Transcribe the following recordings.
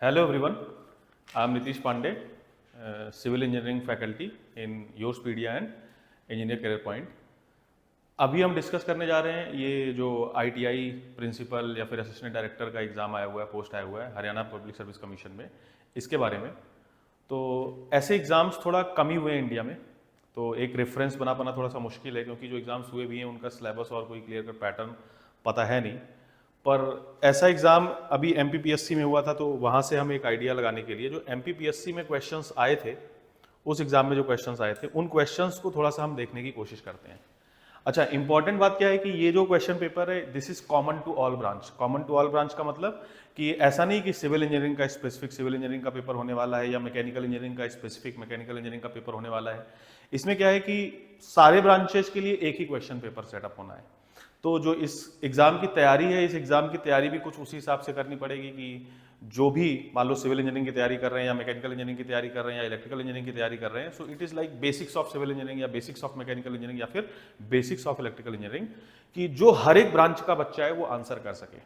Hello everyone, I am Nitish Pandey, Civil Engineering faculty in Yourpedia and Engineer Career Point. अभी हम discuss करने जा रहे हैं ये जो ITI प्रिंसिपल या फिर असिस्टेंट डायरेक्टर का एग्ज़ाम आया हुआ है, पोस्ट आया हुआ है हरियाणा पब्लिक सर्विस कमीशन में, इसके बारे में। तो ऐसे एग्ज़ाम्स थोड़ा कम ही हुए हैं इंडिया में, तो एक रेफरेंस बना पाना थोड़ा सा मुश्किल है क्योंकि जो एग्ज़ाम्स हुए भी हैं उनका सिलेबस और कोई क्लियर कट पैटर्न पता है नहीं। पर ऐसा एग्ज़ाम अभी MPPSC में हुआ था, तो वहाँ से हम एक आइडिया लगाने के लिए जो MPPSC में क्वेश्चंस आए थे, उस एग्ज़ाम में जो क्वेश्चंस आए थे उन क्वेश्चंस को थोड़ा सा हम देखने की कोशिश करते हैं। अच्छा, इंपॉर्टेंट बात क्या है कि ये जो क्वेश्चन पेपर है this is common to all branch. Common to all branch का मतलब कि ऐसा नहीं कि सिविल इंजीनियरिंग का स्पेसिफिक सिविल इंजीनियरिंग का पेपर होने वाला है या मैकेनिकल इंजीनियरिंग का स्पेसिफिक मैकेनिकल इंजीनियरिंग का पेपर होने वाला है। इसमें क्या है कि सारे ब्रांचेस के लिए एक ही क्वेश्चन पेपर सेटअप होना है। तो जो इस एग्ज़ाम की तैयारी है, इस एग्ज़ाम की तैयारी भी कुछ उसी हिसाब से करनी पड़ेगी कि जो भी मान लो सिविल इंजीनियरिंग की तैयारी कर रहे हैं या मैकेनिकल इंजीनियरिंग की तैयारी कर रहे हैं या इलेक्ट्रिकल इंजीनियरिंग की तैयारी कर रहे हैं, so it is like basics of civil engineering या बेसिक्स ऑफ मैकेनिकल इंजीनियरिंग या फिर बेसिक्स ऑफ इलेक्ट्रिकल इंजीनियरिंग, कि जो हर एक ब्रांच का बच्चा है वो आंसर कर सके।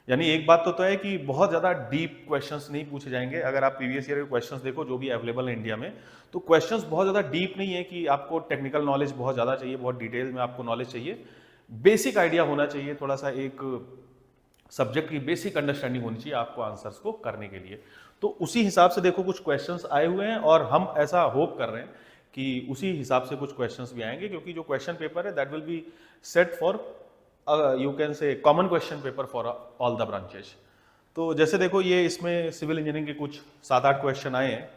यानी एक बात तो है कि बहुत ज़्यादा डीप क्वेश्चंस नहीं पूछे जाएंगे। अगर आप प्रीवियस ईयर के क्वेश्चंस देखो जो भी अवेलेबल है इंडिया में, तो क्वेश्चंस बहुत ज़्यादा डीप नहीं है कि आपको टेक्निकल नॉलेज बहुत ज़्यादा चाहिए, बहुत डिटेल में आपको नॉलेज चाहिए। बेसिक आइडिया होना चाहिए, थोड़ा सा एक सब्जेक्ट की बेसिक अंडरस्टैंडिंग होनी चाहिए आपको आंसर्स को करने के लिए। तो उसी हिसाब से देखो कुछ क्वेश्चंस आए हुए हैं और हम ऐसा होप कर रहे हैं कि उसी हिसाब से कुछ क्वेश्चंस भी आएंगे, क्योंकि जो क्वेश्चन पेपर है that will B set for you can से common question paper for all the branches. तो जैसे देखो ये इसमें सिविल इंजीनियरिंग के कुछ 7-8 क्वेश्चन आए हैं।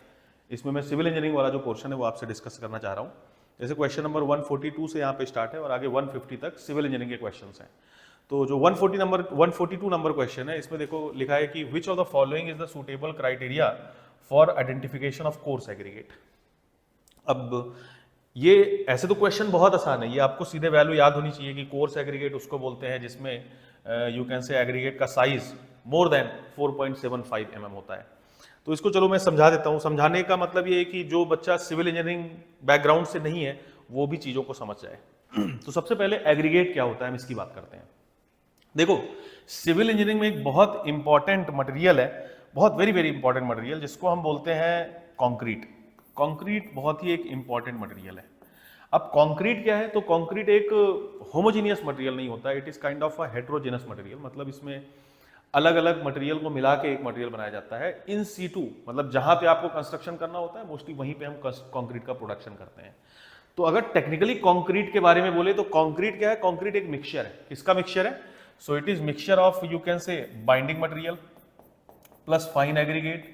इसमें मैं सिविल इंजीनियरिंग वाला जो पोर्शन है वो आपसे डिस्कस करना चाह रहा हूँ। जैसे क्वेश्चन नंबर 142 से यहाँ पे स्टार्ट है और आगे 150 तक सिविल इंजीनियरिंग के क्वेश्चंस हैं। तो जो 142 नंबर क्वेश्चन है, इसमें देखो लिखा है कि विच of the following is the suitable criteria for identification of coarse aggregate. अब ये ऐसे तो क्वेश्चन बहुत आसान है, ये आपको सीधे वैल्यू याद होनी चाहिए कि कोर्स एग्रीगेट उसको बोलते हैं जिसमें यू कैन से एग्रीगेट का साइज मोर देन 4.75 mm होता है। तो इसको चलो मैं समझा देता हूँ। समझाने का मतलब ये है कि जो बच्चा सिविल इंजीनियरिंग बैकग्राउंड से नहीं है वो भी चीज़ों को समझ जाए। तो सबसे पहले एग्रीगेट क्या होता है हम इसकी बात करते हैं। देखो सिविल इंजीनियरिंग में एक बहुत इंपॉर्टेंट मटेरियल है, बहुत वेरी वेरी इंपॉर्टेंट मटेरियल, जिसको हम बोलते हैं कंक्रीट। कंक्रीट बहुत ही एक इंपॉर्टेंट मटेरियल है। अब कंक्रीट क्या है, तो कंक्रीट एक होमोजीनियस मटेरियल नहीं होता, it is kind of a heterogeneous material. मतलब इसमें अलग अलग मटेरियल को मिला के एक मटेरियल बनाया जाता है इन सीटू, मतलब जहां पे आपको कंस्ट्रक्शन करना होता है मोस्टली वहीं पे हम कंक्रीट का प्रोडक्शन करते हैं। तो अगर टेक्निकली कंक्रीट के बारे में बोले तो कंक्रीट क्या है, कंक्रीट एक मिक्सचर है। किसका मिक्सचर है? So it is mixture of you can से binding material plus fine aggregate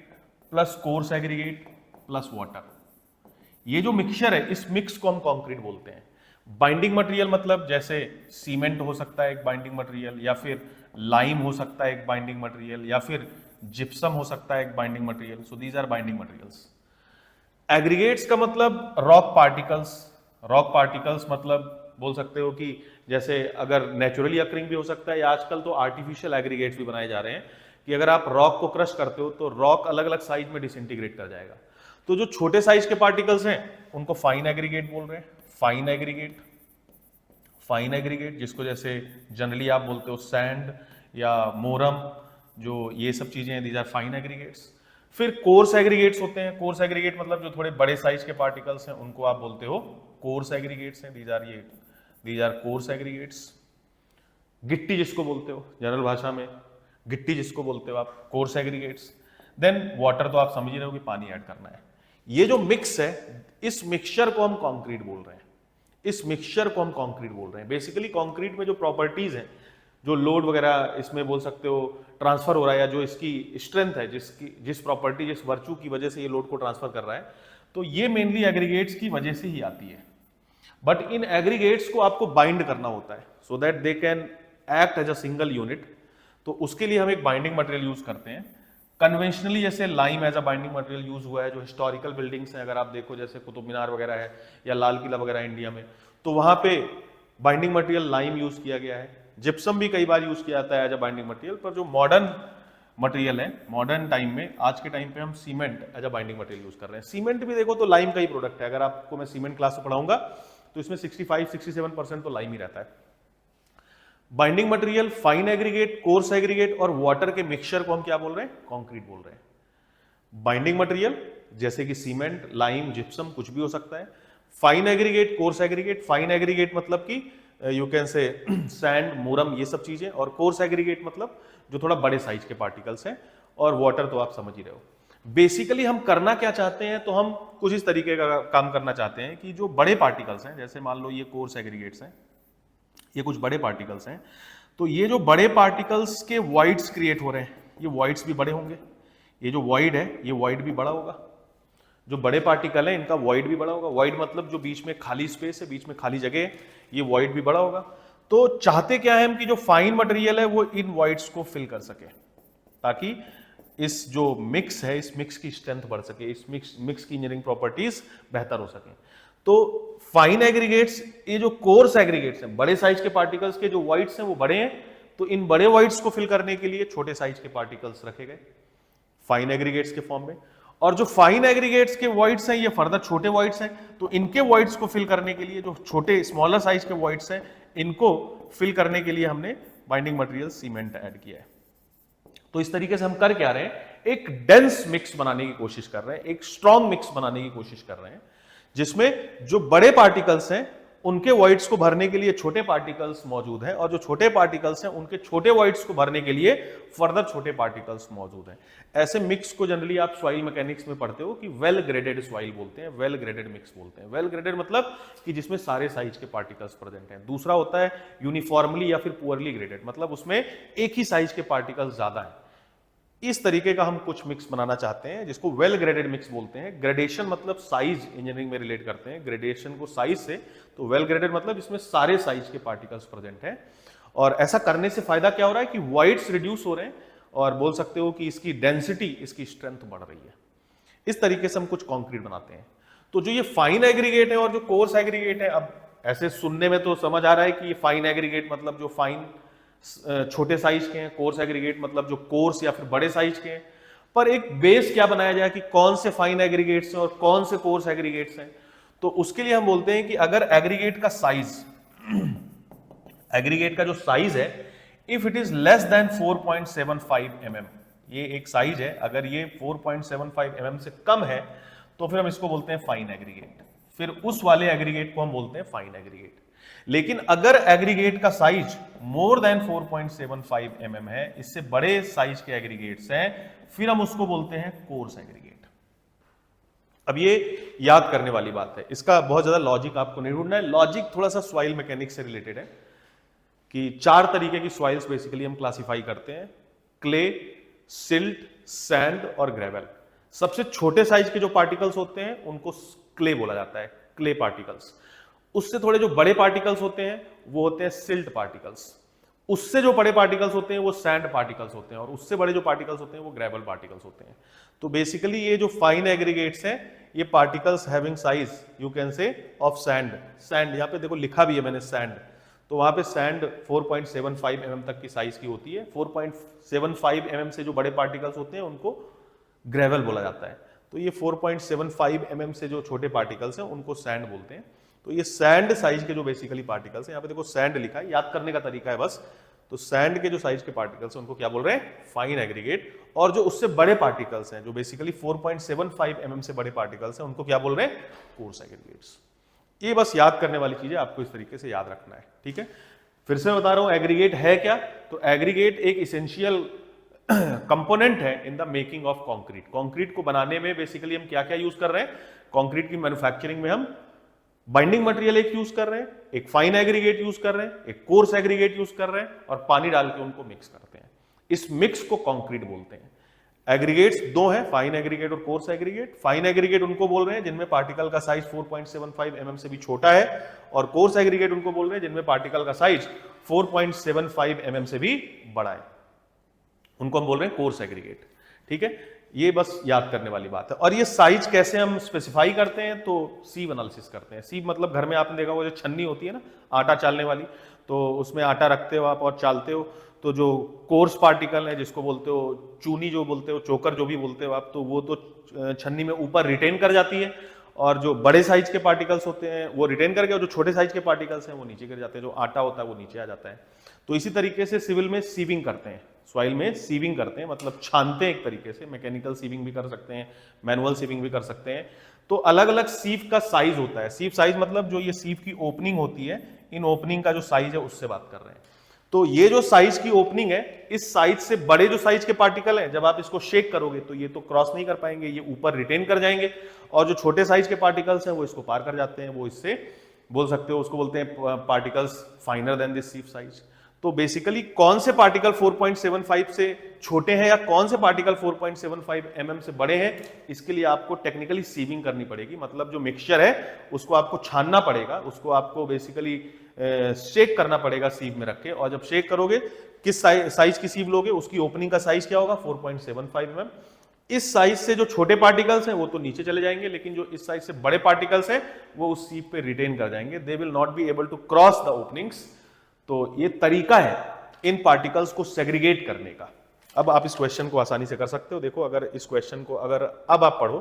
plus coarse aggregate plus water. ये जो मिक्सचर है इस मिक्स को हम कंक्रीट बोलते हैं। बाइंडिंग मटेरियल मतलब जैसे सीमेंट हो सकता है एक बाइंडिंग मटेरियल, या फिर लाइम हो सकता है एक बाइंडिंग मटेरियल, या फिर जिप्सम हो सकता है एक binding material. So these are binding materials. Aggregates का मतलब रॉक पार्टिकल्स। रॉक पार्टिकल्स मतलब बोल सकते हो कि जैसे अगर नेचुरली अकरिंग भी हो सकता है या आजकल तो आर्टिफिशियल एग्रीगेट्स भी बनाए जा रहे हैं कि अगर आप रॉक को क्रश करते हो तो रॉक अलग अलग साइज में डिसइंटीग्रेट कर जाएगा। तो जो छोटे साइज के पार्टिकल्स हैं उनको फाइन एग्रीगेट बोल रहे हैं। फाइन एग्रीगेट, फाइन एग्रीगेट जिसको जैसे जनरली आप बोलते हो सैंड या मोरम, जो ये सब चीजें हैं, दीज आर फाइन एग्रीगेट्स। फिर कोर्स एग्रीगेट्स होते हैं। कोर्स एग्रीगेट मतलब जो थोड़े बड़े साइज के पार्टिकल्स हैं उनको आप बोलते हो कोर्स एग्रीगेट्स हैं। These are coarse aggregates. गिट्टी जिसको बोलते हो जनरल भाषा में, गिट्टी जिसको बोलते हो आप, कोर्स एग्रीगेट्स। देन वाटर तो आप समझ ही रहे हो कि पानी ऐड करना है। ये जो मिक्स है इस मिक्सचर को हम कंक्रीट बोल रहे हैं। इस मिक्सचर को हम कंक्रीट बोल रहे हैं। बेसिकली कंक्रीट में जो प्रॉपर्टीज हैं, जो लोड वगैरह इसमें बोल सकते हो ट्रांसफर हो रहा है, या जो इसकी स्ट्रेंथ है, जिस प्रॉपर्टी जिस वर्चू की वजह से ये लोड को ट्रांसफर कर रहा है, तो ये मेनली एग्रीगेट्स की वजह से ही आती है। बट इन एग्रीगेट्स को आपको बाइंड करना होता है so that they can act as a single unit. तो उसके लिए हम एक बाइंडिंग मटेरियल यूज करते हैं। कन्वेंशनली जैसे lime as a binding material use हुआ है। जो हिस्टोरिकल बिल्डिंग्स हैं, अगर आप देखो जैसे कुतुब मीनार वगैरह है या लाल किला वगैरह इंडिया में, तो वहां पे बाइंडिंग मटेरियल लाइम यूज किया गया है। जिप्सम भी कई बार यूज किया जाता है एज अ बाइंडिंग मटेरियल। पर जो मॉडर्न मटेरियल है, मॉडर्न टाइम में, आज के टाइम पे हम cement as a binding material use कर रहे हैं। सीमेंट भी देखो तो लाइम का ही प्रोडक्ट है। अगर आपको मैं सीमेंट क्लास में पढ़ाऊंगा तो इसमें 65-67% तो लाइम ही रहता है। Binding material, fine aggregate, coarse aggregate और वाटर के मिक्सचर को हम क्या बोल रहे हैं? कंक्रीट बोल रहे हैं। बाइंडिंग मटेरियल जैसे कि सीमेंट, लाइम, जिप्सम, कुछ भी हो सकता है। Fine aggregate, coarse aggregate. Fine aggregate मतलब कि यू कैन से सैंड, मोरम, ये सब चीजें। और कोर्स एग्रीगेट मतलब जो थोड़ा बड़े साइज के पार्टिकल्स हैं। और वाटर तो आप समझ ही रहे हो। बेसिकली हम करना क्या चाहते हैं, तो हम कुछ इस तरीके का काम करना चाहते हैं कि जो बड़े पार्टिकल्स हैं, जैसे मान लो ये कोर्स एग्रीगेट्स हैं, ये कुछ बड़े पार्टिकल्स हैं, तो ये जो बड़े पार्टिकल्स के वॉइड्स क्रिएट हो रहे हैं, ये वॉइड्स भी बड़े होंगे। ये जो वॉइड है, ये वॉइड भी बड़ा होगा। जो बड़े पार्टिकल है इनका वॉइड भी बड़ा होगा। वॉइड मतलब जो बीच में खाली स्पेस है, बीच में खाली जगह है, ये वॉइड भी बड़ा होगा। तो चाहते क्या है हम कि जो फाइन मटेरियल है वो इन वॉइड्स को फिल कर सके, ताकि इस जो मिक्स है, इस मिक्स की स्ट्रेंथ बढ़ सके, इस मिक्स की इंजीनियरिंग प्रॉपर्टीज बेहतर हो सके। तो फाइन एग्रीगेट्स, ये जो कोर्स एग्रीगेट्स हैं, बड़े साइज के पार्टिकल्स के जो वॉइड्स हैं वो बड़े हैं, तो इन बड़े वॉइड्स को फिल करने के लिए छोटे साइज के पार्टिकल्स रखे गए फाइन एग्रीगेट्स के फॉर्म में। और जो फाइन एग्रीगेट्स के वॉइड्स हैं ये फर्दर छोटे वॉइड्स हैं, तो इनके वॉइड्स को फिल करने के लिए जो छोटे स्मॉलर साइज के वॉइड्स हैं इनको फिल करने के लिए हमने बाइंडिंग मटेरियल सीमेंट ऐड किया है। तो इस तरीके से हम कर क्या रहे हैं, एक डेंस मिक्स बनाने की कोशिश कर रहे हैं, एक स्ट्रॉन्ग मिक्स बनाने की कोशिश कर रहे हैं, जिसमें जो बड़े पार्टिकल्स हैं उनके वॉइड्स को भरने के लिए छोटे पार्टिकल्स मौजूद हैं, और जो छोटे पार्टिकल्स हैं उनके छोटे वॉइड्स को भरने के लिए फर्दर छोटे पार्टिकल्स मौजूद हैं। ऐसे मिक्स को जनरली आप सॉइल मैकेनिक्स में पढ़ते हो कि वेल ग्रेडेड सॉइल बोलते हैं, वेल ग्रेडेड मिक्स बोलते हैं। वेल ग्रेडेड मतलब कि जिसमें सारे साइज के पार्टिकल्स प्रेजेंट हैं। दूसरा होता है यूनिफॉर्मली या फिर पुअरली ग्रेडेड, मतलब उसमें एक ही साइज के पार्टिकल्स ज्यादा हैं। इस तरीके का हम कुछ मिक्स बनाना चाहते हैं, जिसको वेल ग्रेडेड मिक्स बोलते हैं। ग्रेडेशन मतलब साइज इंजीनियरिंग में रिलेट करते हैं, ग्रेडेशन को साइज से। तो वेल ग्रेडेड मतलब इसमें सारे साइज के पार्टिकल्स प्रेजेंट हैं। और ऐसा करने से फायदा क्या हो रहा है कि वॉइड्स रिड्यूस हो रहे हैं, और बोल सकते हो कि इसकी डेंसिटी, इसकी स्ट्रेंथ बढ़ रही है। इस तरीके से हम कुछ कॉन्क्रीट बनाते हैं। तो जो ये फाइन एग्रीगेट है और जो कोर्स एग्रीगेट है, अब ऐसे सुनने में तो समझ आ रहा है कि ये फाइन एग्रीगेट मतलब जो फाइन छोटे साइज के हैं, कोर्स एग्रीगेट मतलब जो कोर्स या फिर बड़े साइज के हैं। पर एक बेस क्या बनाया जाए कि कौन से फाइन एग्रीगेट्स हैं और कौन से कोर्स एग्रीगेट्स हैं। तो उसके लिए हम बोलते हैं कि अगर एग्रीगेट का साइज, एग्रीगेट का जो साइज है, if it is less than 4.75 mm, ये एक साइज है, अगर ये 4.75 mm से कम है तो फिर हम इसको बोलते हैं फाइन एग्रीगेट। फिर उस वाले एग्रीगेट को हम बोलते हैं फाइन एग्रीगेट। लेकिन अगर एग्रीगेट का साइज मोर देन 4.75 mm है, इससे बड़े साइज के एग्रीगेट्स हैं, फिर हम उसको बोलते हैं कोर्स एग्रीगेट। अब ये याद करने वाली बात है, इसका बहुत ज्यादा लॉजिक आपको नहीं ढूंढना है। लॉजिक थोड़ा सा सॉइल मैकेनिक्स से रिलेटेड है कि 4 तरीके की सॉइल्स बेसिकली हम क्लासिफाई करते हैं: क्ले, सिल्ट, सैंड और ग्रेवल। सबसे छोटे साइज के जो पार्टिकल्स होते हैं उनको क्ले बोला जाता है, क्ले पार्टिकल्स। उससे थोड़े जो बड़े पार्टिकल्स होते हैं वो होते हैं सिल्ट पार्टिकल्स। उससे जो बड़े पार्टिकल्स होते हैं वो सैंड पार्टिकल्स होते हैं, और उससे बड़े जो पार्टिकल्स होते हैं वो ग्रेवल पार्टिकल्स होते हैं। तो बेसिकली ये जो फाइन एग्रीगेट्स हैं, ये particles having size you can से ऑफ सैंड। सैंड यहाँ पे देखो लिखा भी है मैंने सैंड, तो वहां पे सैंड 4.75 mm तक की साइज की होती है। 4.75 mm से जो बड़े पार्टिकल्स होते हैं उनको ग्रेवल बोला जाता है। तो ये 4.75 mm से जो छोटे पार्टिकल्स हैं उनको सैंड बोलते हैं। तो ये सैंड साइज के जो बेसिकली पार्टिकल्स हैं, यहाँ पे देखो सैंड लिखा है, याद करने का तरीका है बस। तो सैंड के जो साइज के पार्टिकल्स हैं उनको क्या बोल रहे हैं? Fine aggregate. और जो उससे बड़े पार्टिकल्स हैं, जो बेसिकली 4.75 mm से बड़े पार्टिकल्स हैं, उनको क्या बोल रहे हैं? Course aggregates. ये बस याद करने वाली चीजें आपको इस तरीके से याद रखना है, ठीक है। फिर से बता रहा हूं एग्रीगेट है क्या। तो एग्रीगेट एक इसेंशियल कंपोनेंट है in the making of concrete. Concrete को बनाने में बेसिकली हम क्या क्या यूज कर रहे हैं? कंक्रीट की मैन्युफैक्चरिंग में हम बाइंडिंग मटेरियल एक यूज कर रहे हैं, एक फाइन एग्रीगेट यूज कर रहे हैं, एक कोर्स एग्रीगेट यूज कर रहे हैं, और पानी डाल के उनको मिक्स करते हैं। इस मिक्स को कंक्रीट बोलते हैं। एग्रीगेट्स 2 हैं, फाइन एग्रीगेट और कोर्स एग्रीगेट। फाइन एग्रीगेट उनको बोल रहे हैं जिनमें पार्टिकल का साइज 4.75 mm से भी छोटा है, और कोर्स एग्रीगेट उनको बोल रहे हैं जिनमें पार्टिकल का साइज 4.75 mm से भी बड़ा है, उनको हम बोल रहे हैं कोर्स एग्रीगेट, ठीक है। ये बस याद करने वाली बात है। और ये साइज कैसे हम स्पेसिफाई करते हैं? तो सीव एनालिसिस करते हैं। सीव मतलब घर में आपने देखा वो जो छन्नी होती है ना आटा चालने वाली, तो उसमें आटा रखते हो आप और चालते हो। तो जो कोर्स पार्टिकल है, जिसको बोलते हो चूनी, जो बोलते हो चोकर, जो भी बोलते हो आप, तो वो तो छन्नी में ऊपर रिटेन कर जाती है, और जो बड़े साइज के पार्टिकल्स होते हैं वो रिटेन करके, और जो छोटे साइज के पार्टिकल्स हैं वो नीचे गिर जाते हैं, जो आटा होता है वो नीचे आ जाता है। तो इसी तरीके से सिविल में सीविंग करते हैं, सॉइल में सीविंग करते हैं, मतलब छानते हैं एक तरीके से। मैकेनिकल सीविंग भी कर सकते हैं, मैनुअल सीविंग भी कर सकते हैं। तो अलग अलग सीव का साइज होता है। सीव साइज मतलब जो ये सीव की ओपनिंग होती है, इन ओपनिंग का जो साइज है उससे बात कर रहे हैं। तो ये जो साइज की ओपनिंग है, इस साइज से बड़े जो साइज के पार्टिकल हैं, जब आप इसको शेक करोगे तो ये तो क्रॉस नहीं कर पाएंगे, ये ऊपर रिटेन कर जाएंगे, और जो छोटे साइज के पार्टिकल्स हैं वो इसको पार कर जाते हैं। वो इससे बोल सकते हो, उसको बोलते हैं particles finer than this sieve size. तो बेसिकली कौन से पार्टिकल 4.75 से छोटे हैं या कौन से पार्टिकल 4.75 mm से बड़े हैं, इसके लिए आपको टेक्निकली सीविंग करनी पड़ेगी। मतलब जो मिक्सचर है उसको आपको छानना पड़ेगा, उसको आपको बेसिकली शेक करना पड़ेगा सीव में रख के। और जब शेक करोगे, किस साइज की सीव लोगे, उसकी ओपनिंग का साइज क्या होगा, 4.75 mm। इस साइज से जो छोटे पार्टिकल्स हैं वो तो नीचे चले जाएंगे, लेकिन जो इस साइज से बड़े पार्टिकल्स हैं वो उस सीव पे रिटेन कर जाएंगे। They will not be able to cross the openings. तो ये तरीका है इन पार्टिकल्स को सेग्रीगेट करने का। अब आप इस क्वेश्चन को आसानी से कर सकते हो। देखो, अगर इस क्वेश्चन को अगर अब आप पढ़ो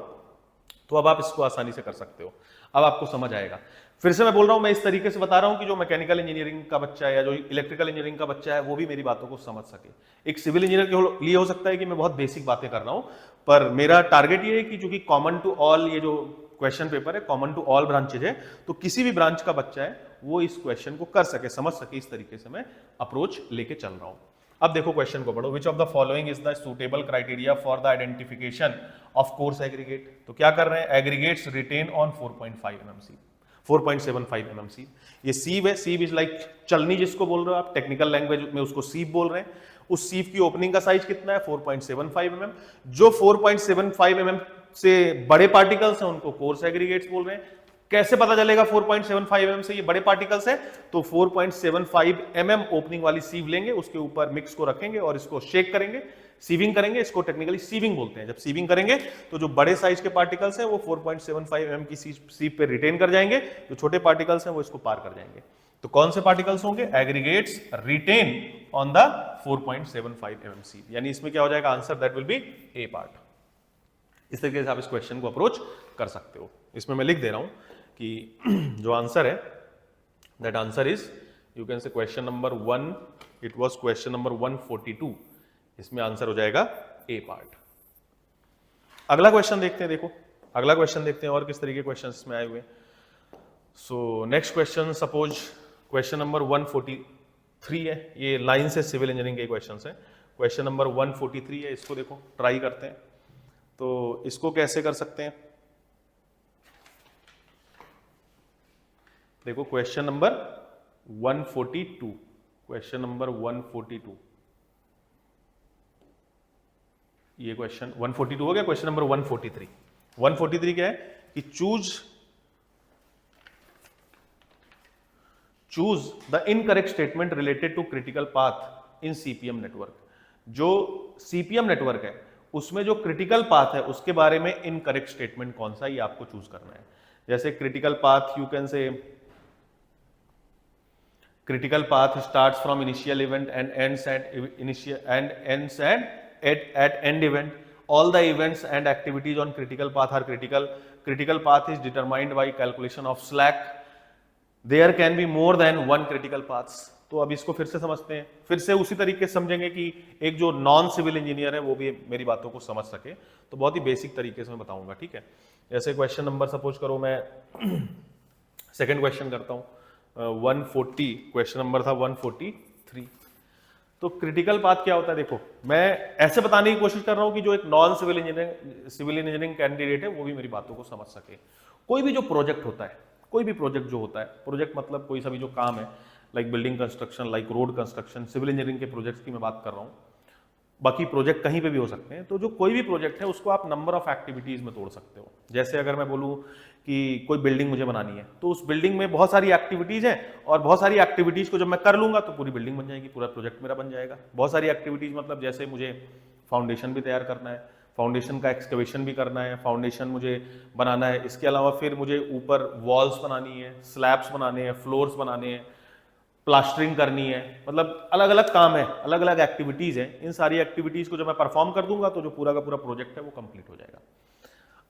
तो अब आप इसको आसानी से कर सकते हो, अब आपको समझ आएगा। फिर से मैं बोल रहा हूं, मैं इस तरीके से बता रहा हूं कि जो मैकेनिकल इंजीनियरिंग का बच्चा है या जो इलेक्ट्रिकल इंजीनियरिंग का बच्चा है वो भी मेरी बातों को समझ सके। एक सिविल इंजीनियर के लिए हो सकता है कि मैं बहुत बेसिक बातें कर रहा हूं, पर मेरा टारगेट ये है कि चूंकि कॉमन टू ऑल ये जो क्वेश्चन पेपर है, कॉमन टू ऑल ब्रांचेज है, तो किसी भी ब्रांच का बच्चा है वो इस क्वेश्चन को कर सके, समझ सके। इस तरीके से मैं अप्रोच लेके चल रहा हूं। अब देखो क्वेश्चन को पढ़ो। Which of the following is the suitable criteria for the identification of coarse aggregate. तो क्या कर रहे हैं, aggregates retain on 4.5 mm sieve, 4.75 mm sieve. ये सीव है, सीव इज लाइक चलनी जिसको बोल रहे हो आप, टेक्निकल लैंग्वेज में उसको सीव बोल रहे हैं। उस सीव की ओपनिंग का साइज कितना है, 4.75 mm। जो 4.75 mm से बड़े पार्टिकल्स हैं उनको कोर्स एग्रीगेट्स बोल रहे हैं। कैसे पता चलेगा 4.75 mm से ये बड़े पार्टिकल्स हैं, तो 4.75 mm ओपनिंग वाली सीव लेंगे, उसके ऊपर मिक्स को रखेंगे और इसको शेक करेंगे, सीविंग करेंगे। इसको टेक्निकली सीविंग बोलते हैं। जब सीविंग करेंगे तो जो बड़े साइज के पार्टिकल्स हैं वो 4.75 mm की सीव पे रिटेन कर जाएंगे, जो छोटे पार्टिकल्स हैं वो इसको पार कर जाएंगे। तो कौन से पार्टिकल्स होंगे, aggregates retain on the 4.75 mm sieve. यानी इसमें क्या हो जाएगा answer, that will be A part. इस तरीके से आप इस क्वेश्चन को अप्रोच कर सकते हो। इसमें मैं लिख दे रहा हूं कि जो आंसर है, that answer is, you can से question number 1, it was question number 142। इसमें आंसर हो जाएगा ए पार्ट। अगला क्वेश्चन देखते हैं। देखो अगला क्वेश्चन देखते हैं और किस तरीके क्वेश्चन इसमें आए हुए। So next question, suppose question number 143 है। ये लाइन से सिविल इंजीनियरिंग के क्वेश्चन है। क्वेश्चन नंबर 143 है, इसको देखो ट्राई करते हैं। तो इसको कैसे कर सकते हैं, देखो क्वेश्चन नंबर 142, क्वेश्चन नंबर 142, ये क्वेश्चन 142 हो गया। क्वेश्चन नंबर 143 क्या है कि choose the incorrect statement related to critical path in CPM network. जो सीपीएम नेटवर्क है उसमें जो क्रिटिकल पाथ है उसके बारे में इनकरेक्ट स्टेटमेंट कौन सा, ये आपको चूज करना है। जैसे क्रिटिकल पाथ, यू कैन से critical path starts from initial event and ends at end event. All the events and activities on critical path are critical. Critical path is determined by calculation of slack. There can be more than one critical paths. तो अब इसको फिर से समझते हैं, फिर से उसी तरीके से समझेंगे कि एक जो नॉन सिविल इंजीनियर है वो भी मेरी बातों को समझ सके। तो बहुत ही बेसिक तरीके से मैं बताऊंगा, ठीक है। जैसे क्वेश्चन नंबर, सपोज करो मैं सेकेंड क्वेश्चन करता हूं, 140, क्वेश्चन नंबर था 143। तो क्रिटिकल पाथ क्या होता है, देखो मैं ऐसे बताने की कोशिश कर रहा हूं कि जो एक नॉन सिविल इंजीनियरिंग कैंडिडेट है वो भी मेरी बातों को समझ सके। कोई भी जो प्रोजेक्ट होता है, कोई भी प्रोजेक्ट जो होता है, प्रोजेक्ट मतलब कोई सा भी जो काम है, like building construction, like road construction, civil engineering के प्रोजेक्ट्स की मैं बात कर रहा हूँ। बाकी प्रोजेक्ट कहीं पे भी हो सकते हैं। तो जो कोई भी प्रोजेक्ट है उसको आप नंबर ऑफ एक्टिविटीज में तोड़ सकते हो। जैसे अगर मैं बोलूँ कि कोई बिल्डिंग मुझे बनानी है, तो उस बिल्डिंग में बहुत सारी एक्टिविटीज हैं और बहुत सारी एक्टिविटीज को जब मैं कर लूंगा तो पूरी बिल्डिंग बन जाएगी, पूरा प्रोजेक्ट मेरा बन जाएगा। बहुत सारी एक्टिविटीज मतलब जैसे मुझे फाउंडेशन भी तैयार करना है, फाउंडेशन का एक्सकवेशन भी करना है, फाउंडेशन मुझे बनाना है, इसके अलावा फिर मुझे ऊपर वॉल्स बनानी है, स्लैब्स बनाने हैं, फ्लोर्स बनाने हैं, प्लास्टरिंग करनी है, मतलब अलग अलग काम है, अलग अलग एक्टिविटीज हैं। इन सारी एक्टिविटीज को जब मैं परफॉर्म कर दूंगा तो जो पूरा का पूरा प्रोजेक्ट है वो कंप्लीट हो जाएगा।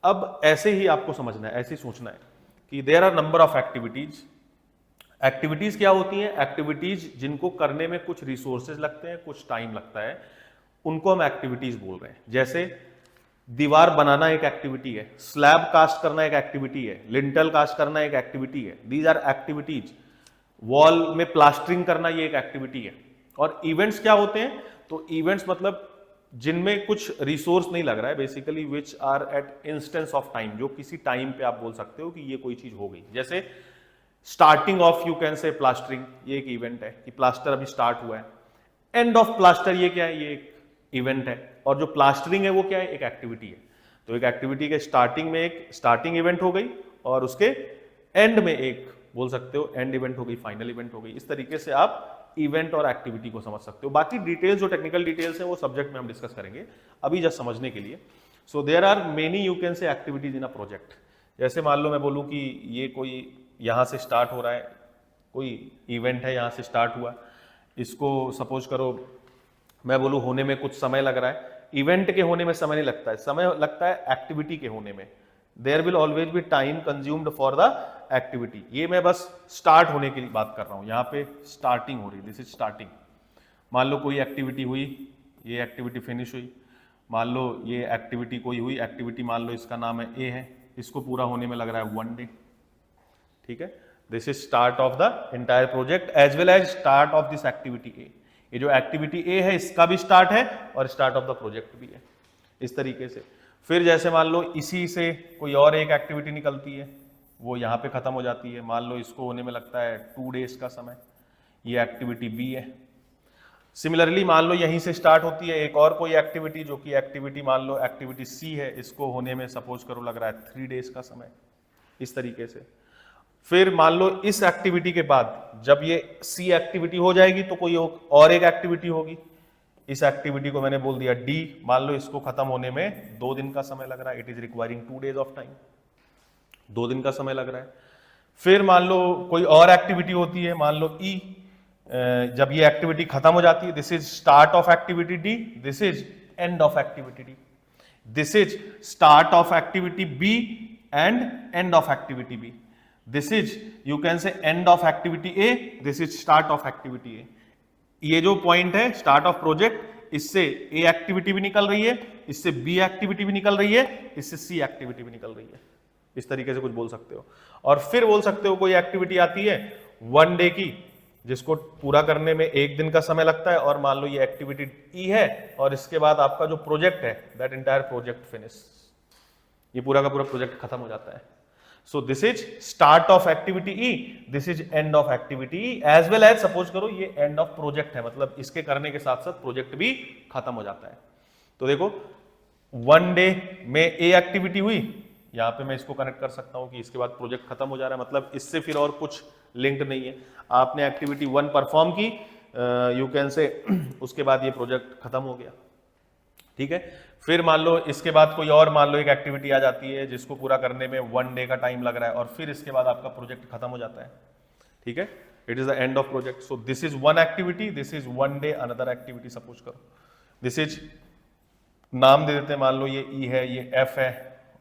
अब ऐसे ही आपको समझना है, ऐसे ही सोचना है कि there are number of activities. Activities क्या होती हैं? एक्टिविटीज जिनको करने में कुछ रिसोर्सेज लगते हैं, कुछ टाइम लगता है, उनको हम एक्टिविटीज बोल रहे हैं। जैसे दीवार बनाना एक एक्टिविटी है, स्लैब कास्ट करना एक एक्टिविटी है, लिंटल कास्ट करना एक एक्टिविटी है। These are activities. वॉल में प्लास्टरिंग करना ये एक एक्टिविटी है। और इवेंट्स क्या होते हैं? तो इवेंट्स मतलब जिनमें कुछ रिसोर्स नहीं लग रहा है, basically which are at instance of time, जो किसी टाइम पे आप बोल सकते हो कि ये कोई चीज हो गई। जैसे स्टार्टिंग ऑफ यू कैन से प्लास्टरिंग, ये एक इवेंट है कि प्लास्टर अभी स्टार्ट हुआ है। एंड ऑफ प्लास्टर ये क्या है? ये एक इवेंट है। और जो प्लास्टरिंग है वो क्या है? एक एक्टिविटी है। तो एक एक्टिविटी के स्टार्टिंग में एक स्टार्टिंग इवेंट हो गई और उसके एंड में एक बोल सकते हो एंड इवेंट हो गई, फाइनल इवेंट हो गई। इस तरीके से आप इवेंट और एक्टिविटी को समझ सकते हो। बाकी डिटेल्स जो टेक्निकल डिटेल्स है वो सब्जेक्ट में हम डिस्कस करेंगे, अभी जस्ट समझने के लिए। So there are many you can say activities in a project. जैसे मान लो मैं बोलूं कि ये कोई यहां से स्टार्ट हो रहा है, कोई इवेंट है, यहां से स्टार्ट हुआ, इसको सपोज करो मैं बोलूं होने में कुछ समय लग रहा है। इवेंट के होने में समय नहीं लगता है, समय लगता है एक्टिविटी के होने में। There will always be time consumed for the activity. ये मैं बस स्टार्ट होने की बात कर रहा हूं, यहाँ पे स्टार्टिंग हो रही, दिस इज स्टार्टिंग। मान लो कोई एक्टिविटी हुई, ये एक्टिविटी फिनिश हुई। मान लो ये एक्टिविटी कोई हुई, एक्टिविटी मान लो इसका नाम है ए है, इसको पूरा होने में लग रहा है 1 डे। ठीक है, this is start of the entire project as well as start of this activity A. ये जो एक्टिविटी ए है इसका भी स्टार्ट है और स्टार्ट ऑफ द प्रोजेक्ट भी है, इस तरीके से। फिर जैसे मान लो इसी से कोई और एक एक्टिविटी निकलती है, वो यहाँ पे खत्म हो जाती है। मान लो इसको होने में लगता है 2 डेज का समय, ये एक्टिविटी बी है। सिमिलरली मान लो यहीं से स्टार्ट होती है एक और कोई एक्टिविटी, जो कि एक्टिविटी मान लो एक्टिविटी सी है, इसको होने में सपोज करो लग रहा है 3 डेज का समय, इस तरीके से। फिर मान लो इस एक्टिविटी के बाद जब ये सी एक्टिविटी हो जाएगी तो कोई और एक एक्टिविटी होगी। इस एक्टिविटी को मैंने बोल दिया डी, मान लो इसको खत्म होने में 2 दिन का समय लग रहा है, it is requiring 2 days of time, 2 दिन का समय लग रहा है। फिर मान लो कोई और एक्टिविटी होती है, मान लो ई, जब ये एक्टिविटी खत्म हो जाती है, this is start of activity D, this is end of activity D, this is start of activity B and end of activity B, this is you can say end of activity A, this is start of activity A. ये जो point है start of project, इससे ए activity भी निकल रही है, इससे B activity भी निकल रही है, इससे सी एक्टिविटी भी निकल रही है, इस तरीके से कुछ बोल सकते हो। और फिर बोल सकते हो कोई एक्टिविटी आती है 1 डे की, जिसको पूरा करने में 1 दिन का समय लगता है, और मान लो ये एक्टिविटी ई है, और इसके बाद आपका जो प्रोजेक्ट है दैट एंटायर प्रोजेक्ट फिनिश, ये पूरा का पूरा प्रोजेक्ट खत्म हो जाता है। So this is start of activity E, this is end of activity E, as well as suppose करो ये एंड ऑफ प्रोजेक्ट है, मतलब इसके करने के साथ साथ प्रोजेक्ट भी खत्म हो जाता है। तो देखो 1 डे में ए एक्टिविटी हुई, यहां पे मैं इसको कनेक्ट कर सकता हूं कि इसके बाद प्रोजेक्ट खत्म हो जा रहा है, मतलब इससे फिर और कुछ लिंक्ड नहीं है। आपने एक्टिविटी 1 परफॉर्म की, यू कैन से उसके बाद ये प्रोजेक्ट खत्म हो गया। ठीक है, फिर मान लो इसके बाद कोई और मान लो एक एक्टिविटी आ जाती है जिसको पूरा करने में 1 डे का टाइम लग रहा है, और फिर इसके बाद आपका प्रोजेक्ट खत्म हो जाता है। ठीक है, it is the end of project. So this is 1 activity, this is 1 day, another activity suppose करो, दिस इज नाम दे देते हैं, मान लो ये ई है, ये एफ है,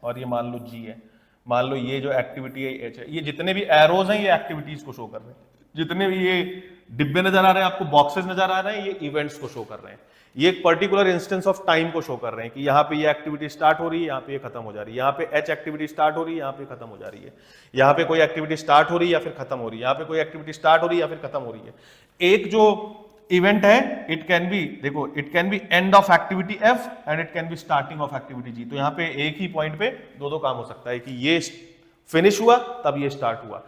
और ये मान लो जी है। मान लो ये जो एक्टिविटी है एच है। ये जितने भी एरोज हैं ये एक्टिविटीज को शो कर रहे हैं, जितने भी ये डिब्बे नजर आ रहे हैं आपको, बॉक्सेस नजर आ रहे हैं, ये इवेंट्स को शो कर रहे हैं। ये एक पर्टिकुलर इंस्टेंस ऑफ टाइम को शो कर रहे हैं कि यहाँ पे ये एक्टिविटी स्टार्ट हो रही है, यहाँ पे ये खत्म हो जा रही है, यहाँ पे एच एक्टिविटी स्टार्ट हो रही है, यहाँ पे खत्म हो जा रही है, यहाँ पे कोई एक्टिविटी स्टार्ट हो रही है या फिर खत्म हो रही है, यहाँ पे कोई एक्टिविटी स्टार्ट हो रही है या फिर खत्म हो रही है। एक जो इवेंट है इट कैन बी, देखो it can be end of activity F and it can be starting of activity G. तो यहाँ पे एक ही पॉइंट पे दो काम हो सकता है कि ये फिनिश हुआ तब ये स्टार्ट हुआ।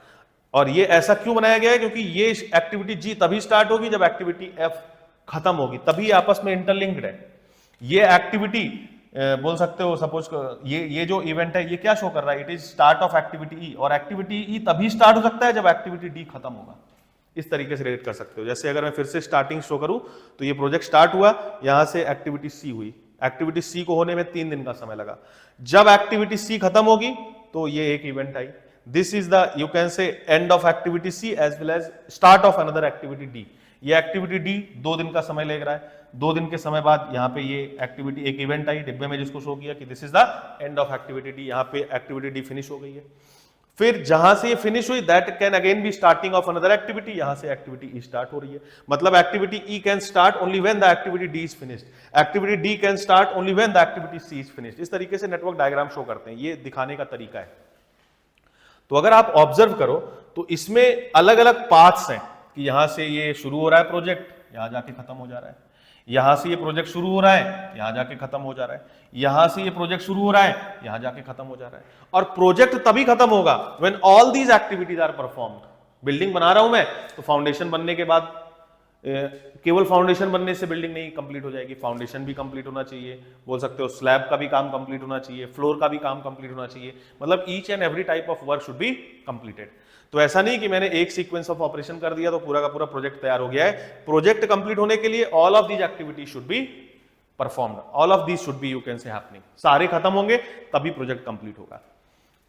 और ये ऐसा क्यों बनाया गया है? क्योंकि ये एक्टिविटी जी तभी स्टार्ट होगी जब एक्टिविटी एफ खत्म होगी, तभी आपस में इंटरलिंक्ड है। ये एक्टिविटी बोल सकते हो सपोज ये जो इवेंट है ये क्या शो कर रहा है? It is start of activity E, और एक्टिविटी ई तभी स्टार्ट हो सकता है जब एक्टिविटी डी खत्म होगा। इस तरीके से रिलेट कर सकते हो। जैसे अगर मैं फिर से स्टार्टिंग शो करूं तो ये प्रोजेक्ट स्टार्ट हुआ, यहां से एक्टिविटी सी हुई, एक्टिविटी सी को होने में 3 दिन का समय लगा। जब एक्टिविटी सी खत्म होगी तो ये एक event I, this is the you can say end of activity C as well as start of another activity D. ये एक्टिविटी डी 2 दिन का समय ले रहा है, 2 दिन के समय बाद यहाँ पे ये एक्टिविटी एक इवेंट आई डिब्बे में जिसको शो किया कि this is the end of activity D, यहाँ पे एक्टिविटी डी फिनिश हो गई है। फिर जहां से ये फिनिश हुई that can again be starting of another activity, यहां से एक्टिविटी ई स्टार्ट हो रही है। मतलब activity E can start only when the activity D is finished, activity D can start only when the activity C is finished. इस तरीके से network diagram show करते हैं, ये दिखाने का तरीका है। तो अगर आप ऑब्जर्व करो तो इसमें अलग अलग पाथ्स हैं कि यहां से ये शुरू हो रहा है प्रोजेक्ट, यहां जाके खत्म हो जा रहा है, यहां से ये प्रोजेक्ट शुरू हो रहा है, यहां जाके खत्म हो जा रहा है, यहां से ये प्रोजेक्ट शुरू हो रहा है, यहां जाके खत्म हो जा रहा है। और प्रोजेक्ट तभी खत्म होगा when all these activities are performed. Building बना रहा हूं मैं तो फाउंडेशन बनने के बाद केवल फाउंडेशन बनने से बिल्डिंग नहीं कंप्लीट हो जाएगी, फाउंडेशन भी कंप्लीट होना चाहिए, बोल सकते हो स्लैब का भी काम कंप्लीट होना चाहिए, फ्लोर का भी काम कंप्लीट होना चाहिए, मतलब each and every type of work should be completed. तो ऐसा नहीं कि मैंने एक सीक्वेंस ऑफ ऑपरेशन कर दिया तो पूरा का पूरा प्रोजेक्ट तैयार हो गया है। प्रोजेक्ट कंप्लीट होने के लिए all of these activities should be performed, all of these should be you can से हैपनिंग, सारे खत्म होंगे तभी प्रोजेक्ट कंप्लीट होगा।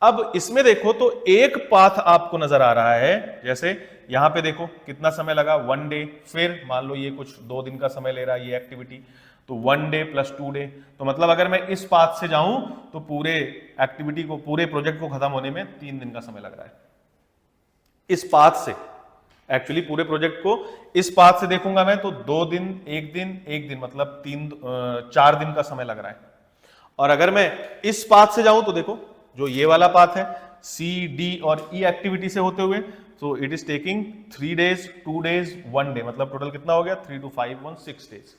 अब इसमें देखो तो एक पाथ आपको नजर आ रहा है, जैसे यहां पे देखो कितना समय लगा 1 डे, फिर मान लो ये कुछ 2 दिन का समय ले रहा है ये एक्टिविटी, तो 1 डे प्लस 2 डे, तो मतलब अगर मैं इस पाथ से जाऊं तो पूरे एक्टिविटी को, पूरे प्रोजेक्ट को खत्म होने में 3 दिन का समय लग रहा है। इस पाथ से एक्चुअली पूरे प्रोजेक्ट को इस पाथ से देखूंगा मैं तो 2 दिन 1 दिन मतलब 4 दिन का समय लग रहा है। और अगर मैं इस पाथ से जाऊं तो देखो जो ये वाला पाथ है सी डी और ई एक्टिविटी से होते हुए, तो it is taking 3 days 2 days 1 day, मतलब टोटल कितना हो गया 3 to 5 6 डेज।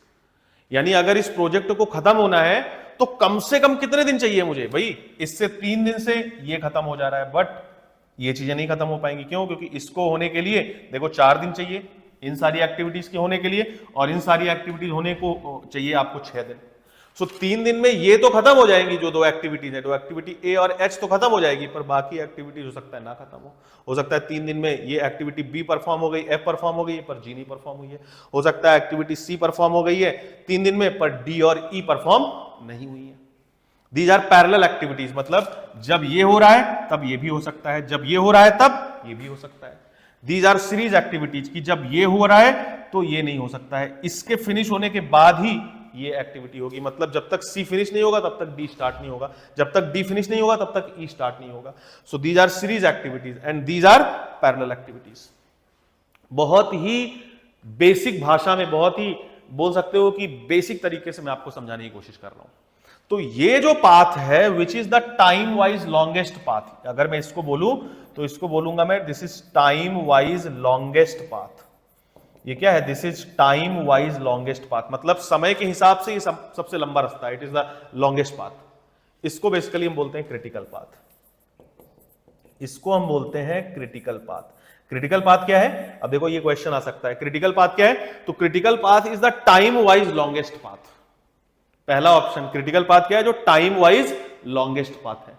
यानी अगर इस प्रोजेक्ट को खत्म होना है तो कम से कम कितने दिन चाहिए मुझे भाई, इससे 3 दिन से ये खत्म हो जा रहा है, बट ये चीजें नहीं खत्म हो पाएंगी। क्यों? क्योंकि इसको होने के लिए देखो 4 दिन चाहिए इन सारी एक्टिविटीज के होने के लिए, और इन सारी एक्टिविटीज होने को चाहिए आपको 6 दिन। सो 3 दिन में ये तो खत्म हो जाएंगी जो 2 एक्टिविटीज है, 2 एक्टिविटी ए और एच तो खत्म हो जाएगी, पर बाकी एक्टिविटीज हो सकता है ना खत्म हो सकता है 3 दिन में ये एक्टिविटी बी परफॉर्म हो गई, एफ परफॉर्म हो गई पर जी नहीं परफॉर्म हुई है, हो सकता है एक्टिविटी सी परफॉर्म हो गई है 3 दिन में पर डी और ई परफॉर्म नहीं हुई है। दीज आर पैरेलल एक्टिविटीज, मतलब जब ये हो रहा है तब ये भी हो सकता है, जब ये हो रहा है तब ये भी हो सकता है। दीज आर सीरीज एक्टिविटीज की जब ये हो रहा है तो ये नहीं हो सकता है, इसके फिनिश होने के बाद ही ये एक्टिविटी होगी, मतलब जब तक सी फिनिश नहीं होगा तब तक डी स्टार्ट नहीं होगा, जब तक डी फिनिश नहीं होगा तब तक ई स्टार्ट नहीं होगा। So these are series activities and these are parallel activities. बहुत ही बेसिक भाषा में, बहुत ही बोल सकते हो कि बेसिक तरीके से मैं आपको समझाने की कोशिश कर रहा हूं। तो ये जो पाथ है which is the time wise longest path, अगर मैं इसको बोलूं तो इसको बोलूंगा मैं this is time wise longest path. ये क्या है? This is time wise longest path, मतलब समय के हिसाब से ये सबसे लंबा रास्ता है, it is the longest path. इसको बेसिकली हम बोलते हैं क्रिटिकल पाथ, इसको हम बोलते हैं क्रिटिकल पाथ। क्रिटिकल पाथ क्या है? अब देखो ये क्वेश्चन आ सकता है, क्रिटिकल पाथ क्या है? तो critical path is the time wise longest path. पहला ऑप्शन क्रिटिकल पाथ क्या है? जो टाइम वाइज लॉन्गेस्ट पाथ है,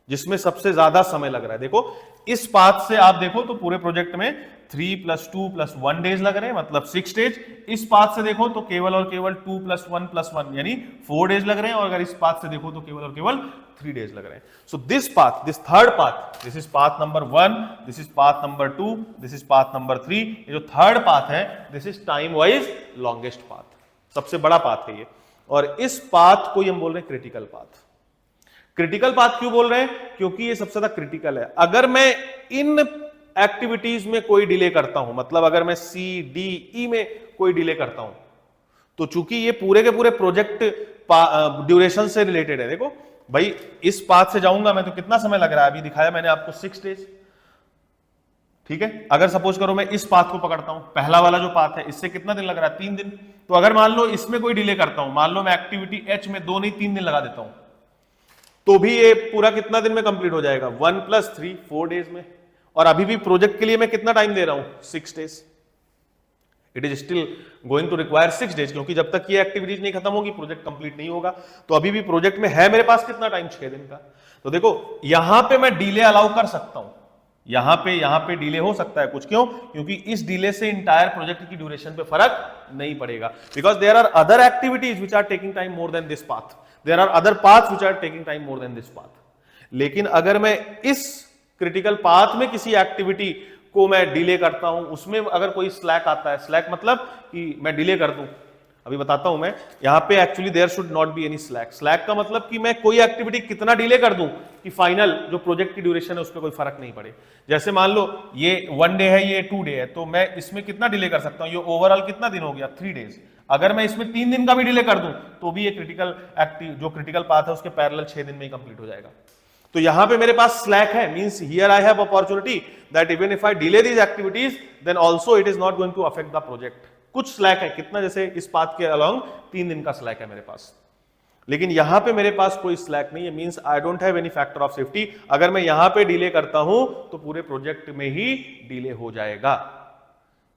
जिसमें सबसे ज्यादा समय लग रहा है। देखो इस पाथ से आप देखो तो पूरे प्रोजेक्ट में 3 + 2 + 1 डेज लग रहे हैं, मतलब 6 डेज। इस पाथ से देखो तो केवल और केवल 2 + 1 + 1 यानी 4 डेज लग रहे हैं, और अगर इस पाथ से देखो तो केवल और केवल 3 डेज लग रहे हैं। So this path, this third path, this is path number 1, this is path number 2, this is path number 3। ये जो थर्ड पाथ है this is time wise longest path, सबसे बड़ा पाथ है ये, और इस पाथ को हम बोल रहे हैं क्रिटिकल पाथ। क्रिटिकल पाथ क्यों बोल रहे हैं? क्योंकि ये सबसे ज्यादा क्रिटिकल है। अगर मैं इन एक्टिविटीज में कोई डिले करता हूं, मतलब अगर मैं सी डी ई में कोई डिले करता हूं, तो चूंकि ये पूरे के पूरे प्रोजेक्ट ड्यूरेशन से रिलेटेड है। देखो भाई इस पाथ से जाऊंगा मैं तो कितना समय लग रहा है, अभी दिखाया मैंने आपको 6 डेज, ठीक है। अगर सपोज करो मैं इस पाथ को पकड़ता हूं, पहला वाला जो पाथ है, इससे कितना दिन लग रहा है? 3 दिन। तो अगर मान लो इसमें कोई डिले करता हूं, मान लो मैं एक्टिविटी एच में 2 नहीं 3 दिन लगा देता हूं, तो भी ये पूरा कितना दिन में कंप्लीट हो जाएगा? 1 + 3 4 डेज में। और अभी भी प्रोजेक्ट के लिए मैं कितना टाइम दे रहा हूं? 6 days. It is still going to require 6 days, क्योंकि जब तक ये एक्टिविटीज नहीं खत्म होगी प्रोजेक्ट कंप्लीट नहीं होगा। तो अभी भी प्रोजेक्ट में है मेरे पास कितना टाइम? 6 दिन का। तो देखो यहां पे मैं डिले अलाउ कर सकता हूं, यहां पे डिले हो सकता है कुछ। क्यों? क्योंकि इस डिले से इंटायर प्रोजेक्ट की ड्यूरेशन पे फर्क नहीं पड़ेगा, because there are other activities which are taking time more than this path, there are other paths which are taking time more than this path. लेकिन अगर मैं इस क्रिटिकल पाथ में किसी एक्टिविटी को मैं डिले करता हूं, उसमें अगर कोई स्लैक आता है, स्लैक मतलब कि मैं डिले कर दूं, अभी बताता हूं मैं, यहां पे actually there should not be any slack. Slack का मतलब कि मैं कोई एक्टिविटी कितना डिले कर दूं कि फाइनल जो प्रोजेक्ट की ड्यूरेशन है उस पर कोई फर्क नहीं पड़े। जैसे मान लो ये 1 डे है, ये 2 डे है, तो मैं इसमें कितना डिले कर सकता हूं, ये ओवरऑल कितना दिन हो गया, 3 डेज। अगर मैं इसमें 3 दिन का भी डिले कर दूं तो भी ये क्रिटिकल पाथ है उसके पैरेलल 6 दिन में ही कंप्लीट हो जाएगा। तो यहां पे मेरे पास स्लैक है, means here I have opportunity that even if I delay these activities then also it is not going to affect the project. कुछ स्लैक है, कितना, जैसे इस पाथ के अलोंग 3 दिन का स्लैक है मेरे पास, लेकिन यहां पे मेरे पास कोई स्लैक नहीं है, means I don't have any factor of safety. अगर मैं यहां पे डिले करता हूं तो पूरे प्रोजेक्ट में ही डिले हो जाएगा।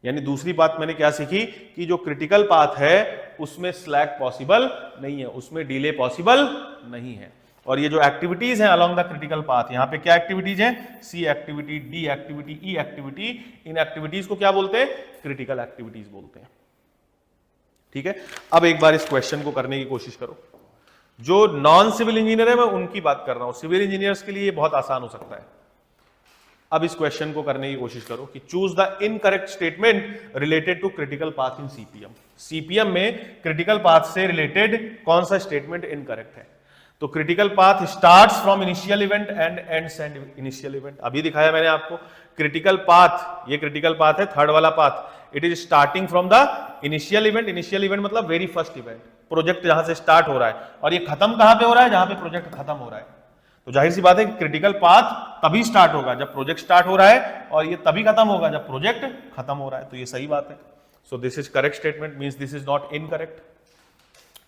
यानी दूसरी बात मैंने क्या सीखी कि जो क्रिटिकल पाथ है उसमें स्लैक पॉसिबल नहीं है, उसमें डिले पॉसिबल नहीं है। और ये जो एक्टिविटीज हैं अलोंग द क्रिटिकल पाथ, यहां पे क्या एक्टिविटीज हैं, सी एक्टिविटी, डी एक्टिविटी, ई एक्टिविटी, इन एक्टिविटीज को क्या बोलते हैं, क्रिटिकल एक्टिविटीज बोलते हैं। ठीक है, अब एक बार इस क्वेश्चन को करने की कोशिश करो। जो नॉन सिविल इंजीनियर है मैं उनकी बात कर रहा हूं, सिविल इंजीनियर्स के लिए ये बहुत आसान हो सकता है। अब इस क्वेश्चन को करने की कोशिश करो कि choose the incorrect statement related to critical path in CPM. CPM में क्रिटिकल पाथ से रिलेटेड कौन सा स्टेटमेंट इनकरेक्ट है। तो critical path starts from initial event and ends and initial event. अभी दिखाया मैंने आपको क्रिटिकल पाथ, ये क्रिटिकल पाथ है, थर्ड वाला path, it is starting from the initial event. Initial event मतलब वेरी फर्स्ट इवेंट, प्रोजेक्ट जहां से स्टार्ट हो रहा है, और ये खत्म कहां पे हो रहा है, जहां पे प्रोजेक्ट खत्म हो रहा है। तो जाहिर सी बात है कि क्रिटिकल पाथ तभी स्टार्ट होगा जब प्रोजेक्ट स्टार्ट हो रहा है, और ये तभी खत्म होगा जब प्रोजेक्ट खत्म हो रहा है। तो ये सही बात है। So this is correct statement, means this is not incorrect,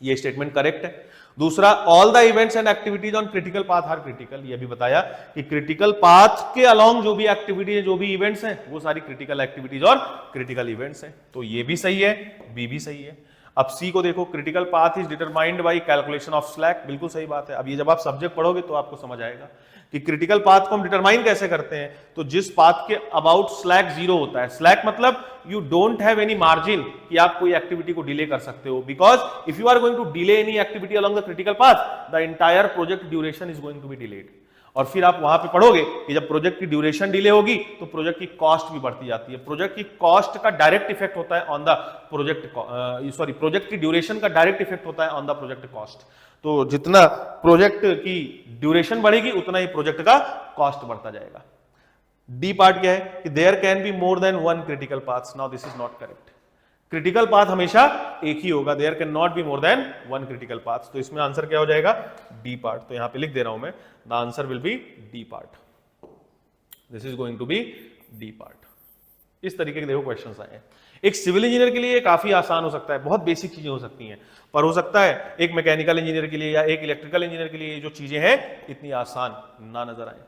ये स्टेटमेंट करेक्ट है। दूसरा, all the events and activities on critical path are critical. ये भी बताया कि क्रिटिकल पाथ के अलोंग जो भी एक्टिविटी है, जो भी इवेंट्स हैं, वो सारी क्रिटिकल एक्टिविटीज और क्रिटिकल इवेंट्स हैं। तो ये भी सही है, बी भी सही है। अब सी को देखो, critical path is determined by calculation of slack. बिल्कुल सही बात है। अब ये जब आप सब्जेक्ट पढ़ोगे तो आपको समझ आएगा कि क्रिटिकल पाथ को हम डिटरमाइन कैसे करते हैं। तो जिस पाथ के अबाउट स्लैक 0 होता है, स्लैक मतलब you don't have any margin कि आप कोई एक्टिविटी को डिले कर सकते हो, because if you are going to delay any activity along the critical path, the entire project duration is going to be delayed. और फिर आप वहां पे पढ़ोगे कि जब प्रोजेक्ट की ड्यूरेशन डिले होगी तो प्रोजेक्ट की कॉस्ट भी बढ़ती जाती है। प्रोजेक्ट की कॉस्ट का डायरेक्ट इफेक्ट होता है ऑन द प्रोजेक्ट की ड्यूरेशन का डायरेक्ट इफेक्ट होता है ऑन द प्रोजेक्ट कॉस्ट। तो जितना प्रोजेक्ट की ड्यूरेशन बढ़ेगी उतना ही प्रोजेक्ट का कॉस्ट बढ़ता जाएगा। डी पार्ट क्या है कि there can be more than one critical paths. Now this is not correct. Critical path हमेशा एक ही होगा, there can not be more than one critical path. तो इसमें आंसर क्या हो जाएगा, डी पार्ट। तो यहां पे लिख दे रहा हूं मैं, the answer will be D part. This is going to be D part. इस तरीके के देखो क्वेश्चंस आए हैं। एक सिविल इंजीनियर के लिए काफी आसान हो सकता है, बहुत बेसिक चीजें हो सकती हैं, पर हो सकता है एक मैकेनिकल इंजीनियर के लिए या एक इलेक्ट्रिकल इंजीनियर के लिए जो चीजें हैं इतनी आसान ना नजर आए।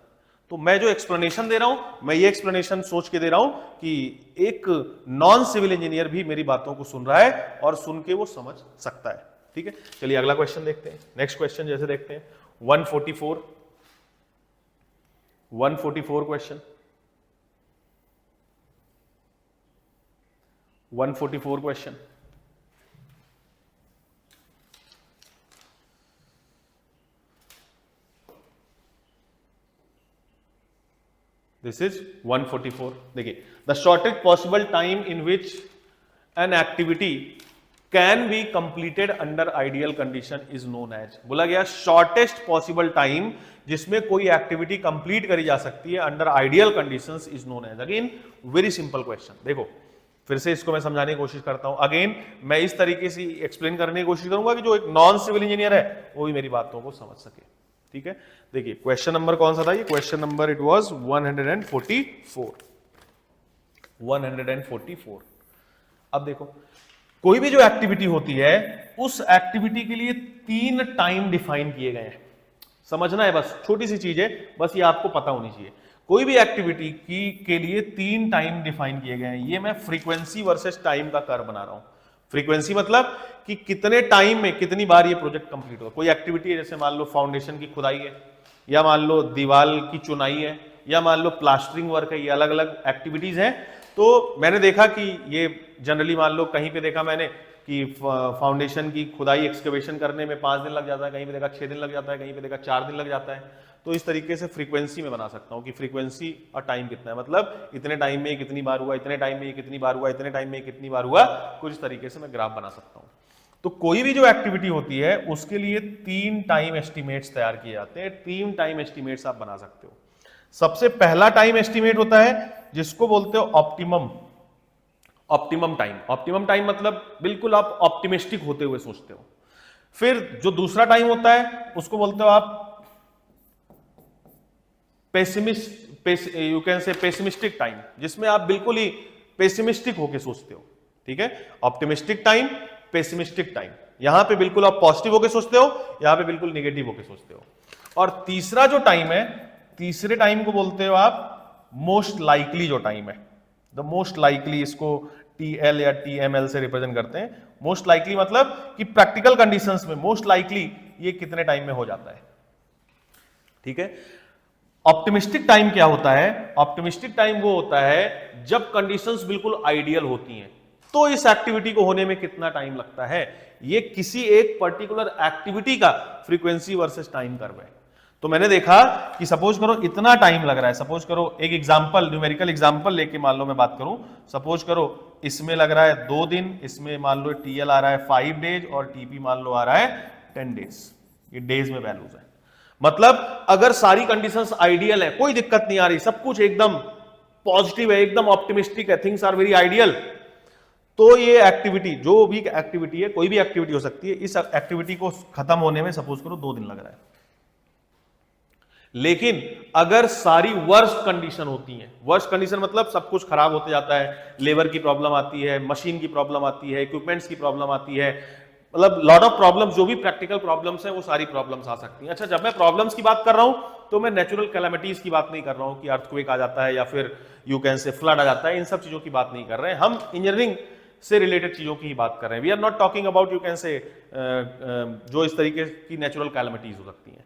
तो मैं जो एक्सप्लेनेशन दे रहा हूं, मैं ये एक्सप्लेनेशन सोच के दे रहा हूं कि एक नॉन सिविल इंजीनियर भी मेरी बातों को सुन रहा है और सुन के वो समझ सकता है। ठीक है, चलिए अगला क्वेश्चन देखते हैं। नेक्स्ट क्वेश्चन जैसे देखते हैं 144 क्वेश्चन 144 क्वेश्चन। This is 144। देखिए, the shortest possible time in which an activity can be completed under ideal condition is known as. बोला गया शॉर्टेस्ट पॉसिबल टाइम जिसमें कोई एक्टिविटी कंप्लीट करी जा सकती है under ideal conditions is known as. Again very simple question. देखो फिर से इसको मैं समझाने की कोशिश करता हूं। अगेन मैं इस तरीके से एक्सप्लेन करने की कोशिश करूंगा कि जो एक नॉन सिविल इंजीनियर है वो भी मेरी बातों को समझ सके। ठीक है, देखिए क्वेश्चन नंबर कौन सा था, ये क्वेश्चन नंबर इट वाज 144। अब देखो, कोई भी जो एक्टिविटी होती है उस एक्टिविटी के लिए 3 टाइम डिफाइन किए गए हैं। समझना है, बस छोटी सी चीज है, बस ये आपको पता होनी चाहिए। कोई भी एक्टिविटी के लिए 3 टाइम डिफाइन किए गए हैं। ये मैं फ्रीक्वेंसी वर्सेस टाइम का कर्व बना रहा हूं। फ्रीक्वेंसी मतलब कि कितने टाइम में कितनी बार ये प्रोजेक्ट कंप्लीट होगा। कोई एक्टिविटी है, जैसे मान लो फाउंडेशन की खुदाई है, या मान लो दीवार की चुनाई है, या मान लो प्लास्टरिंग वर्क है, ये अलग अलग एक्टिविटीज हैं। तो मैंने देखा कि ये जनरली मान लो कहीं पे देखा मैंने कि फाउंडेशन की खुदाई एक्सकवेशन करने में 5 दिन लग जाता है, कहीं पे देखा 6 दिन लग जाता है, कहीं पे देखा 4 दिन लग जाता है। तो इस तरीके से फ्रीक्वेंसी में बना सकता हूं कि फ्रीक्वेंसी और टाइम कितना है, मतलब इतने टाइम में कितनी बार हुआ, इतने टाइम में कितनी बार हुआ, इतने टाइम में कितनी बार हुआ, कुछ तरीके से मैं ग्राफ बना सकता हूं। तो कोई भी जो एक्टिविटी होती है उसके लिए 3 टाइम एस्टिमेट्स तैयार किए जाते हैं। 3 टाइम एस्टिमेट्स आप बना सकते हो। सबसे पहला टाइम एस्टिमेट होता है जिसको बोलते हो ऑप्टिमम टाइम। ऑप्टिमम टाइम मतलब बिल्कुल आप ऑप्टिमिस्टिक होते हुए सोचते हो। फिर जो दूसरा टाइम होता है उसको बोलते हो आप यू कैन से पेसिमिस्टिक टाइम, जिसमें आप बिल्कुल ही पेसिमिस्टिक होके सोचते हो। ठीक है, ऑप्टिमिस्टिक टाइम, पेसिमिस्टिक टाइम। यहां पे बिल्कुल आप पॉजिटिव होके सोचते हो, यहां पे बिल्कुल नेगेटिव होके सोचते हो। और तीसरा जो टाइम है, तीसरे टाइम को बोलते हो आप मोस्ट लाइकली जो टाइम है, द मोस्ट लाइकली, इसको टीएल या टीएमएल से रिप्रेजेंट करते हैं। मोस्ट लाइकली मतलब कि प्रैक्टिकल कंडीशंस में मोस्ट लाइकली ये कितने टाइम में हो जाता है। ठीक है, ऑप्टिमिस्टिक टाइम क्या होता है? ऑप्टिमिस्टिक टाइम वो होता है जब कंडीशंस बिल्कुल आइडियल होती हैं, तो इस एक्टिविटी को होने में कितना टाइम लगता है, ये किसी एक पर्टिकुलर एक्टिविटी का फ्रीक्वेंसी वर्सेस टाइम कर्व है। तो मैंने देखा कि सपोज करो इतना टाइम लग रहा है, सपोज करो एक एग्जांपल, न्यूमेरिकल एग्जांपल लेके मान लो मैं बात करूं, सपोज करो इसमें लग रहा है 2 दिन, इसमें मान लो टीएल आ रहा है 5 डेज और टीपी मान लो आ रहा है 10 डेज। ये डेज में वैल्यूज है। मतलब अगर सारी कंडीशंस आइडियल है, कोई दिक्कत नहीं आ रही, सब कुछ एकदम पॉजिटिव है, एकदम ऑप्टिमिस्टिक है, थिंग्स आर वेरी आइडियल, तो ये एक्टिविटी, जो भी एक्टिविटी है, कोई भी एक्टिविटी हो सकती है, इस एक्टिविटी को खत्म होने में सपोज करो 2 दिन लग रहा है। लेकिन अगर सारी वर्स्ट कंडीशन होती है, वर्स्ट कंडीशन मतलब सब कुछ खराब होते जाता है, लेबर की प्रॉब्लम आती है, मशीन की प्रॉब्लम आती है, इक्विपमेंट्स की प्रॉब्लम आती है, मतलब लॉट ऑफ प्रॉब्लम्स, जो भी प्रैक्टिकल प्रॉब्लम्स हैं वो सारी प्रॉब्लम्स आ सकती हैं। अच्छा, जब मैं प्रॉब्लम्स की बात कर रहा हूं तो मैं नेचुरल कैलामिटीज की बात नहीं कर रहा हूं कि अर्थक्वेक आ जाता है या फिर यू कैन से फ्लड आ जाता है, इन सब चीजों की बात नहीं कर रहे हैं। हम इंजीनियरिंग से रिलेटेड चीजों की ही बात कर रहे हैं। We are not talking about you can say जो इस तरीके की नेचुरल कैलामिटीज हो सकती हैं।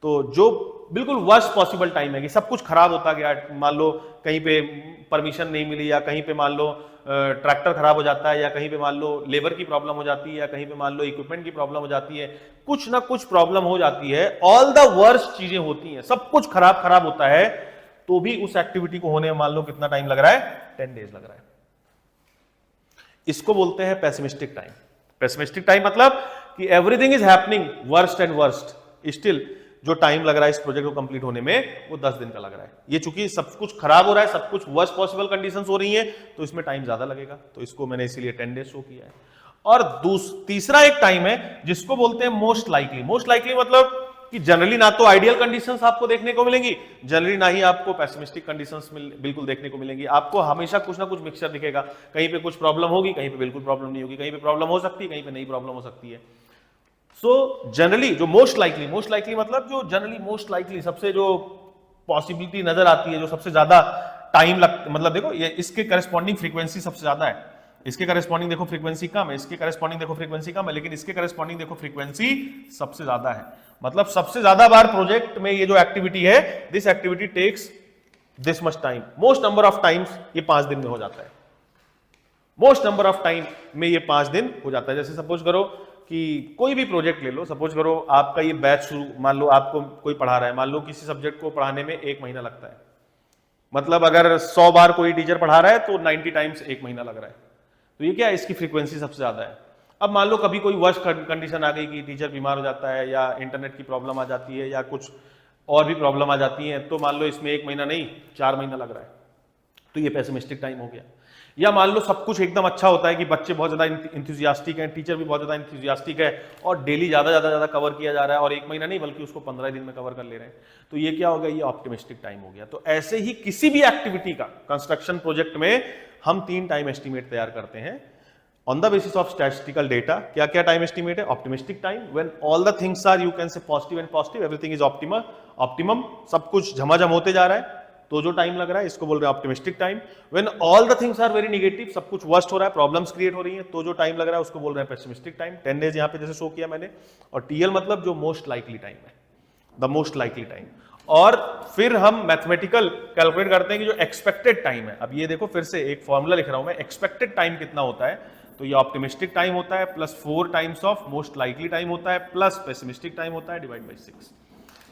तो जो बिल्कुल वर्स्ट पॉसिबल टाइम है कि सब कुछ खराब होता गया, मान लो कहीं पे परमिशन नहीं मिली, या कहीं पे मान लो ट्रैक्टर खराब हो जाता है, या कहीं पे मान लो लेबर की प्रॉब्लम हो जाती है, या कहीं पे मान लो इक्विपमेंट की प्रॉब्लम हो जाती है, कुछ ना कुछ प्रॉब्लम हो जाती है, ऑल द वर्स्ट चीजें होती हैं, सब कुछ खराब होता है, तो भी उस एक्टिविटी को होने में मान लो कितना टाइम लग रहा है? 10 डेज लग रहा है। इसको बोलते हैं पेसिमिस्टिक टाइम। पेसिमिस्टिक टाइम मतलब कि everything is happening worst and worst, still जो टाइम लग रहा है इस प्रोजेक्ट को कंप्लीट होने में वो 10 दिन का लग रहा है। ये चूंकि सब कुछ खराब हो रहा है, सब कुछ वर्स्ट पॉसिबल कंडीशंस हो रही हैं, तो इसमें टाइम ज्यादा लगेगा, तो इसको मैंने इसीलिए 10 डेज शो किया है। और तीसरा एक टाइम है जिसको बोलते हैं मोस्ट लाइकली। मोस्ट लाइकली मतलब कि जनरली ना तो आइडियल कंडीशंस आपको देखने को मिलेंगी, जनरली ना ही आपको पेसिमिस्टिक कंडीशंस बिल्कुल देखने को मिलेंगी। आपको हमेशा कुछ ना कुछ मिक्सचर दिखेगा, कहीं पे कुछ प्रॉब्लम होगी, कहीं पे बिल्कुल प्रॉब्लम नहीं होगी, कहीं पे प्रॉब्लम हो सकती है, कहीं पे नहीं प्रॉब्लम हो सकती है। सो जनरली जो मोस्ट लाइकली मतलब जो जनरली मोस्ट लाइकली सबसे जो पॉसिबिलिटी नजर आती है, जो सबसे ज्यादा टाइम मतलब देखो ये इसके करस्पॉन्डिंग फ्रीक्वेंसी सबसे ज्यादा है, इसके करस्पॉन्डिंग देखो फ्रीक्वेंसी कम है, इसके करस्पॉन्डिंग देखो फ्रीक्वेंसी कम है, लेकिन इसके करस्पॉन्डिंग देखो फ्रीक्वेंसी सबसे ज्यादा है। मतलब सबसे ज्यादा बार प्रोजेक्ट में ये जो एक्टिविटी है, this activity takes this much time, most number of times ये 5 दिन में हो जाता है, मोस्ट नंबर ऑफ टाइम में ये 5 दिन हो जाता है। जैसे सपोज करो कि कोई भी प्रोजेक्ट ले लो, सपोज करो आपका ये बैच शुरू, मान लो आपको कोई पढ़ा रहा है, मान लो किसी सब्जेक्ट को पढ़ाने में 1 महीना लगता है, मतलब अगर 100 बार कोई टीचर पढ़ा रहा है तो 90 टाइम्स 1 महीना लग रहा है, तो ये क्या है, इसकी फ्रीक्वेंसी सबसे ज्यादा है। अब मान लो कभी कोई वर्स्ट कंडीशन आ गई कि टीचर बीमार हो जाता है, या इंटरनेट की प्रॉब्लम आ जाती है, या कुछ और भी प्रॉब्लम आ जाती है, तो मान लो इसमें 1 महीना नहीं 4 महीना लग रहा है, तो ये पेसिमिस्टिक टाइम हो गया। या मान लो सब कुछ एकदम अच्छा होता है कि बच्चे बहुत ज्यादा इंथुजियास्टिक हैं, टीचर भी बहुत ज्यादा इंथुजियास्टिक है, और डेली ज्यादा कवर किया जा रहा है, और 1 महीना नहीं बल्कि उसको 15 दिन में कवर कर ले रहे हैं, तो ये क्या हो गया, ये ऑप्टिमिस्टिक टाइम हो गया। तो ऐसे ही किसी भी एक्टिविटी का कंस्ट्रक्शन प्रोजेक्ट में हम 3 टाइम एस्टिमेट तैयार करते हैं on the basis of statistical data. क्या क्या टाइम एस्टिमेट है? Optimistic time, when all the things are you can say positive and positive, everything is optimum, सब कुछ झमाझम होते जा रहा है, तो जो टाइम लग रहा है इसको बोल रहे हैं optimistic time. When all the things are very negative, सब कुछ वर्स्ट हो रहा है, प्रॉब्लम्स क्रिएट हो रही हैं, तो जो टाइम लग रहा है उसको बोल रहे हैं पेसिमिस्टिक टाइम। 10 डेज यहाँ पे जैसे शो किया मैंने। और टीएल मतलब जो मोस्ट लाइकली टाइम है, द मोस्ट लाइकली टाइम। और फिर हम मैथमेटिकल कैलकुलेट करते हैं कि जो एक्सपेक्टेड टाइम है, अब ये देखो फिर से एक फॉर्मूला लिख रहा हूं मैं, एक्सपेक्टेड टाइम कितना होता है, तो ये ऑप्टिमिस्टिक टाइम होता है plus 4 times of most likely time होता है प्लस पेसिमिस्टिक टाइम होता है डिवाइड बाई 6।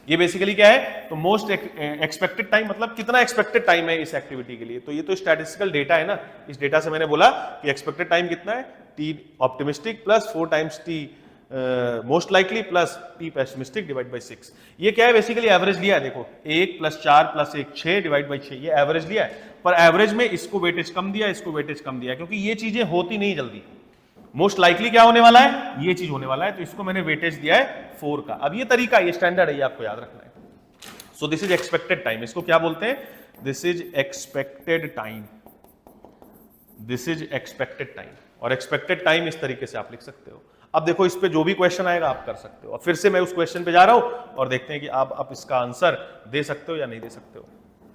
ये बेसिकली क्या है, तो मोस्ट एक्सपेक्टेड टाइम मतलब कितना एक्सपेक्टेड टाइम है इस एक्टिविटी के लिए। तो ये तो स्टैटिस्टिकल डेटा है ना, इस डेटा से मैंने बोला कि एक्सपेक्टेड टाइम कितना है, T optimistic plus 4 times T most likely plus T pessimistic divide by 6। ये क्या है, बेसिकली एवरेज लिया है। देखो 1 + 4 + 1 6 डिवाइड बाई 6, ये एवरेज लिया है। पर एवरेज में इसको वेटेज कम दिया, इसको वेटेज कम दिया, क्योंकि ये चीजें होती नहीं जल्दी। मोस्ट लाइकली क्या होने वाला है, ये चीज होने वाला है, तो इसको मैंने वेटेज दिया है 4 का। अब ये तरीका, ये स्टैंडर्ड है, ये आपको याद रखना है। So this is expected time, इसको क्या बोलते हैं, this is expected time, this is expected time. और एक्सपेक्टेड टाइम इस तरीके से आप लिख सकते हो। अब देखो इस पे जो भी क्वेश्चन आएगा आप कर सकते हो। अब फिर से मैं उस क्वेश्चन पे जा रहा हूं और देखते हैं कि आप इसका आंसर दे सकते हो या नहीं दे सकते हो।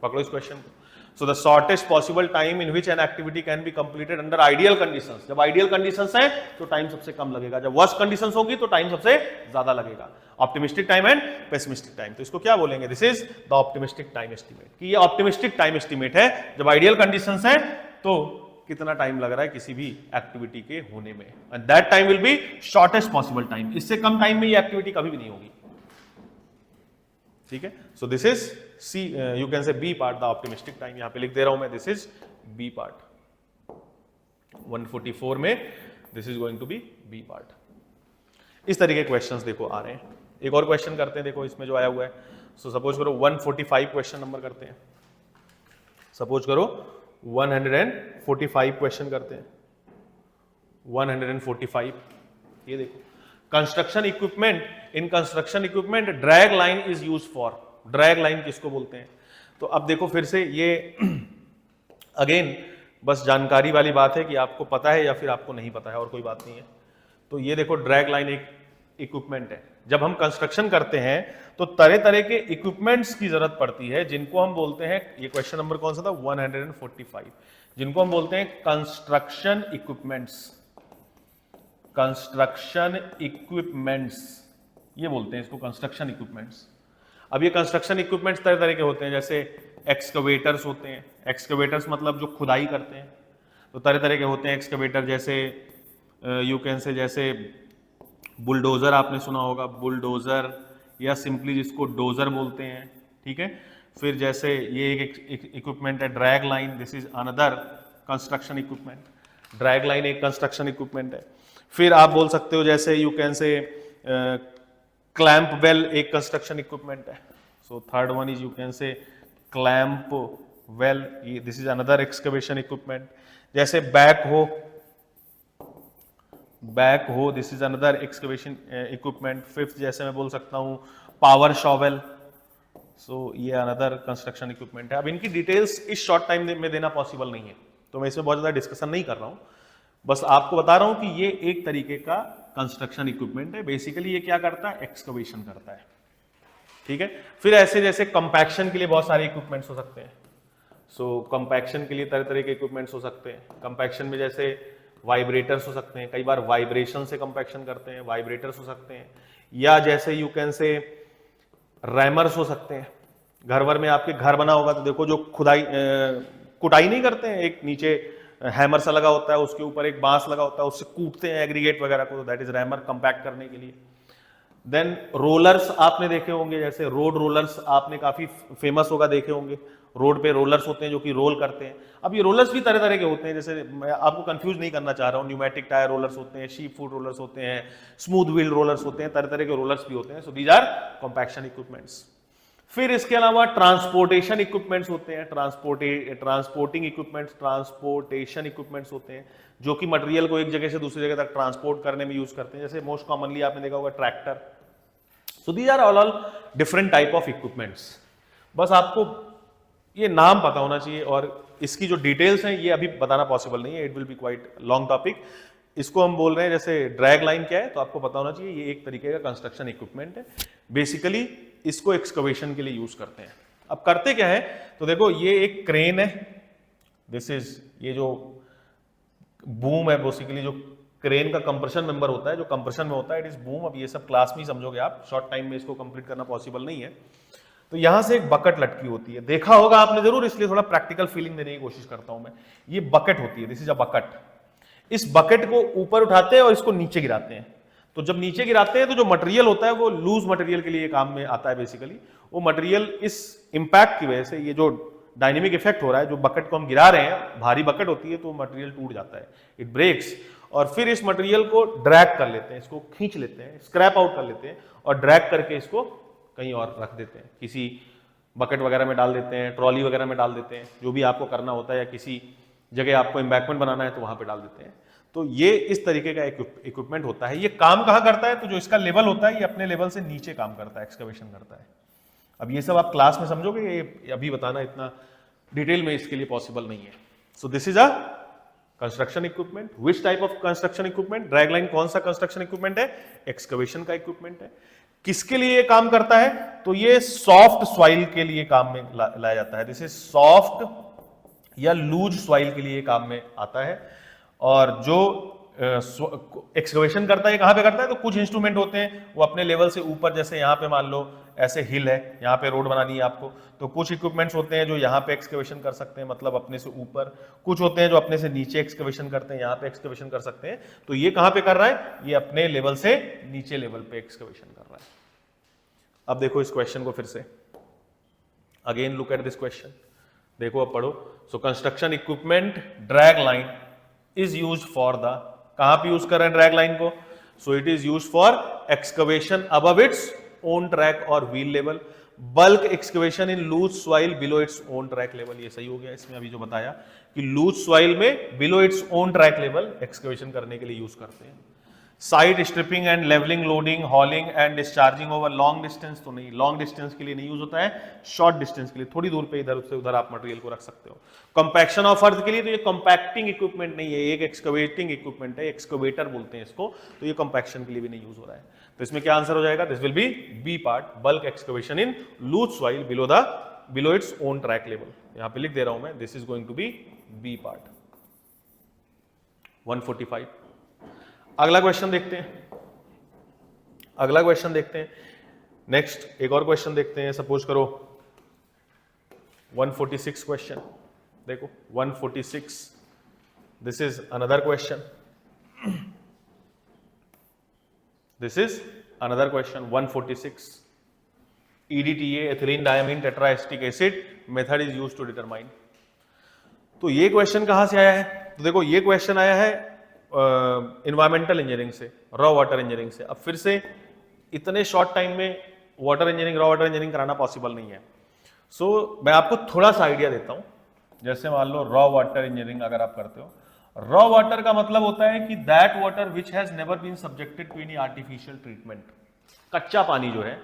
पकड़ो इस क्वेश्चन को। So the shortest possible time in which an activity can be completed under ideal conditions. जब आइडियल कंडीशंस हैं तो टाइम सबसे कम लगेगा, जब वर्स्ट कंडीशंस होगी तो टाइम सबसे ज्यादा लगेगा। Optimistic time and pessimistic time, तो इसको क्या बोलेंगे, this is the optimistic time estimate, कि ये ऑप्टिमिस्टिक टाइम एस्टीमेट है। जब आइडियल कंडीशंस हैं तो कितना टाइम लग रहा है किसी भी एक्टिविटी के होने में, and that time will be shortest possible time. इससे कम टाइम में ये एक्टिविटी कभी भी नहीं होगी। ठीक है, so this is C, you can say B part, the optimistic time. यहां पे लिख दे रहा हूं मैं, दिस इज बी पार्ट। 144 में this is going to be B part. इस तरीके के क्वेश्चंस देखो आ रहे हैं। एक और क्वेश्चन करते हैं, देखो इसमें जो आया हुआ है। सो सपोज करो 145 क्वेश्चन नंबर करते हैं। सपोज करो 145 क्वेश्चन करते हैं। 145, ये देखो, construction equipment, in construction equipment drag line is use for. Drag line किसको बोलते हैं, तो अब देखो फिर से ये अगेन बस जानकारी वाली बात है कि आपको पता है या फिर आपको नहीं पता है, और कोई बात नहीं है। तो ये देखो ड्रैग लाइन एक इक्विपमेंट है। जब हम कंस्ट्रक्शन करते हैं तो तरह तरह के इक्विपमेंट्स की जरूरत पड़ती है, जिनको हम बोलते हैं, ये क्वेश्चन नंबर कौन सा था, 145, जिनको हम बोलते हैं कंस्ट्रक्शन इक्विपमेंट्स। कंस्ट्रक्शन इक्विपमेंट्स, ये बोलते हैं इसको कंस्ट्रक्शन इक्विपमेंट्स। अब ये कंस्ट्रक्शन इक्विपमेंट्स तरह तरह के होते हैं, जैसे एक्सकवेटर्स होते हैं। एक्सकवेटर्स मतलब जो खुदाई करते हैं, तो तरह तरह के होते हैं एक्सकवेटर, जैसे यू कैन से, जैसे बुलडोजर आपने सुना होगा, बुलडोजर, या सिंपली जिसको डोजर बोलते हैं। ठीक है, फिर जैसे ये एक इक्विपमेंट है drag line, this is another construction equipment. Drag line एक कंस्ट्रक्शन इक्विपमेंट है। फिर आप बोल सकते हो जैसे यू कैन से क्लैंप वेल एक कंस्ट्रक्शन इक्विपमेंट है। So third one is you can से clamp well, this is another excavation equipment. जैसे बैक हो, this is another excavation equipment. Fifth जैसे मैं बोल सकता हूं पावर शॉवेल, सो ये अनदर कंस्ट्रक्शन इक्विपमेंट है। अब इनकी डिटेल्स इस शॉर्ट टाइम में देना पॉसिबल नहीं है, तो मैं इसमें बहुत ज्यादा डिस्कशन नहीं कर रहा हूं, बस आपको बता रहा हूं कि ये एक तरीके का कंस्ट्रक्शन इक्विपमेंट है। बेसिकली ये क्या करता है, एक्सकवेशन करता है। ठीक है, फिर ऐसे जैसे कंपैक्शन के लिए बहुत सारे इक्विपमेंट्स हो सकते हैं। सो कंपैक्शन के लिए तरह तरह के इक्विपमेंट्स हो सकते हैं। कंपैक्शन में जैसे वाइब्रेटर्स हो सकते हैं, कई बार वाइब्रेशन से कंपैक्शन करते हैं, वाइब्रेटर्स हो सकते हैं, या जैसे यू कैन से रैमर्स हो सकते हैं। घर वर में आपके घर बना होगा तो देखो जो कुटाई नहीं करते हैं, एक नीचे हैमर सा लगा होता है, उसके ऊपर एक बांस लगा होता है, उससे कूटते हैं एग्रीगेट वगैरह को, दैट इज रैमर, कंपैक्ट करने के लिए। देन रोलर्स आपने देखे होंगे, जैसे रोड रोलर्स आपने काफी फेमस होगा, देखे होंगे। रोड पे रोलर्स होते हैं जो कि रोल करते हैं। अब ये रोलर्स भी तरह तरह के होते हैं, जैसे मैं आपको कंफ्यूज नहीं करना चाह रहा हूँ, न्यूमेटिक टायर रोलर्स होते हैं, शीप फूड रोलर्स होते हैं, स्मूथ व्हील रोलर्स होते हैं, तरह तरह के रोलर्स भी होते हैं। So these are compaction equipments. फिर इसके अलावा ट्रांसपोर्टेशन इक्विपमेंट्स होते हैं, ट्रांसपोर्टिंग इक्विपमेंट्स, ट्रांसपोर्टेशन इक्विपमेंट्स होते हैं, जो कि मटेरियल को एक जगह से दूसरी जगह तक ट्रांसपोर्ट करने में यूज करते हैं। जैसे मोस्ट कॉमनली आपने देखा होगा tractor. So these are all different type of equipments. बस आपको ये नाम पता होना चाहिए, और इसकी जो डिटेल्स हैं ये अभी बताना पॉसिबल नहीं है, it will be quite long topic. इसको हम बोल रहे हैं, जैसे ड्रैग लाइन क्या है तो आपको पता होना चाहिए, ये एक तरीके का कंस्ट्रक्शन इक्विपमेंट है। बेसिकली इसको एक्सकवेशन के लिए यूज करते हैं। अब करते क्या है, तो देखो ये एक क्रेन है, दिस इज, ये जो बूम है, बेसिकली जो क्रेन का कंप्रेशन मेंबर होता है, जो कंप्रेशन में होता है, इट इज बूम। अब ये सब क्लास में समझोगे आप, शॉर्ट टाइम में इसको कंप्लीट करना पॉसिबल नहीं है। तो यहां से एक बकेट लटकी होती है, देखा होगा आपने जरूर, इसलिए थोड़ा प्रैक्टिकल फीलिंग देने की कोशिश करता हूं मैं। ये बकेट होती है, दिस इज अ बकेट। इस बकेट को ऊपर उठाते हैं और इसको नीचे गिराते हैं। तो जब नीचे गिराते हैं तो जो मटेरियल होता है वो लूज मटेरियल के लिए काम में आता है बेसिकली। वो मटेरियल इस इंपैक्ट की वजह से, ये जो डायनेमिक इफेक्ट हो रहा है, जो बकेट को हम गिरा रहे हैं, भारी बकेट होती है तो मटेरियल टूट जाता है, इट ब्रेक्स, और फिर इस मटेरियल को ड्रैग कर लेते हैं, इसको खींच लेते हैं, स्क्रैप आउट कर लेते हैं और ड्रैग करके इसको कहीं और रख देते हैं, किसी बकेट वगैरह में डाल देते हैं, ट्रॉली वगैरह में डाल देते हैं, जो भी आपको करना होता है, या किसी जगह आपको एम्बैंकमेंट बनाना है तो वहां पे डाल देते हैं। तो ये इस तरीके का इक्विपमेंट होता है। ये काम कहाँ करता है? तो जो इसका लेवल होता है ये अपने लेवल से नीचे काम करता है, एक्सकवेशन करता है। अब ये सब आप क्लास में समझोगे, ये अभी बताना इतना डिटेल में इसके लिए पॉसिबल नहीं है। So this is a construction equipment. Which type of construction equipment? Drag line कौन सा कंस्ट्रक्शन इक्विपमेंट है? एक्सकवेशन का इक्विपमेंट है। किसके लिए ये काम करता है? तो ये सॉफ्ट सॉइल के लिए काम में लाया जाता है। दिस इज सॉफ्ट या लूज सॉइल के लिए काम में आता है। और जो एक्सकवेशन करता है, कहां पे करता है? तो कुछ इंस्ट्रूमेंट होते हैं वो अपने लेवल से ऊपर, जैसे यहां पे मान लो ऐसे हिल है, यहां पे रोड बनानी है आपको, तो कुछ इक्विपमेंट्स होते हैं जो यहां पे एक्सकवेशन कर सकते हैं, मतलब अपने से ऊपर। कुछ होते हैं जो अपने से नीचे एक्सकवेशन करते हैं, यहां पे एक्सकवेशन कर सकते हैं। तो ये कहां पे कर रहा है? ये अपने लेवल से नीचे लेवल पे एक्सकवेशन कर रहा है। अब देखो इस क्वेश्चन को फिर से, again look at this question, देखो अब पढ़ो। So construction equipment drag line is used for the, कहां पे यूज कर रहे हैं ड्रैग लाइन को? So it is used for excavation above its own track और wheel level, bulk excavation in loose soil below its own track level. ये सही हो गया इसमें अभी जो बताया कि लूज सॉइल में below its own track level excavation करने के लिए यूज करते हैं। Side stripping and levelling, loading, hauling and discharging over long distance, तो नहीं, लॉन्ग डिस्टेंस के लिए नहीं यूज होता है, शॉर्ट डिस्टेंस के लिए, थोड़ी दूर पे इधर से उधर आप मटेरियल को रख सकते हो। कंपैक्शन ऑफ अर्थ के लिए, तो ये कंपैक्टिंग इक्विपमेंट नहीं है, एक एक्सकवेटिंग इक्विपमेंट है, एक्सकवेटर बोलते हैं इसको, तो ये कंपैक्शन के लिए भी नहीं यूज हो रहा है। तो इसमें क्या आंसर हो जाएगा? This will be B part, bulk excavation in loose soil below its own track level. यहां पे लिख दे रहा हूं मैं, this is going to be B part. 145। अगला क्वेश्चन देखते हैं, अगला क्वेश्चन देखते हैं। नेक्स्ट एक और क्वेश्चन देखते हैं। सपोज करो 146 क्वेश्चन, देखो 146, this is another question, this is another question 146। EDTA ethylene diamine tetraacetic acid method is used to determine. तो ये क्वेश्चन कहां से आया है? तो देखो ये क्वेश्चन आया है इन्वायरमेंटल इंजीनियरिंग से, रॉ वाटर इंजीनियरिंग से। अब फिर से इतने शॉर्ट टाइम में water engineering, raw water engineering कराना पॉसिबल नहीं है। सो मैं आपको थोड़ा सा आइडिया देता हूं। जैसे मान लो रॉ वाटर इंजीनियरिंग अगर आप करते हो, रॉ वाटर का मतलब होता है कि that water which has never been subjected to any artificial treatment. कच्चा पानी जो है,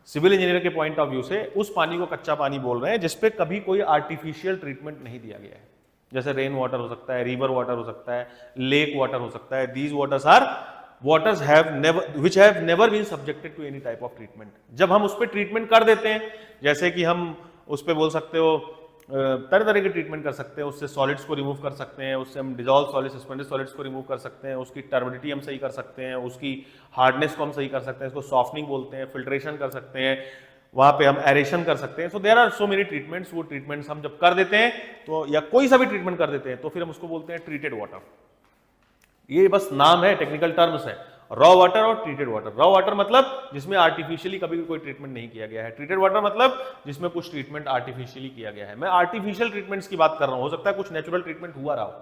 सिविल इंजीनियर के पॉइंट ऑफ व्यू से उस पानी को कच्चा पानी बोल रहे हैं जिसपे कभी कोई आर्टिफिशियल ट्रीटमेंट नहीं दिया गया है। जैसे रेन वाटर हो सकता है, रिवर वाटर हो सकता है, लेक वाटर हो सकता है। These waters are waters have never been subjected to any type of treatment। जब हम उस पर ट्रीटमेंट कर देते हैं, जैसे कि हम उस पर बोल सकते हो तरह तरह के ट्रीटमेंट कर सकते हैं, उससे सॉलिड्स को रिमूव कर सकते हैं, उससे हम डिजॉल्व सॉलिड्स, सस्पेंडेड सॉलिड्स को रिमूव कर सकते हैं, उसकी टर्बिडिटी हम सही कर सकते हैं, उसकी हार्डनेस को हम सही कर सकते हैं, इसको सॉफ्टनिंग बोलते हैं, फिल्ट्रेशन कर सकते हैं, वहां पे हम एरेशन कर सकते हैं। So there are so many treatments. वो ट्रीटमेंट्स हम जब कर देते हैं तो, या कोई सा भी ट्रीटमेंट कर देते हैं, तो फिर हम उसको बोलते हैं ट्रीटेड वाटर। ये बस नाम है, टेक्निकल टर्म्स है, रॉ वाटर और ट्रीटेड वाटर। रॉ वाटर मतलब जिसमें आर्टिफिशियली कभी भी कोई ट्रीटमेंट नहीं किया गया है। ट्रीटेड वाटर मतलब जिसमें कुछ ट्रीटमेंट आर्टिफिशियली किया गया है। मैं आर्टिफिशियल ट्रीटमेंट्स की बात कर रहा हूं, हो सकता है कुछ नेचुरल ट्रीटमेंट हुआ रहा हो।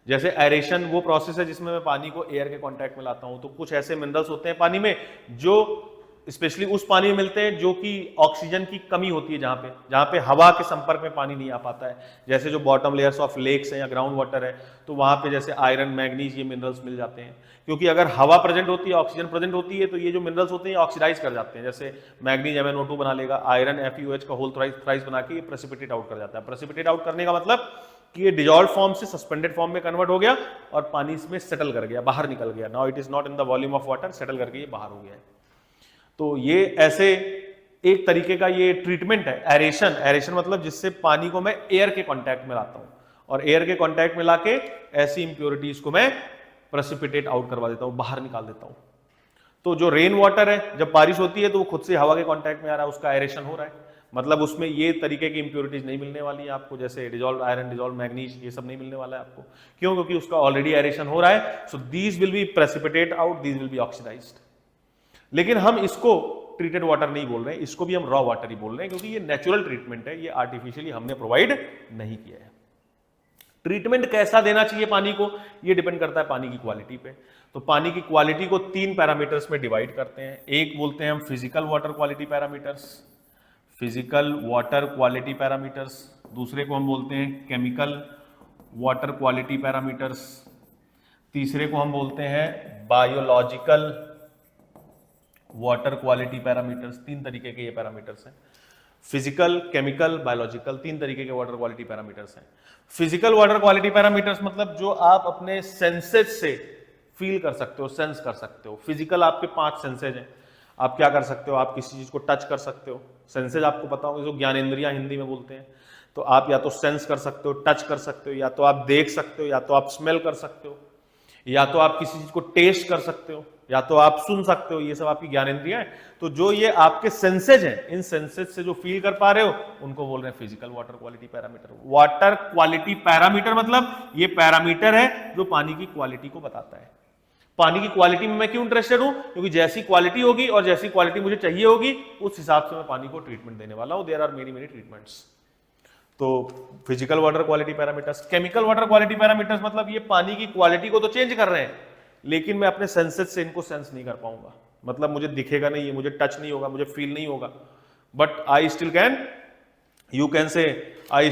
जैसे एरेशन वो प्रोसेस है जिसमें मैं पानी को एयर के कांटेक्ट में लाता हूं, तो कुछ ऐसे मिनरल्स होते हैं पानी में जो स्पेशली उस पानी में मिलते हैं जो कि ऑक्सीजन की कमी होती है, जहां पे हवा के संपर्क में पानी नहीं आ पाता है। जैसे जो बॉटम लेयर्स ऑफ लेक्स हैं या ग्राउंड वाटर है, तो वहां पे जैसे आयरन, मैग्नीज, ये मिनरल्स मिल जाते हैं। क्योंकि अगर हवा प्रेजेंट होती है, ऑक्सीजन प्रेजेंट होती है, तो ये जो मिनरल्स होते हैं ऑक्सीडाइज कर जाते हैं। जैसे मैग्नीज MnO2 बना लेगा, आयरन FeOH का होल थ्राइस बना के ये प्रेसिपिटेट आउट कर जाता है। प्रेसिपिटेट आउट करने का मतलब कि ये डिजॉल्व फॉर्म से सस्पेंडेड फॉर्म में कन्वर्ट हो गया और पानी इसमें सेटल कर गया, बाहर निकल गया। Now it is not in the volume of water, settle करके ये बाहर हो गया है। तो ये ऐसे एक तरीके का ये ट्रीटमेंट है एरेशन। एरेशन मतलब जिससे पानी को मैं एयर के कांटेक्ट में लाता हूं, और एयर के कांटेक्ट में लाके ऐसी इंप्योरिटीज को मैं प्रेसिपिटेट आउट करवा देता हूं, बाहर निकाल देता हूं। तो जो रेन वाटर है, जब बारिश होती है तो वो खुद से हवा के कांटेक्ट में आ रहा है, उसका एरेशन हो रहा है। मतलब उसमें ये तरीके की इंप्योरिटीज नहीं मिलने वाली है आपको, जैसे डिजॉल्व आयरन, डिजॉल्व मैग्नीज, ये सब नहीं मिलने वाला है आपको। क्यों? क्योंकि उसका ऑलरेडी एरेशन हो रहा है। So these will be precipitate out, these will be oxidised. लेकिन हम इसको ट्रीटेड वाटर नहीं बोल रहे हैं, इसको भी हम रॉ वाटर ही बोल रहे हैं, क्योंकि ये नेचुरल ट्रीटमेंट है, ये आर्टिफिशियली हमने प्रोवाइड नहीं किया है। ट्रीटमेंट कैसा देना चाहिए पानी को, ये डिपेंड करता है पानी की क्वालिटी पे। तो पानी की क्वालिटी को 3 पैरामीटर्स में डिवाइड करते हैं। एक बोलते हैं हम physical water quality parameters, physical water quality parameters. दूसरे को हम बोलते हैं केमिकल वाटर क्वालिटी पैरामीटर्स। तीसरे को हम बोलते हैं बायोलॉजिकल वाटर क्वालिटी पैरामीटर्स। 3 तरीके के ये पैरामीटर्स हैं, फिजिकल, केमिकल, बायोलॉजिकल, 3 तरीके के वाटर क्वालिटी पैरामीटर्स हैं। फिजिकल वाटर क्वालिटी पैरामीटर्स मतलब जो आप अपने सेंसेस से फील कर सकते हो, सेंस कर सकते हो। फिजिकल आपके 5 सेंसेज हैं। आप क्या कर सकते हो? आप किसी चीज को टच कर सकते हो। सेंसेज आपको पता होगा, जो ज्ञानेंद्रियां हिंदी में बोलते हैं। तो आप या तो सेंस कर सकते हो, टच कर सकते हो, या तो आप देख सकते हो, या तो आप स्मेल कर सकते हो, या तो आप किसी चीज को टेस्ट कर सकते हो, या तो आप सुन सकते हो। ये सब आपकी ज्ञानेंद्रियां हैं। तो जो ये आपके सेंसेज हैं, इन सेंसेज से जो फील कर पा रहे हो, उनको बोल रहे हैं physical water quality parameter. Water quality parameter मतलब ये पैरामीटर है जो पानी की क्वालिटी को बताता है। पानी की क्वालिटी में मैं क्यों इंटरेस्टेड हूं? क्योंकि जैसी क्वालिटी होगी और जैसी क्वालिटी मुझे चाहिए होगी, उस हिसाब से मैं पानी को ट्रीटमेंट देने वाला हूं। There are many many treatments. तो physical water quality parameters. Chemical water quality parameters मतलब ये पानी की क्वालिटी को तो चेंज कर रहे हैं, लेकिन मैं अपने सेंसेस से इनको सेंस नहीं कर पाऊंगा। मतलब मुझे दिखेगा नहीं, मुझे टच नहीं होगा, मुझे फील नहीं होगा, but I still can, you can से आई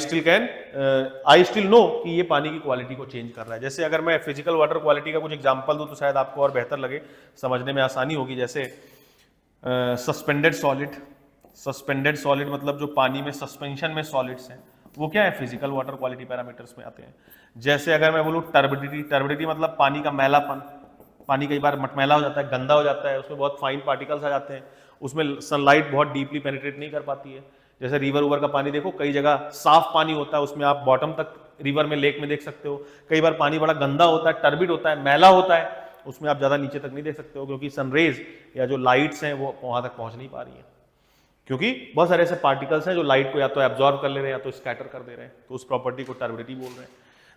स्टिल नो कि ये पानी की क्वालिटी को चेंज कर रहा है। जैसे अगर मैं फिजिकल वाटर क्वालिटी का कुछ एग्जांपल दूं तो शायद आपको और बेहतर लगे, समझने में आसानी होगी। जैसे सस्पेंडेड सॉलिड। सस्पेंडेड सॉलिड मतलब जो पानी में सस्पेंशन में सॉलिड्स हैं, वो क्या है? फिजिकल वाटर क्वालिटी पैरामीटर्स में आते हैं। जैसे अगर मैं बोलूँ टर्बिडिटी, टर्बिडिटी मतलब पानी का मैलापन। पानी कई बार मटमैला हो जाता है, गंदा हो जाता है, उसमें बहुत फाइन पार्टिकल्स आ जाते हैं, उसमें सनलाइट बहुत डीपली पेनिट्रेट नहीं कर पाती है। जैसे रिवर उवर का पानी देखो, कई जगह साफ पानी होता है, उसमें आप बॉटम तक रिवर में, लेक में देख सकते हो। कई बार पानी बड़ा गंदा होता है, टर्बिड होता है, मैला होता है, उसमें आप ज्यादा नीचे तक नहीं देख सकते हो, क्योंकि सनरेज या जो लाइट्स हैं वो वहां तक पहुंच नहीं पा रही है, क्योंकि बहुत सारे ऐसे पार्टिकल्स हैं जो लाइट को या तो एब्जॉर्ब कर ले रहे हैं या तो स्कैटर कर दे रहे हैं। तो उस प्रॉपर्टी को टर्बिडिटी बोल रहे हैं।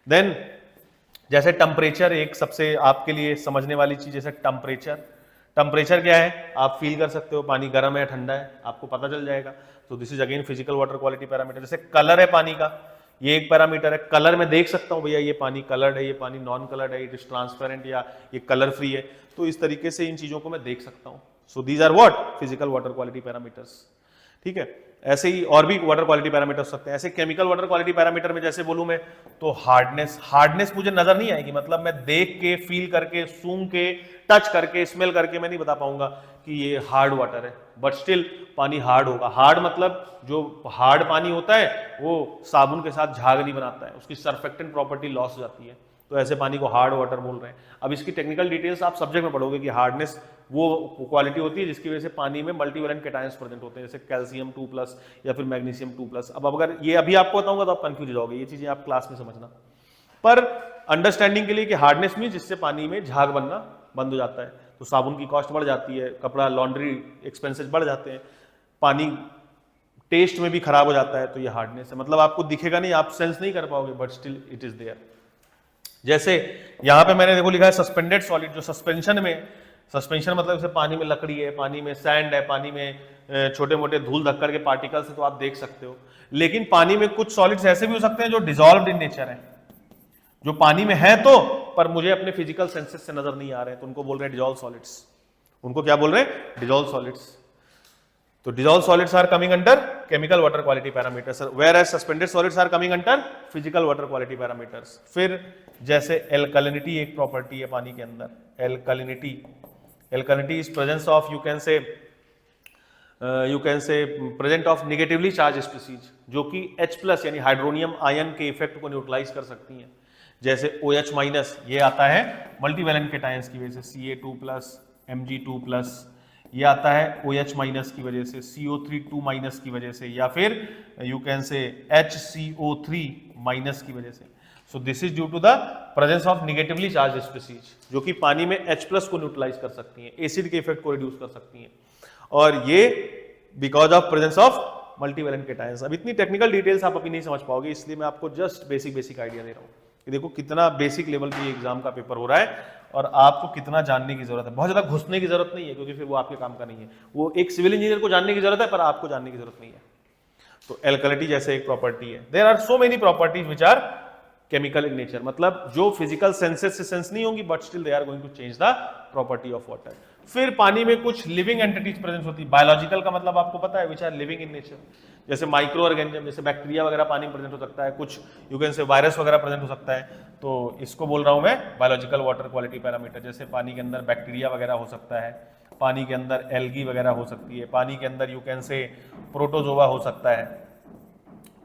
देन जैसे टेम्परेचर, एक सबसे आपके लिए समझने वाली चीज, जैसे टेम्परेचर। टेम्परेचर क्या है? आप फील कर सकते हो, पानी गर्म है टठंडा है, आपको पता चल जाएगा। तो this is again physical water quality parameter. जैसे कलर है पानी का, ये एक पैरामीटर है। कलर में देख सकता हूँ भैया ये पानी कलर्ड है, ये पानी नॉन कलर्ड है, इट इज ट्रांसपेरेंट या ये कलर फ्री है। तो इस तरीके से इन चीजों को मैं देख सकता हूँ। So these are what? Physical water quality parameters. ठीक है, ऐसे ही और भी वाटर क्वालिटी पैरामीटर हो सकते हैं। ऐसे केमिकल वाटर क्वालिटी पैरामीटर में जैसे बोलूं मैं, तो हार्डनेस। हार्डनेस मुझे नजर नहीं आएगी, मतलब मैं देख के, फील करके, सूंघ के, टच करके, स्मेल करके मैं नहीं बता पाऊंगा कि ये हार्ड वाटर है, बट स्टिल पानी हार्ड होगा। हार्ड मतलब जो हार्ड पानी होता है वो साबुन के साथ झाग नहीं बनाता है, उसकी सर्फेक्टेंट प्रॉपर्टी लॉस हो जाती है। तो ऐसे पानी को हार्ड वाटर बोल रहे हैं। अब इसकी टेक्निकल डिटेल्स आप सब्जेक्ट में पढ़ोगे कि हार्डनेस वो क्वालिटी होती है जिसकी वजह से पानी में मल्टीवैलेंट कैटायंस प्रेजेंट होते हैं, जैसे कैल्शियम 2+ या फिर मैग्नीशियम 2+। अब अगर ये अभी आपको बताऊंगा तो आप कंफ्यूज हो जाओगे, ये चीजें आप क्लास में समझना। पर अंडरस्टैंडिंग के लिए कि हार्डनेस मीन जिससे पानी में झाग बनना बंद हो जाता है, तो साबुन की कॉस्ट बढ़ जाती है, कपड़ा लॉन्ड्री एक्सपेंसेस बढ़ जाते हैं, पानी टेस्ट में भी खराब हो जाता है। तो ये हार्डनेस है, मतलब आपको दिखेगा नहीं, आप सेंस नहीं कर पाओगे, but still it is there. जैसे यहां पे मैंने देखो लिखा है सस्पेंडेड सॉलिड, जो सस्पेंशन में, सस्पेंशन मतलब जैसे पानी में लकड़ी है, पानी में सैंड है, पानी में छोटे मोटे धूल धक्कर के पार्टिकल्स है, तो आप देख सकते हो। लेकिन पानी में कुछ सॉलिड्स ऐसे भी हो सकते हैं जो डिसॉल्व्ड इन नेचर है, जो पानी में है तो, पर मुझे अपने फिजिकल सेंसेस से नजर नहीं आ रहे हैं, तो उनको बोल रहे हैं डिसॉल्व सॉलिड्स। उनको क्या बोल रहे हैं? Dissolve solids. तो dissolved solids are coming under chemical water quality parameters, whereas suspended solids are coming under physical water quality parameters. फिर जैसे alkalinity एक प्रॉपर्टी है पानी के अंदर, alkalinity, alkalinity is presence of you can say present of negatively charged species, जो कि H+ यानी हाइड्रोनियम आयन के इफेक्ट को न्यूट्रलाइज कर सकती हैं। जैसे OH-, ये आता है मल्टीवैलेंट कैटायंस की वजह से, Ca2+, Mg2+, ये आता है OH- की वजह से, CO3 की वजह से, या फिर यू कैन से HCO3- की वजह से। So this is due to the presence of negatively charge species, जो कि पानी में H+ को न्यूट्रलाइज कर सकती हैं, एसिड के इफेक्ट को रिड्यूस कर सकती हैं, और ये because of presence of multivalent cations. अब इतनी टेक्निकल डिटेल्स आप अभी नहीं समझ पाओगे, इसलिए मैं आपको जस्ट बेसिक आइडिया दे रहा हूँ कि देखो कितना बेसिक लेवल पे एग्जाम का पेपर हो रहा है और आपको कितना जानने की जरूरत है। बहुत ज्यादा घुसने की जरूरत नहीं है, क्योंकि फिर वो आपके काम का नहीं है। वो एक सिविल इंजीनियर को जानने की जरूरत है, पर आपको जानने की जरूरत नहीं है। तो एल्कलिटी जैसे एक प्रॉपर्टी है, there are so many properties which are chemical in nature, मतलब जो फिजिकल सेंसेस से सेंस नहीं होंगी, but still they are going to change the property of water. फिर पानी में कुछ लिविंग एंटिटीज प्रेजेंट होती है। बायोलॉजिकल का मतलब आपको पता है, which are living in nature, जैसे माइक्रो ऑर्गेनिज्म, जैसे बैक्टीरिया वगैरह पानी में प्रेजेंट हो सकता है, कुछ यू कैन से वायरस वगैरह प्रेजेंट हो सकता है। तो इसको बोल रहा हूं मैं बायोलॉजिकल वाटर क्वालिटी पैरामीटर। जैसे पानी के अंदर बैक्टीरिया वगैरह हो सकता है, पानी के अंदर एल्गी वगैरह हो सकती है, पानी के अंदर यू कैन से प्रोटोजोआ हो सकता है,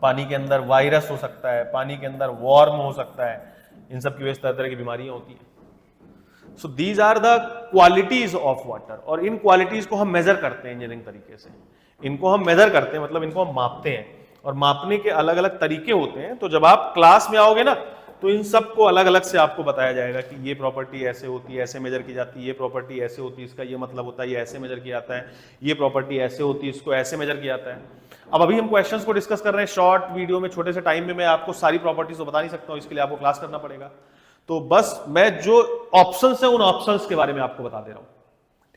पानी के अंदर वायरस हो सकता है, पानी के अंदर वॉर्म हो सकता है। इन सब की वजह से तरह तरह की बीमारियां होती हैं। So these are the qualities of water, और इन क्वालिटीज को हम मेजर करते हैं इंजीनियरिंग तरीके से। इनको हम मेजर करते हैं, मतलब इनको हम मापते हैं, और मापने के अलग अलग तरीके होते हैं। तो जब आप क्लास में आओगे ना, तो इन सब को अलग अलग से आपको बताया जाएगा कि ये प्रॉपर्टी ऐसे होती है, ऐसे मेजर की जाती है, ये प्रॉपर्टी ऐसे होती है, इसका ये मतलब होता है, ये ऐसे मेजर किया जाता है, ये प्रॉपर्टी ऐसे होती है, इसको ऐसे मेजर किया जाता है। अब अभी हम क्वेश्चंस को डिस्कस कर रहे हैं शॉर्ट वीडियो में, छोटे से टाइम में मैं आपको सारी प्रॉपर्टीज तो बता नहीं सकता हूं, इसके लिए आपको क्लास करना पड़ेगा। तो बस मैं जो ऑप्शंस है उन ऑप्शंस के बारे में आपको बता दे रहा हूं,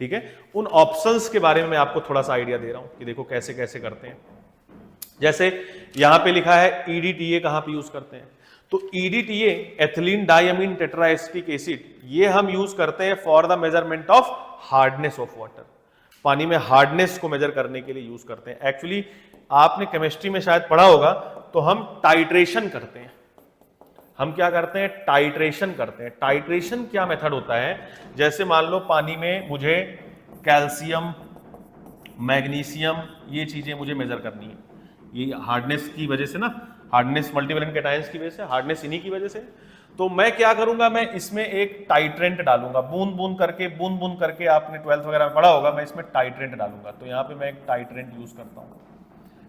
ठीक है। उन ऑप्शंस के बारे में मैं आपको थोड़ा सा आइडिया दे रहा हूं कि देखो कैसे कैसे करते हैं। जैसे यहां पे लिखा है EDTA, कहां पे यूज करते हैं? तो EDTA, ethylene diamine tetraacetic acid, ये हम यूज करते हैं for the measurement of hardness of water. पानी में हार्डनेस को मेजर करने के लिए यूज करते हैं। एक्चुअली आपने केमिस्ट्री में शायद पढ़ा होगा, तो हम टाइट्रेशन करते हैं। हम क्या करते हैं? टाइट्रेशन करते हैं। टाइट्रेशन क्या मेथड होता है? जैसे मान लो पानी में मुझे कैल्शियम, मैग्नीशियम, ये चीजें मुझे मेजर करनी है। ये हार्डनेस की वजह से ना, हार्डनेस मल्टीवैलेंट केटायंस की वजह से, हार्डनेस इन्हीं की वजह से। तो मैं क्या करूंगा, मैं इसमें एक टाइट्रेंट डालूंगा, बूंद बूंद करके आपने 12th वगैरह में पढ़ा होगा, मैं इसमें टाइट्रेंट डालूंगा। तो यहां पे मैं एक टाइट्रेंट यूज करता हूं,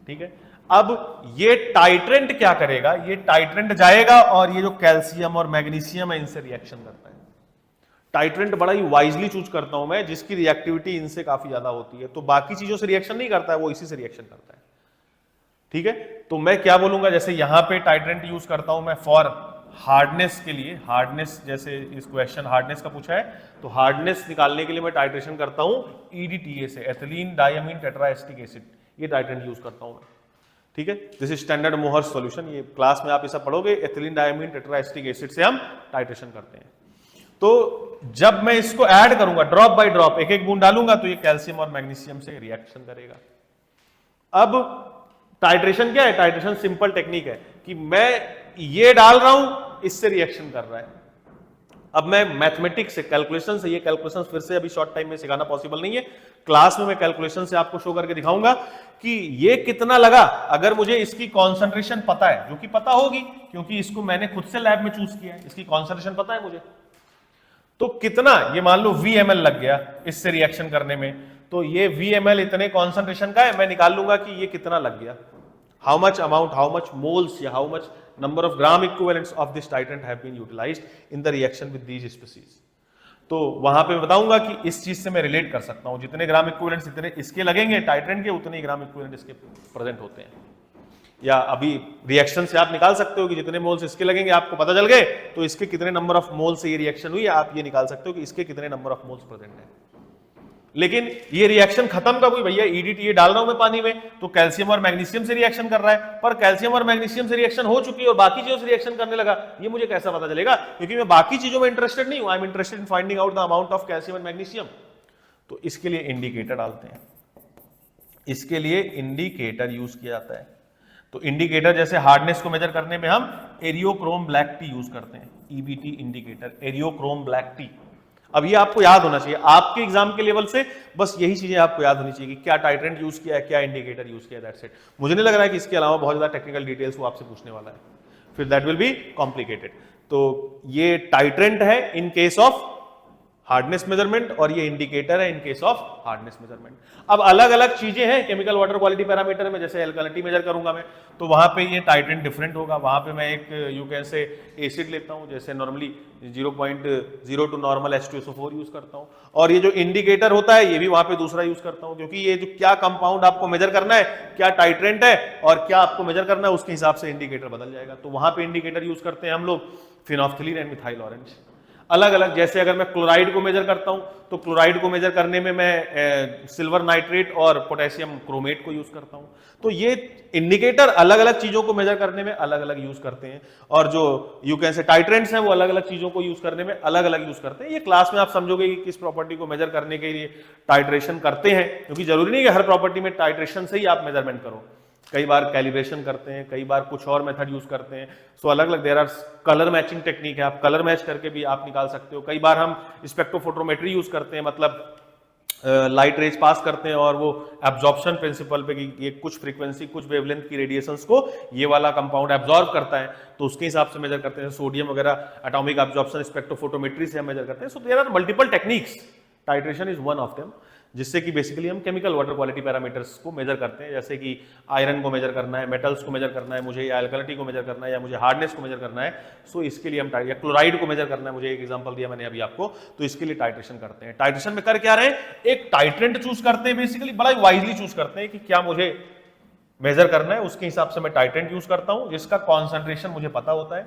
ठीक है। अब ये टाइट्रेंट क्या करेगा? ये टाइट्रेंट जाएगा और ये जो कैल्शियम और मैग्नीशियम है इनसे रिएक्शन करता है। टाइट्रेंट बड़ा ही वाइजली चूज करता हूं मैं, जिसकी रिएक्टिविटी इनसे काफी ज्यादा होती है। तो बाकी चीजों से रिएक्शन नहीं करता है, वो इसी से रिएक्शन करता है, ठीक है। तो मैं क्या बोलूंगा, जैसे यहां पे टाइट्रेंट यूज करता हूं मैं फॉर हार्डनेस के लिए। हार्डनेस, जैसे इस क्वेश्चन हार्डनेस का पूछा है, तो हार्डनेस निकालने के लिए मैं टाइट्रेशन करता हूं EDTA से, एथिलीन डायमीन टेट्राएसिटिक एसिड, ये टाइट्रेंट यूज करता हूं मैं, ठीक है। दिस इज स्टैंडर्ड मोहर सॉल्यूशन। ये क्लास में आप ये सब पढ़ोगे, एथिलीन डायमीन टेट्राएसिटिक एसिड से हम टाइट्रेशन करते हैं। तो जब मैं इसको ऐड करूंगा ड्रॉप बाय ड्रॉप, एक एक बूंद डालूंगा, तो ये कैल्शियम और मैग्नीशियम से रिएक्शन करेगा। अब टाइट्रेशन क्या है? टाइट्रेशन सिंपल टेक्निक है कि मैं ये डाल रहा हूं, इससे रिएक्शन कर रहा है। अब मैं मैथमेटिक्स से, कैलकुलेशन से, ये कैलकुलेशन फिर से अभी शॉर्ट टाइम में सिखाना पॉसिबल नहीं है। क्लास में मैं कैलकुलेशन से आपको शो करके दिखाऊंगा कि ये कितना लगा। अगर मुझे इसकी कॉन्सेंट्रेशन पता है, जो कि पता होगी क्योंकि इसको मैंने खुद से लैब में चूज किया है, इसकी कॉन्सेंट्रेशन पता है मुझे, तो कितना, ये मान लो VmL लग गया इससे रिएक्शन करने में, तो ये VmL इतने कॉन्सेंट्रेशन का है, मैं निकाल लूंगा कि ये कितना लग गया। How much amount, how much moles या how much number of gram equivalents of this titrant have been utilized in the reaction with these species। तो वहां पे बताऊंगा कि इस चीज से मैं रिलेट कर सकता हूं, जितने ग्राम इक्विवेलेंट्स इतने इसके लगेंगे टाइट्रेंट के, उतने ही ग्राम इक्विवेलेंट इसके प्रेजेंट होते हैं। या अभी रिएक्शन से आप निकाल सकते हो कि जितने मोल्स इसके लगेंगे, आपको पता चल गए तो इसके कितने नंबर ऑफ मोल्स से ये रिएक्शन हुई, आप ये निकाल सकते हो कि इसके कितने नंबर ऑफ मोल्स प्रेजेंट है। लेकिन ये रिएक्शन खत्म कब हुई भैया? EDTA डाल रहा हूं मैं पानी में, तो कैल्शियम और मैग्नीशियम से रिएक्शन कर रहा है, पर कैल्शियम और मैग्नीशियम से रिएक्शन हो चुकी है और बाकी चीजों से रिएक्शन करने लगा। ये मुझे कैसा पता चलेगा? क्योंकि मैं बाकी चीजों में इंटरेस्टेड नहीं हूं। I am interested in finding out the amount of calcium and magnesium. तो इसके लिए इंडिकेटर डालते हैं, इसके लिए इंडिकेटर यूज किया जाता है। तो इंडिकेटर जैसे हार्डनेस को मेजर करने में हम एरियोक्रोम ब्लैक टी यूज करते हैं, EBT इंडिकेटर, एरियोक्रोम ब्लैक टी। अब ये आपको याद होना चाहिए, आपके एग्जाम के लेवल से बस यही चीजें आपको याद होनी चाहिए कि क्या टाइट्रेंट यूज किया है, क्या इंडिकेटर यूज किया है, दैट्स इट। मुझे नहीं लग रहा है कि इसके अलावा बहुत ज्यादा टेक्निकल डिटेल्स वो आपसे पूछने वाला है, फिर दैट विल बी कॉम्प्लिकेटेड। तो ये टाइट्रेंट है in case of hardness measurement, और ये इंडिकेटर है in case of hardness measurement. अब अलग अलग चीजें हैं केमिकल वाटर क्वालिटी पैरामीटर में, जैसे एल्कलिनिटी मेजर करूंगा मैं, तो वहां पे ये टाइट्रेंट डिफरेंट होगा। वहां पे मैं एक यू कैन से एसिड लेता हूं, जैसे normally 0.0 to normal H2SO4 use करता हूं, और ये जो इंडिकेटर होता है ये भी वहां पे दूसरा यूज करता हूं, क्योंकि ये जो क्या कंपाउंड आपको मेजर करना है, क्या टाइट्रेंट है और क्या आपको मेजर करना है, उसके हिसाब से इंडिकेटर बदल जाएगा। तो वहां पे इंडिकेटर यूज करते हैं हम लोग फिनोल्फ्थलीन एंड मिथाइल ऑरेंज। अलग अलग, जैसे अगर मैं क्लोराइड को मेजर करता हूं तो क्लोराइड को मेजर करने में मैं सिल्वर नाइट्रेट और पोटेशियम क्रोमेट को यूज करता हूं। तो ये इंडिकेटर अलग अलग चीजों को मेजर करने में अलग अलग यूज करते हैं, और जो यू कैन से टाइट्रेंट्स हैं वो अलग अलग चीजों को यूज करने में अलग अलग यूज करते हैं। ये क्लास में आप समझोगे कि किस प्रॉपर्टी को मेजर करने के लिए टाइट्रेशन करते हैं, क्योंकि जरूरी नहीं कि हर प्रॉपर्टी में टाइट्रेशन से ही आप मेजरमेंट करो, कई बार कैलिब्रेशन करते हैं, कई बार कुछ और मेथड यूज करते हैं। सो अलग अलग there are colour matching technique है, आप कलर मैच करके भी आप निकाल सकते हो। कई बार हम स्पेक्ट्रोफोटोमेट्री यूज करते हैं, मतलब लाइट रेज पास करते हैं और वो एब्जॉर्प्शन प्रिंसिपल पे कि ये कुछ फ्रीक्वेंसी कुछ वेवलेंथ की रेडिएशंस को ये वाला कंपाउंड एब्जॉर्ब करता है, तो उसके हिसाब से मेजर करते हैं। सोडियम वगैरह एटॉमिक एब्जॉर्प्शन स्पेक्ट्रोफोटोमेट्री से हम मेजर करते हैं। So there are multiple techniques, titration is one of them, जिससे कि बेसिकली हम केमिकल वाटर क्वालिटी पैरामीटर्स को मेजर करते हैं। जैसे कि आयरन को मेजर करना है, मेटल्स को मेजर करना है मुझे, या एल्कलिनिटी को मेजर करना है, या मुझे हार्डनेस को मेजर करना है, सो इसके लिए हम या क्लोराइड को मेजर करना है मुझे, एक एग्जांपल दिया मैंने अभी आपको, तो इसके लिए टाइट्रेशन करते हैं। टाइट्रेशन में कर क्या रहे हैं, एक टाइट्रेंट चूज करते हैं, बेसिकली बड़ा वाइजली चूज करते हैं कि क्या मुझे मेजर करना है, उसके हिसाब से मैं टाइट्रेंट यूज करता हूं जिसका कॉन्सेंट्रेशन मुझे पता होता है,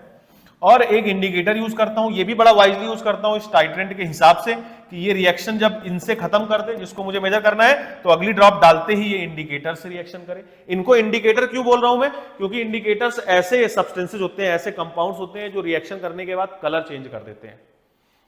और एक इंडिकेटर यूज करता हूं, ये भी बड़ा वाइजली यूज करता हूं इस टाइट्रेंट के हिसाब से कि ये रिएक्शन जब इनसे खत्म कर दे जिसको मुझे मेजर करना है, तो अगली ड्रॉप डालते ही ये इंडिकेटर से रिएक्शन करे। इनको इंडिकेटर क्यों बोल रहा हूं मैं, क्योंकि इंडिकेटर्स ऐसे सब्सटेंसेज होते हैं, ऐसे कंपाउंड्स होते हैं जो रिएक्शन करने के बाद कलर चेंज कर देते हैं।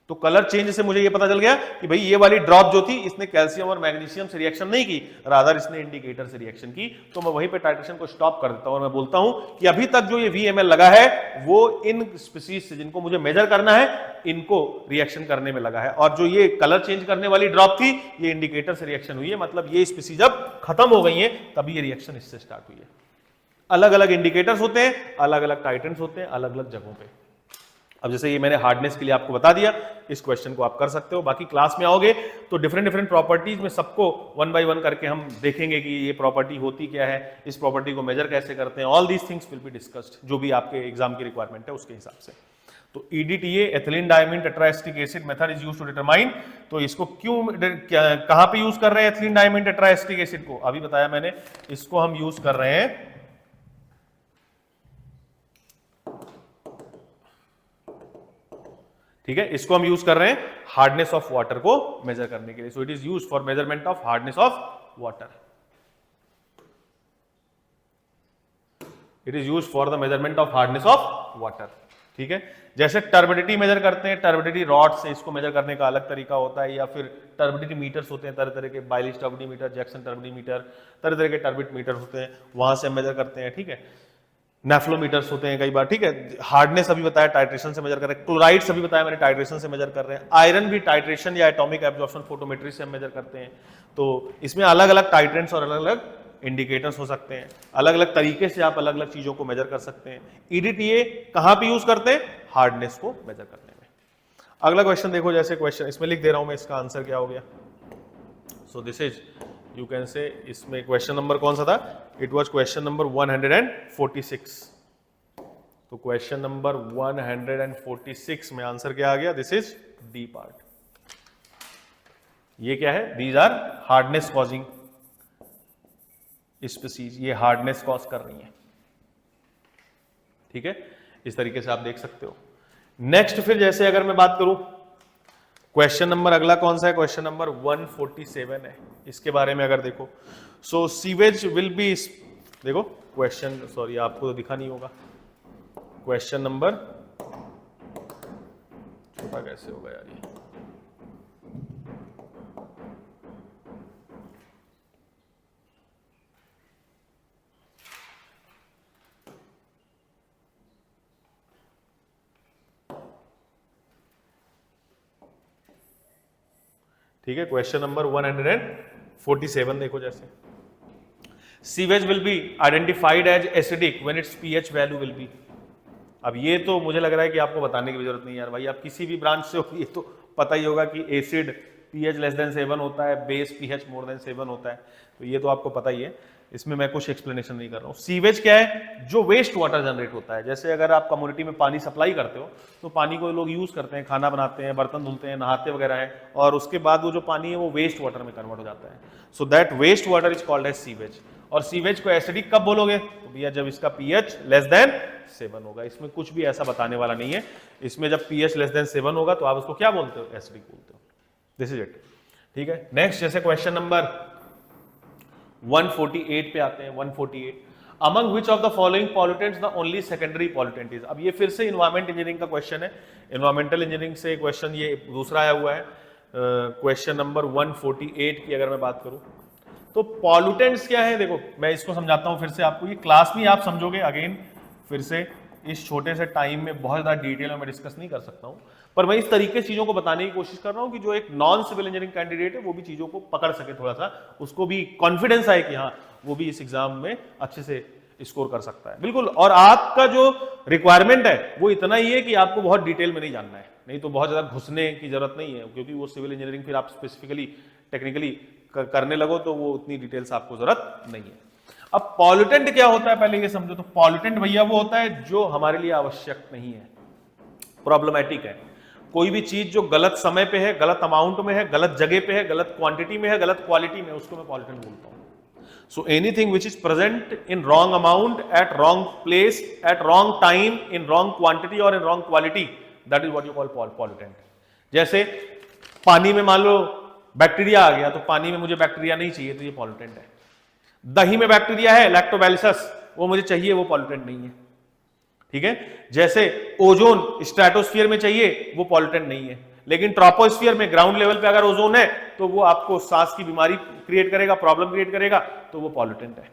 तो कलर चेंज से मुझे ये पता चल गया कि भाई ये वाली ड्रॉप जो थी इसने कैल्शियम और मैग्नीशियम से रिएक्शन नहीं की, रादर इसने इंडिकेटर से रिएक्शन की, तो मैं वहीं पे टाइट्रेशन को स्टॉप कर देता हूं और मैं बोलता हूं कि अभी तक जो ये VML लगा है वो इन स्पीसीज से जिनको मुझे मेजर करना है इनको रिएक्शन करने में लगा है, और जो ये कलर चेंज करने वाली ड्रॉप थी ये इंडिकेटर से रिएक्शन हुई है, मतलब ये स्पीसीज जब खत्म हो गई है तभी ये रिएक्शन इससे स्टार्ट हुई है। अलग अलग इंडिकेटर्स होते हैं, अलग अलग टाइट्रेंट्स होते हैं अलग अलग जगहों पे। अब जैसे ये मैंने हार्डनेस के लिए आपको बता दिया, इस क्वेश्चन को आप कर सकते हो। बाकी क्लास में आओगे तो डिफरेंट डिफरेंट प्रॉपर्टीज में सबको वन बाय वन करके हम देखेंगे कि ये प्रॉपर्टी होती क्या है, इस प्रॉपर्टी को मेजर कैसे करते हैं, all these things will be discussed, जो भी आपके एग्जाम की रिक्वायरमेंट है उसके हिसाब से। तो EDTA ethylene diamine tetraacetic acid method is used to determine, तो इसको क्यों कहां पे यूज कर रहे हैं एथिलीन डायमीन टेट्राएसिटिक एसिड को, अभी बताया मैंने, इसको हम यूज कर रहे हैं ठीक है, इसको हम यूज कर रहे हैं हार्डनेस ऑफ वाटर को मेजर करने के लिए। सो it is used for measurement of hardness of water, it is used for the measurement of hardness of water. ठीक है, जैसे टर्बिडिटी मेजर करते हैं, टर्बिडिटी रॉड से इसको मेजर करने का अलग तरीका होता है, या फिर टर्बिडिटी मीटर्स होते हैं तरह तरह के, Baylis turbidity meter, Jackson turbidity meter, तरह तरह के टर्बिडिटी मीटर होते हैं, वहां से हम मेजर करते हैं। ठीक है, नेफ्लोमीटर्स होते हैं कई बार। ठीक है, हार्डनेस अभी बताया टाइट्रेशन से मेजर कर रहे हैं, क्लोराइड्स अभी बताया मैंने टाइट्रेशन से मेजर कर रहे हैं, आयरन भी टाइट्रेशन या एटॉमिक एब्जॉर्प्शन फोटोमेट्री से हम मेजर करते हैं। तो इसमें अलग अलग टाइट्रेंट्स और अलग अलग इंडिकेटर्स हो सकते हैं, अलग अलग तरीके से आप अलग अलग चीजों को मेजर कर सकते हैं। EDTA कहां पे यूज करते हैं, हार्डनेस को मेजर करने में। अगला क्वेश्चन देखो, जैसे क्वेश्चन इसमें लिख दे रहा हूं मैं, इसका आंसर क्या हो गया। सो दिस इज यू कैन से, इसमें क्वेश्चन नंबर कौन सा था, इट वाज क्वेश्चन नंबर 146। तो क्वेश्चन नंबर 146 में आंसर क्या आ गया, दिस इज डी पार्ट। ये क्या है, these are hardness causing species, ये हार्डनेस कॉज कर रही है। ठीक है, इस तरीके से आप देख सकते हो। नेक्स्ट फिर जैसे अगर मैं बात करूं, क्वेश्चन नंबर अगला कौन सा है, क्वेश्चन नंबर 147 है। इसके बारे में अगर देखो, सो सीवेज विल बी, देखो क्वेश्चन, सॉरी आपको तो दिखा नहीं होगा, क्वेश्चन नंबर, छोटा कैसे होगा यार ये, ठीक है, क्वेश्चन नंबर 147 देखो, जैसे sewage will be identified as acidic when its pH value will be. अब ये तो मुझे लग रहा है कि आपको बताने की जरूरत नहीं यार भाई, आप किसी भी ब्रांच से हो ये तो पता ही होगा कि एसिड pH लेस देन 7 होता है, बेस pH मोर देन 7 होता है, तो ये तो आपको पता ही है, इसमें मैं कुछ एक्सप्लेनेशन नहीं कर रहा हूँ। सीवेज क्या है? जो वेस्ट वाटर जनरेट होता है। जैसे अगर आप कम्युनिटी में पानी सप्लाई करते हो तो पानी को लोग यूज करते हैं, खाना बनाते हैं, बर्तन धुलते हैं, नहाते वगैरह है, और उसके बाद वो जो पानी है वो वेस्ट वाटर में कन्वर्ट हो जाता है। So that waste water is called as sewage. और सीवेज को एसिडिक कब बोलोगे? तो भैया जब इसका pH लेस देन 7 होगा। इसमें कुछ भी ऐसा बताने वाला नहीं है, इसमें जब pH लेस देन 7 होगा तो आप उसको क्या बोलते हो? एसिडिक बोलते हो। दिस इज इट, ठीक है। नेक्स्ट जैसे क्वेश्चन नंबर 148 पे आते हैं। 148, among which of the following pollutants the only secondary pollutant is. अब ये फिर से इन्वायरमेंट इंजीनियरिंग का क्वेश्चन है, इन्वायरमेंटल इंजीनियरिंग से क्वेश्चन ये दूसरा आया हुआ है। क्वेश्चन नंबर 148 की अगर मैं बात करूं तो पॉल्यूटेंट्स क्या है, देखो मैं इसको समझाता हूं फिर से आपको, ये क्लास में आप समझोगे। अगेन फिर से इस छोटे से टाइम में बहुत ज्यादा डिटेल में मैं डिस्कस नहीं कर सकता हूं, पर मैं इस तरीके से चीजों को बताने की कोशिश कर रहा हूं कि जो एक नॉन सिविल इंजीनियरिंग कैंडिडेट है वो भी चीजों को पकड़ सके, थोड़ा सा उसको भी कॉन्फिडेंस आए कि हाँ वो भी इस एग्जाम में अच्छे से स्कोर कर सकता है। बिल्कुल, और आपका जो रिक्वायरमेंट है वो इतना ही है कि आपको बहुत डिटेल में नहीं जानना है, नहीं तो बहुत ज्यादा घुसने की जरूरत नहीं है, क्योंकि वो सिविल इंजीनियरिंग फिर आप स्पेसिफिकली टेक्निकली करने लगो तो वो उतनी डिटेल्स आपको जरूरत नहीं है। अब पॉल्यूटेंट क्या होता है पहले ये समझो। तो पॉल्यूटेंट भैया वो होता है जो हमारे लिए आवश्यक नहीं है, प्रॉब्लमैटिक है। कोई भी चीज जो गलत समय पे है, गलत अमाउंट में है, गलत जगह पे है, गलत क्वांटिटी में है, गलत क्वालिटी में, उसको मैं पॉल्यूटेंट बोलता हूं। So anything which is present in wrong amount, at wrong place, at wrong time, in wrong quantity or in wrong quality, that is what you call pollutant. जैसे पानी में मान लो बैक्टीरिया आ गया, तो पानी में मुझे बैक्टीरिया नहीं चाहिए तो ये पॉल्यूटेंट है। दही में बैक्टीरिया है लैक्टोबैसिलस, वो मुझे चाहिए, वो पॉल्यूटेंट नहीं है, ठीक है। जैसे ओजोन स्ट्रेटोस्फीयर में चाहिए, वो पॉल्यूटेंट नहीं है, लेकिन ट्रोपोस्फीयर में ग्राउंड लेवल पे अगर ओजोन है तो वो आपको सांस की बीमारी क्रिएट करेगा, प्रॉब्लम क्रिएट करेगा, तो वो पॉल्यूटेंट है।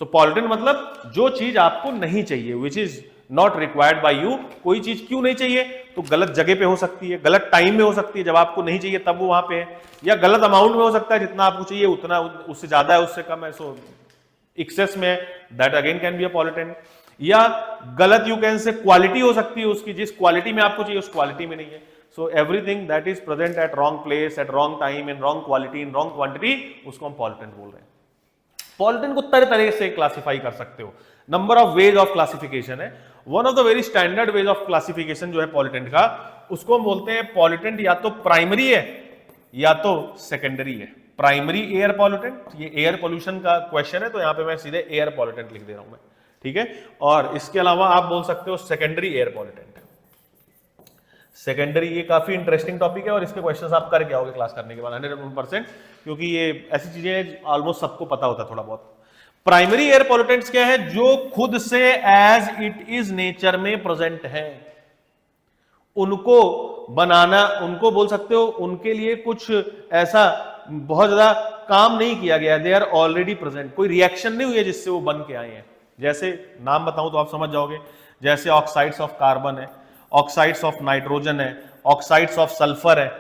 सो पॉल्यूटेंट मतलब जो चीज आपको नहीं चाहिए, which is not required by you. कोई चीज क्यों नहीं चाहिए? तो गलत जगह पे हो सकती है, गलत टाइम में हो सकती है, जब आपको नहीं चाहिए तब वो वहां पे है, या गलत अमाउंट में हो सकता है, जितना आपको चाहिए उतना, उससे ज्यादा है, उससे कम है, सो एक्सेस में, that again can be a pollutant. या गलत यू कैन से क्वालिटी हो सकती है उसकी, जिस क्वालिटी में आपको चाहिए उस क्वालिटी में नहीं है। So everything that is present at wrong place, at wrong time, in wrong quality, in wrong quantity, उसको हम pollutant बोल रहे हैं। pollutant को तरह तरह से क्लासिफाई कर सकते हो, number of ways of classification है। One of the very standard ways of classification जो है pollutant का, उसको हम बोलते हैं pollutant या तो प्राइमरी है या तो सेकेंडरी है। प्राइमरी एयर पॉल्यूटेंट, ये एयर पोल्यूशन का क्वेश्चन है तो यहां पे मैं सीधे एयर पॉल्यूटेंट लिख दे रहा हूं मैं, ठीक है। और इसके अलावा आप बोल सकते हो सेकेंडरी एयर पॉल्यूटेंट। सेकेंडरी ये काफी इंटरेस्टिंग टॉपिक है और इसके क्वेश्चंस आप करके आओगे क्लास करने के बाद 100%, क्योंकि ये ऐसी चीजें ऑलमोस्ट सबको पता होता है थोड़ा बहुत। प्राइमरी एयर पॉल्यूटेंट्स क्या है? जो खुद से एज इट इज नेचर में प्रेजेंट है, उनको बनाना, उनको बोल सकते हो, उनके लिए कुछ ऐसा बहुत ज्यादा काम नहीं किया गया, दे आर ऑलरेडी प्रेजेंट, कोई रिएक्शन नहीं हुई है जिससे वो बन के आए हैं। जैसे नाम बताऊं तो आप समझ जाओगे, जैसे ऑक्साइड्स ऑफ कार्बन है, ऑक्साइड्स ऑफ नाइट्रोजन है, ऑक्साइड्स ऑफ सल्फर है,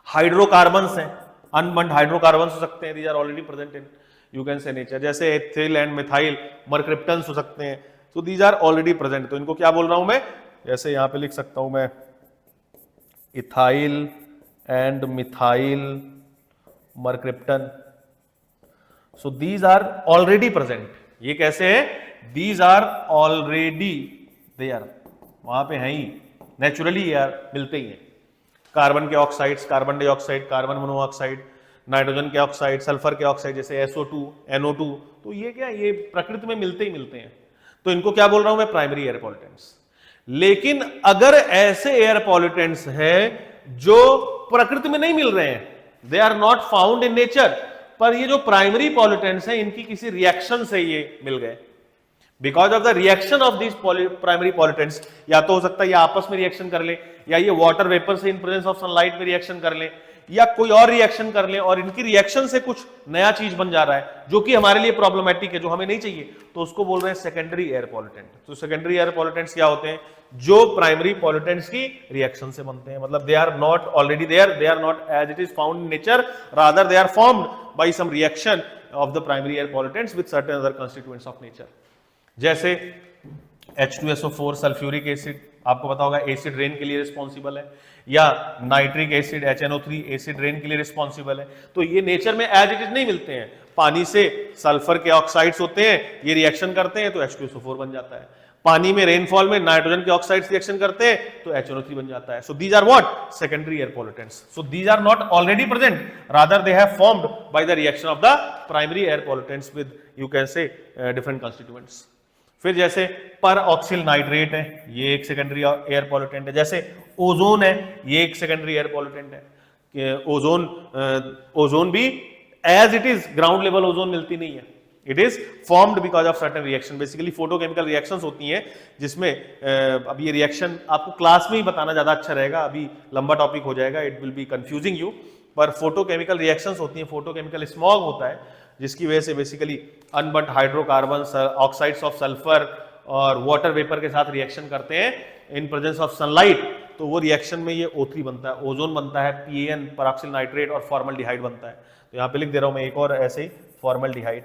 हाइड्रोकार्बन्स हैं, अनबर्न्ड हाइड्रोकार्बन्स हो सकते हैं, these are already present in you can say nature. जैसे एथिल एंड मिथाइल मरक्रिप्टन्स हो सकते हैं, so these are already present. तो इनको क्या बोल रहा हूं मैं? जैसे यहां पे लिख सकता हूं मैं ethyl and methyl mercaptan, so these are already present. ये कैसे है? दीज आर ऑलरेडी देयर, वहां पे है ही, नेचुरली यार मिलते ही हैं। कार्बन के oxides, carbon dioxide, carbon monoxide, nitrogen के ऑक्साइड, सल्फर के ऑक्साइड जैसे SO2, NO2, तो ये क्या, ये प्रकृति में मिलते ही मिलते हैं। तो इनको क्या बोल रहा हूं मैं? Primary air pollutants. लेकिन अगर ऐसे एयर पॉल्यूटेंट्स हैं जो प्रकृति में नहीं मिल रहे हैं, they are not found in nature, पर ये जो प्राइमरी पॉल्यूटेंट्स हैं इनकी किसी रिएक्शन से ये मिल गए, because of the reaction of this primary pollutants, या तो हो सकता है ये आपस में रिएक्शन कर ले, या ये वाटर वेपर से इन प्रेजेंस ऑफ सनलाइट में रिएक्शन कर ले, या कोई और रिएक्शन कर ले, और इनकी रिएक्शन से कुछ नया चीज बन जा रहा है जो कि हमारे लिए प्रॉब्लमेटिक है, जो हमें नहीं चाहिए, तो उसको बोल रहे हैं सेकेंडरी एयर पॉल्यूटेंट। तो सेकेंडरी एयर पॉल्यूटेंट्स क्या होते हैं? जो प्राइमरी पॉल्यूटेंट्स की रिएक्शन से बनते हैं, मतलब they are not already there, they are not as it is found in nature, rather they are formed by some reaction of the primary air pollutants with certain other constituents of nature. जैसे H2SO4 sulphuric acid, आपको पता होगा acid rain के लिए responsible है, या nitric acid HNO3 acid rain के लिए रिस्पॉन्सिबल है। तो ये नेचर में एज इट इज नहीं मिलते हैं, पानी से सल्फर के ऑक्साइड्स होते हैं, ये रिएक्शन करते हैं तो H2SO4 बन जाता है। पानी में रेनफॉल में नाइट्रोजन के ऑक्साइड्स रिएक्शन करते हैं तो HNO3 बन जाता है। So these are what? Secondary air pollutants. So these are not already present, rather they have formed by the reaction of the primary air pollutants with you can say different constituents. फिर जैसे पर ऑक्सिल nitrate है, ये एक secondary air pollutant है। जैसे ozone है, ये एक सेकेंडरी एयर पॉल्यूटेंट है। ओजोन भी as it is ground level ozone मिलती नहीं है, it is formed because of certain reaction. Basically photochemical reactions होती हैं जिसमें अब ये रिएक्शन आपको क्लास में ही बताना ज्यादा अच्छा रहेगा, अभी लंबा टॉपिक हो जाएगा, it will be confusing you. पर फोटोकेमिकल रिएक्शंस होती हैं, फोटोकेमिकल स्मॉग होता है जिसकी वजह से basically unburned hydrocarbon, oxides of sulphur और वाटर वेपर के साथ रिएक्शन करते हैं इन प्रेजेंस ऑफ सनलाइट। तो वो रिएक्शन में ये O3 बनता है, ओजोन बनता है, PAN परऑक्सिल नाइट्रेट और फॉर्मल्डिहाइड बनता है। तो यहाँ पे लिख दे रहा हूं मैं एक और ऐसे ही formaldehyde.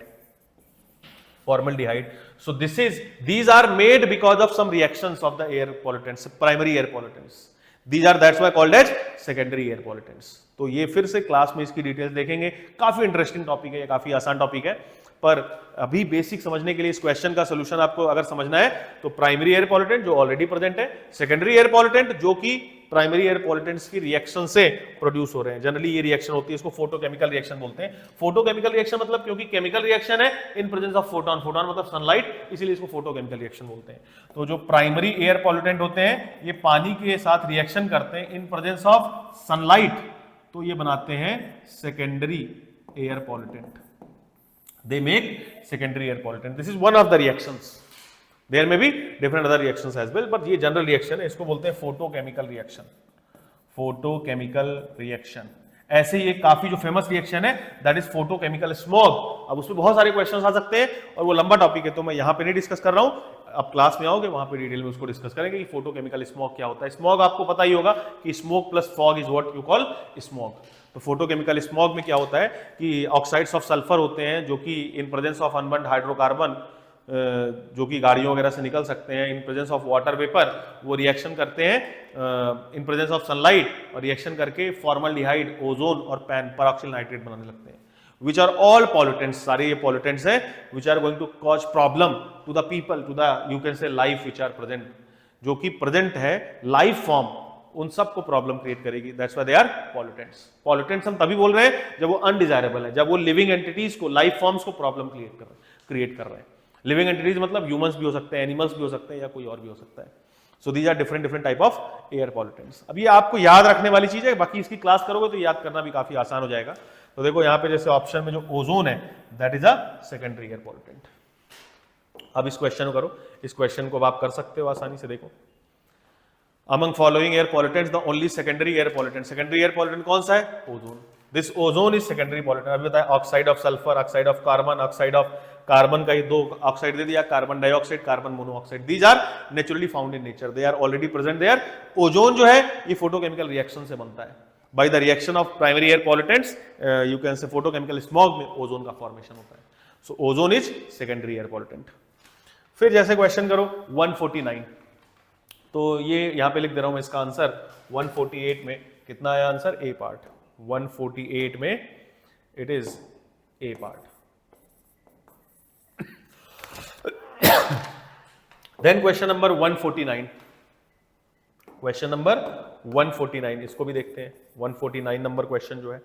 So these are made because of some reactions of the air pollutants, primary air pollutants. That's why called as secondary air pollutants. तो ये फिर से क्लास में इसकी डिटेल्स देखेंगे, काफी इंटरेस्टिंग टॉपिक है, काफी आसान टॉपिक है। पर अभी बेसिक समझने के लिए इस क्वेश्चन का सोल्यूशन आपको अगर समझना है तो प्राइमरी एयर पॉल्यूटेंट जो ऑलरेडी प्रेजेंट है, सेकेंडरी एयर पॉल्यूटेंट जो कि प्राइमरी एयर पॉल्यूटेंट्स की रिएक्शन से प्रोड्यूस हो रहे हैं। जनरली ये रिएक्शन होती है, इसको फोटोकेमिकल रिएक्शन बोलते हैं। फोटोकेमिकल रिएक्शन मतलब क्योंकि केमिकल रिएक्शन है in presence of photon, photon मतलब सनलाइट, इसीलिए इसको फोटोकेमिकल रिएक्शन बोलते हैं। तो जो प्राइमरी एयर पॉल्यूटेंट होते हैं ये पानी के साथ रिएक्शन करते हैं इन प्रेजेंस ऑफ सनलाइट, तो ये बनाते हैं secondary air pollutant. They make secondary air pollutant. This is one of the reactions. There may be different other reactions as well, but ये general reaction है, इसको बोलते हैं photochemical reaction. Photochemical reaction. ऐसे ही एक काफी जो फेमस रिएक्शन है that is photochemical smog. अब उसमें बहुत सारे क्वेश्चंस आ सकते हैं और वो लंबा टॉपिक है तो मैं यहाँ पे नहीं डिस्कस कर रहा हूँ, अब क्लास में आओगे वहां पे डिटेल में उसको डिस्कस करेंगे कि फोटोकेमिकल स्मॉग क्या होता है। स्मॉग आपको पता ही होगा कि smoke plus fog is what you call smog. तो फोटोकेमिकल स्मॉग में क्या होता है कि ऑक्साइड्स ऑफ सल्फर होते हैं जो कि in presence of unburned hydrocarbon जो कि गाड़ियों वगैरह से निकल सकते हैं, in presence of water vapour वो रिएक्शन करते हैं इन प्रेजेंस ऑफ सनलाइट और रिएक्शन करके फॉर्मल्डिहाइड, ओजोन और परऑक्सिल नाइट्रेट बनाने लगते हैं। Which are all pollutants, सारे ये pollutants हैं which are going to cause problem to the people, to the you can say life which are present, जो कि present है life form, उन सबको प्रॉब्लम क्रिएट करेगी। That's why they are pollutants. Pollutants हम तभी बोल रहे हैं जब वो अनडिजायरेबल है, जब वो लिविंग एंटिटीज को, लाइफ फॉर्म्स को प्रॉब्लम क्रिएट कर रहे हैं। लिविंग एंटिटीज मतलब ह्यूमंस भी हो सकते हैं, एनिमल्स भी हो सकते हैं या कोई और भी हो सकता है। So these are different type of air pollutants. अब ये आपको याद रखने वाली चीज है, बाकी इसकी क्लास करोगे तो याद करना भी काफी आसान हो जाएगा। तो देखो यहाँ पे जैसे ऑप्शन में जो ओजोन है that is a secondary air pollutant. अब इस क्वेश्चन को करो, इस क्वेश्चन को आप कर सकते हो आसानी से। देखो among following air pollutants the only secondary air pollutant, secondary air pollutant कौन सा है? Ozone. This ozone is secondary pollutant. अभी बताया oxide of sulphur, oxide of carbon, oxide of carbon का ही दो ऑक्साइड दे दिया, carbon dioxide, carbon monoxide. These are naturally found in nature, they are already present there. Ozone जो है ये फोटोकेमिकल रिएक्शन से बनता है, by the reaction of primary air pollutants you can say photochemical smog में ozone का formation होता है। सो ozone is secondary air pollutant. फिर जैसे क्वेश्चन करो 149, तो ये यहां पे लिख दे रहा हूं मैं इसका आंसर। 148 में कितना आया आंसर? ए पार्ट। 148 में it is a part. Then question number 149, question number 149 इसको भी देखते हैं। 149 नंबर क्वेश्चन जो है,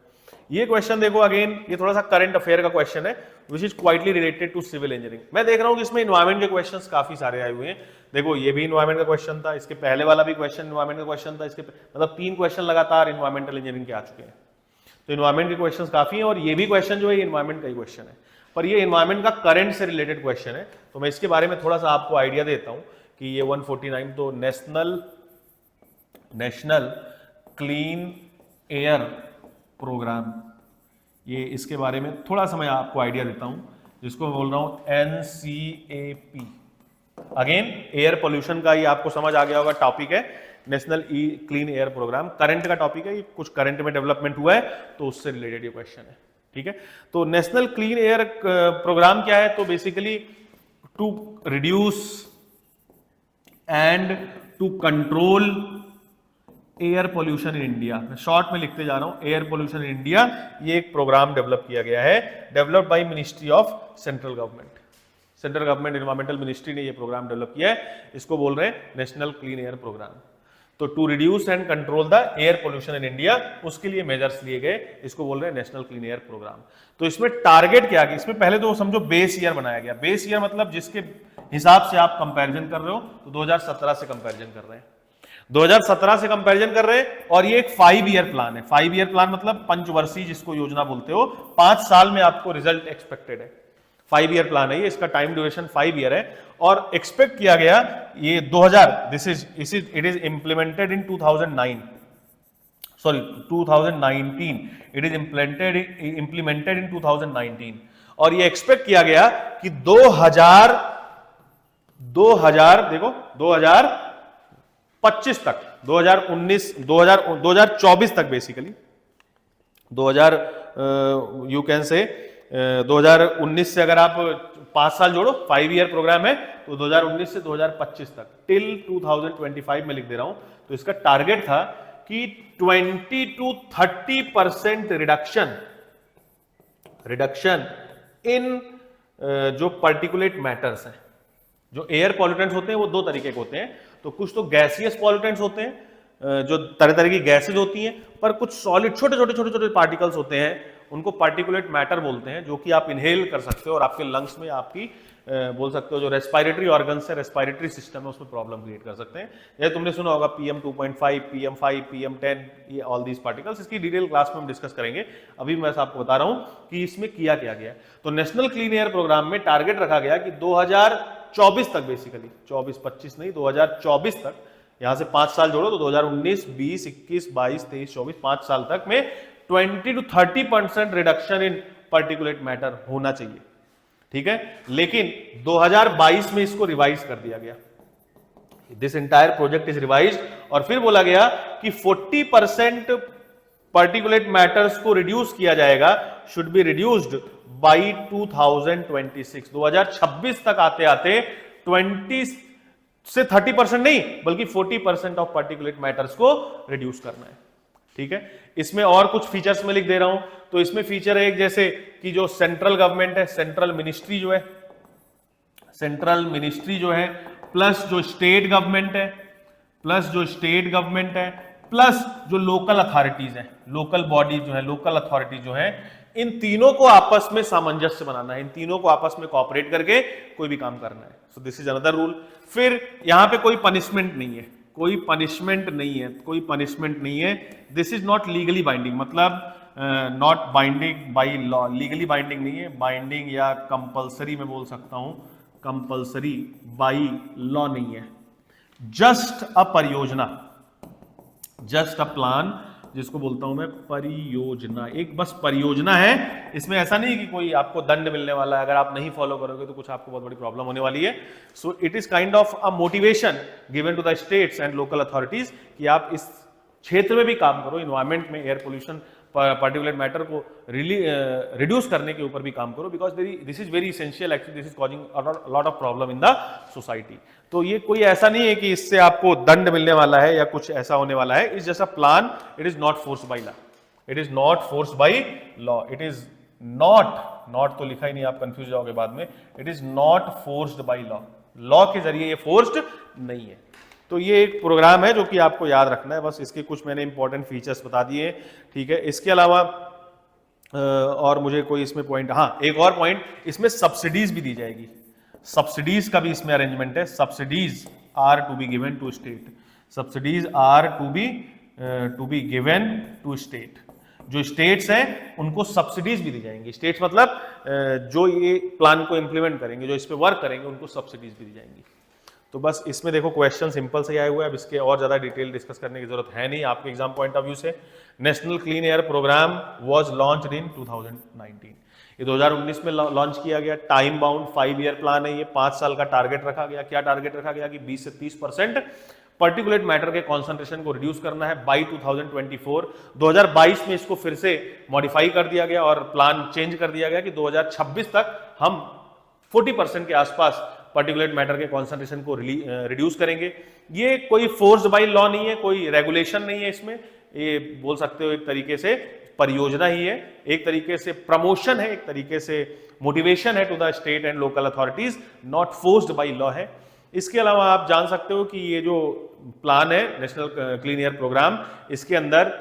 ये क्वेश्चन देखो अगेन ये थोड़ा सा करंट अफेयर का क्वेश्चन है which is quietly related to civil engineering. मैं देख रहा हूं कि इसमें इन्वायरमेंट के क्वेश्चंस काफी सारे आए हुए हैं। देखो ये भी इन्वायरमेंट का क्वेश्चन था, इसके पहले वाला भी क्वेश्चन इन्वायरमेंट का क्वेश्चन था, इसके मतलब 3 क्वेश्चन लगातार इन्वायरमेंटल इंजीनियरिंग के आ चुके हैं। तो इन्वायरमेंट के क्वेश्चन काफी है और ये भी क्वेश्चन जो है इन्वायरमेंट का ही क्वेश्चन है, पर ये इन्वायरमेंट का करंट से रिलेटेड क्वेश्चन है। तो मैं इसके बारे में थोड़ा सा आपको आइडिया देता हूं कि ये 149 तो नेशनल क्लीन एयर प्रोग्राम, ये इसके बारे में थोड़ा सा मैं आपको आइडिया देता हूं, जिसको मैं बोल रहा हूं NCAP। अगेन एयर पोल्यूशन का ये आपको समझ आ गया होगा टॉपिक है, national clean air programme. Current का टॉपिक है, ये कुछ करंट में डेवलपमेंट हुआ है तो उससे रिलेटेड ये क्वेश्चन है, ठीक है। तो नेशनल क्लीन एयर प्रोग्राम क्या है? तो basically to reduce and to control air pollution in India. मैं शॉर्ट में लिखते जा रहा हूं, एयर पोल्यूशन इन इंडिया। ये एक प्रोग्राम डेवलप किया गया है, developed by ministry of central government. Central government environmental ministry ने ये प्रोग्राम डेवलप किया है, इसको बोल रहे हैं नेशनल क्लीन एयर प्रोग्राम। तो to reduce and control the air pollution in India, उसके लिए मेजर्स लिए गए, इसको बोल रहे हैं नेशनल क्लीन एयर प्रोग्राम। तो इसमें टारगेट क्या है, इसमें पहले तो समझो बेस ईयर बनाया गया। बेस ईयर मतलब जिसके हिसाब से आप कंपैरिजन कर रहे हो, तो 2017 से कंपैरिजन कर रहे हैं, 2017 से कंपैरिजन कर रहे हैं। और ये एक 5 ईयर प्लान है। 5 ईयर प्लान मतलब पंचवर्षीय जिसको योजना बोलते हो, 5 साल में आपको रिजल्ट एक्सपेक्टेड है। 5 ईयर प्लान है ये, इसका टाइम ड्यूरेशन 5 ईयर है। और एक्सपेक्ट किया गया ये 2000 it is implemented in 2019, sorry 2019, it is implemented in 2019। और ये एक्सपेक्ट किया गया कि 2000 देखो 2025 तक, 2024 तक बेसिकली, 2000 यू कैन से 2019 से अगर आप 5 साल जोड़ो, 5 ईयर प्रोग्राम है, तो 2019 से 2025 तक टिल 2025 में लिख दे रहा हूं। तो इसका टारगेट था कि 20 to 30% रिडक्शन इन जो पार्टिकुलेट मैटर्स हैं। जो एयर पॉल्यूटेंट्स होते हैं वो 2 तरीके के होते हैं। तो कुछ तो गैसियस पॉल्यूटेंट्स होते हैं, जो तरह तरह की गैसेज होती हैं, पर कुछ सॉलिड छोटे छोटे पार्टिकल्स होते हैं, उनको पार्टिकुलेट मैटर बोलते हैं, जो कि आप इनहेल कर सकते हो और आपके लंग्स में आपकी बोल सकते हो जो रेस्पिरेटरी ऑर्गन्स है, रेस्पिरेटरी सिस्टम है, उसमें प्रॉब्लम क्रिएट कर सकते हैं। ये तुमने सुना होगा PM2.5, PM5, PM10, ये ऑल दीज पार्टिकल्स। इसकी डिटेल क्लास में हम डिस्कस करेंगे। अभी मैं आपको बता रहा हूं कि इसमें किया क्या गया। तो नेशनल क्लीन एयर प्रोग्राम में टारगेट रखा गया कि 2024 तक, बेसिकली 24-25 नहीं, 2024 तक, यहां से 5 साल जोड़ो तो 2019, 20, 21, 22, 23, 24, 5 साल तक में 20 to 30% reduction in particulate matter होना चाहिए। ठीक है, लेकिन 2022 में इसको रिवाइज कर दिया गया। This entire project is revised. और फिर बोला गया कि 40% पार्टिकुलेट मैटर्स को रिड्यूस किया जाएगा, शुड बी रिड्यूस्ड बाई 2026। 2026 तक आते आते 20 से 30% नहीं, बल्कि 40% ऑफ पार्टिकुलेट मैटर्स को रिड्यूस करना है। ठीक है, इसमें और कुछ फीचर्स में लिख दे रहा हूं। तो इसमें फीचर है एक, जैसे कि जो सेंट्रल गवर्नमेंट है, सेंट्रल मिनिस्ट्री जो है, सेंट्रल मिनिस्ट्री जो है, प्लस जो स्टेट गवर्नमेंट है, प्लस जो लोकल अथॉरिटीज हैं, लोकल बॉडी जो है, लोकल अथॉरिटी जो है, इन तीनों को आपस में सामंजस्य बनाना है, इन तीनों को आपस में कोऑपरेट करके कोई भी काम करना है। So this is another rule. फिर यहां पे कोई पनिशमेंट नहीं है, कोई पनिशमेंट नहीं है। This is not legally binding, मतलब not binding by law, legally binding नहीं है, बाइंडिंग या कंपलसरी मैं बोल सकता हूं, कंपलसरी बाई लॉ नहीं है। जस्ट अ परियोजना, जस्ट अ प्लान, जिसको बोलता हूं मैं परियोजना, एक बस परियोजना है। इसमें ऐसा नहीं कि कोई आपको दंड मिलने वाला है, अगर आप नहीं फॉलो करोगे तो कुछ आपको बहुत बड़ी प्रॉब्लम होने वाली है। So it is kind of a motivation given to the states and local authorities कि आप इस क्षेत्र में भी काम करो, इन्वायरमेंट में एयर पोल्यूशन पार्टिकुलेट मैटर को रिड्यूस करने के ऊपर भी काम करो, because this is very essential, actually this is causing lot of problem in the society. तो ये कोई ऐसा नहीं है कि इससे आपको दंड मिलने वाला है या कुछ ऐसा होने वाला है। It's just a plan, it is not forced by law, it is not forced by law, it is not तो लिखा ही नहीं, आप कंफ्यूज जाओगे बाद में। It is not forced by law, law के जरिए ये फोर्स्ड नहीं है। तो ये एक प्रोग्राम है जो कि आपको याद रखना है, बस इसके कुछ मैंने इंपॉर्टेंट फीचर्स बता दिए। ठीक है, इसके अलावा और मुझे कोई इसमें पॉइंट, हाँ एक और पॉइंट, इसमें सब्सिडीज भी दी जाएगी, सब्सिडीज का भी इसमें अरेंजमेंट है। Subsidies are to be given to state, subsidies are to be given to state. जो स्टेट्स हैं उनको सब्सिडीज भी दी जाएंगी। स्टेट्स मतलब जो ये प्लान को इंप्लीमेंट करेंगे, जो इस पे वर्क करेंगे, उनको सब्सिडीज भी दी जाएंगी। तो बस इसमें देखो क्वेश्चन सिंपल से आए हुए हैं, अब इसके और ज्यादा डिटेल डिस्कस करने की जरूरत है नहीं आपके एग्जाम पॉइंट ऑफ व्यू से। National clean air programme was launched in 2019, ये 2019 में लॉन्च किया गया। टाइम बाउंड 5 ईयर प्लान है ये, 5 साल का टारगेट रखा गया। क्या टारगेट रखा गया कि 20 से 30% पार्टिकुलेट मैटर के कॉन्सेंट्रेशन को रिड्यूस करना है बाई 2024। 2022 में इसको फिर से मॉडिफाई कर दिया गया और प्लान चेंज कर दिया गया कि 2026 तक हम 40% के आसपास पर्टिकुलेट मैटर के कॉन्सेंट्रेशन को रिड्यूस करेंगे। ये कोई फोर्स्ड बाय लॉ नहीं है, कोई रेगुलेशन नहीं है इसमें, ये बोल सकते हो एक तरीके से परियोजना ही है, एक तरीके से प्रमोशन है, एक तरीके से मोटिवेशन है to the state and local authorities, not forced by law है। इसके अलावा आप जान सकते हो कि ये जो प्लान है नेशनल क्लीन एयर प्रोग्राम, इसके अंदर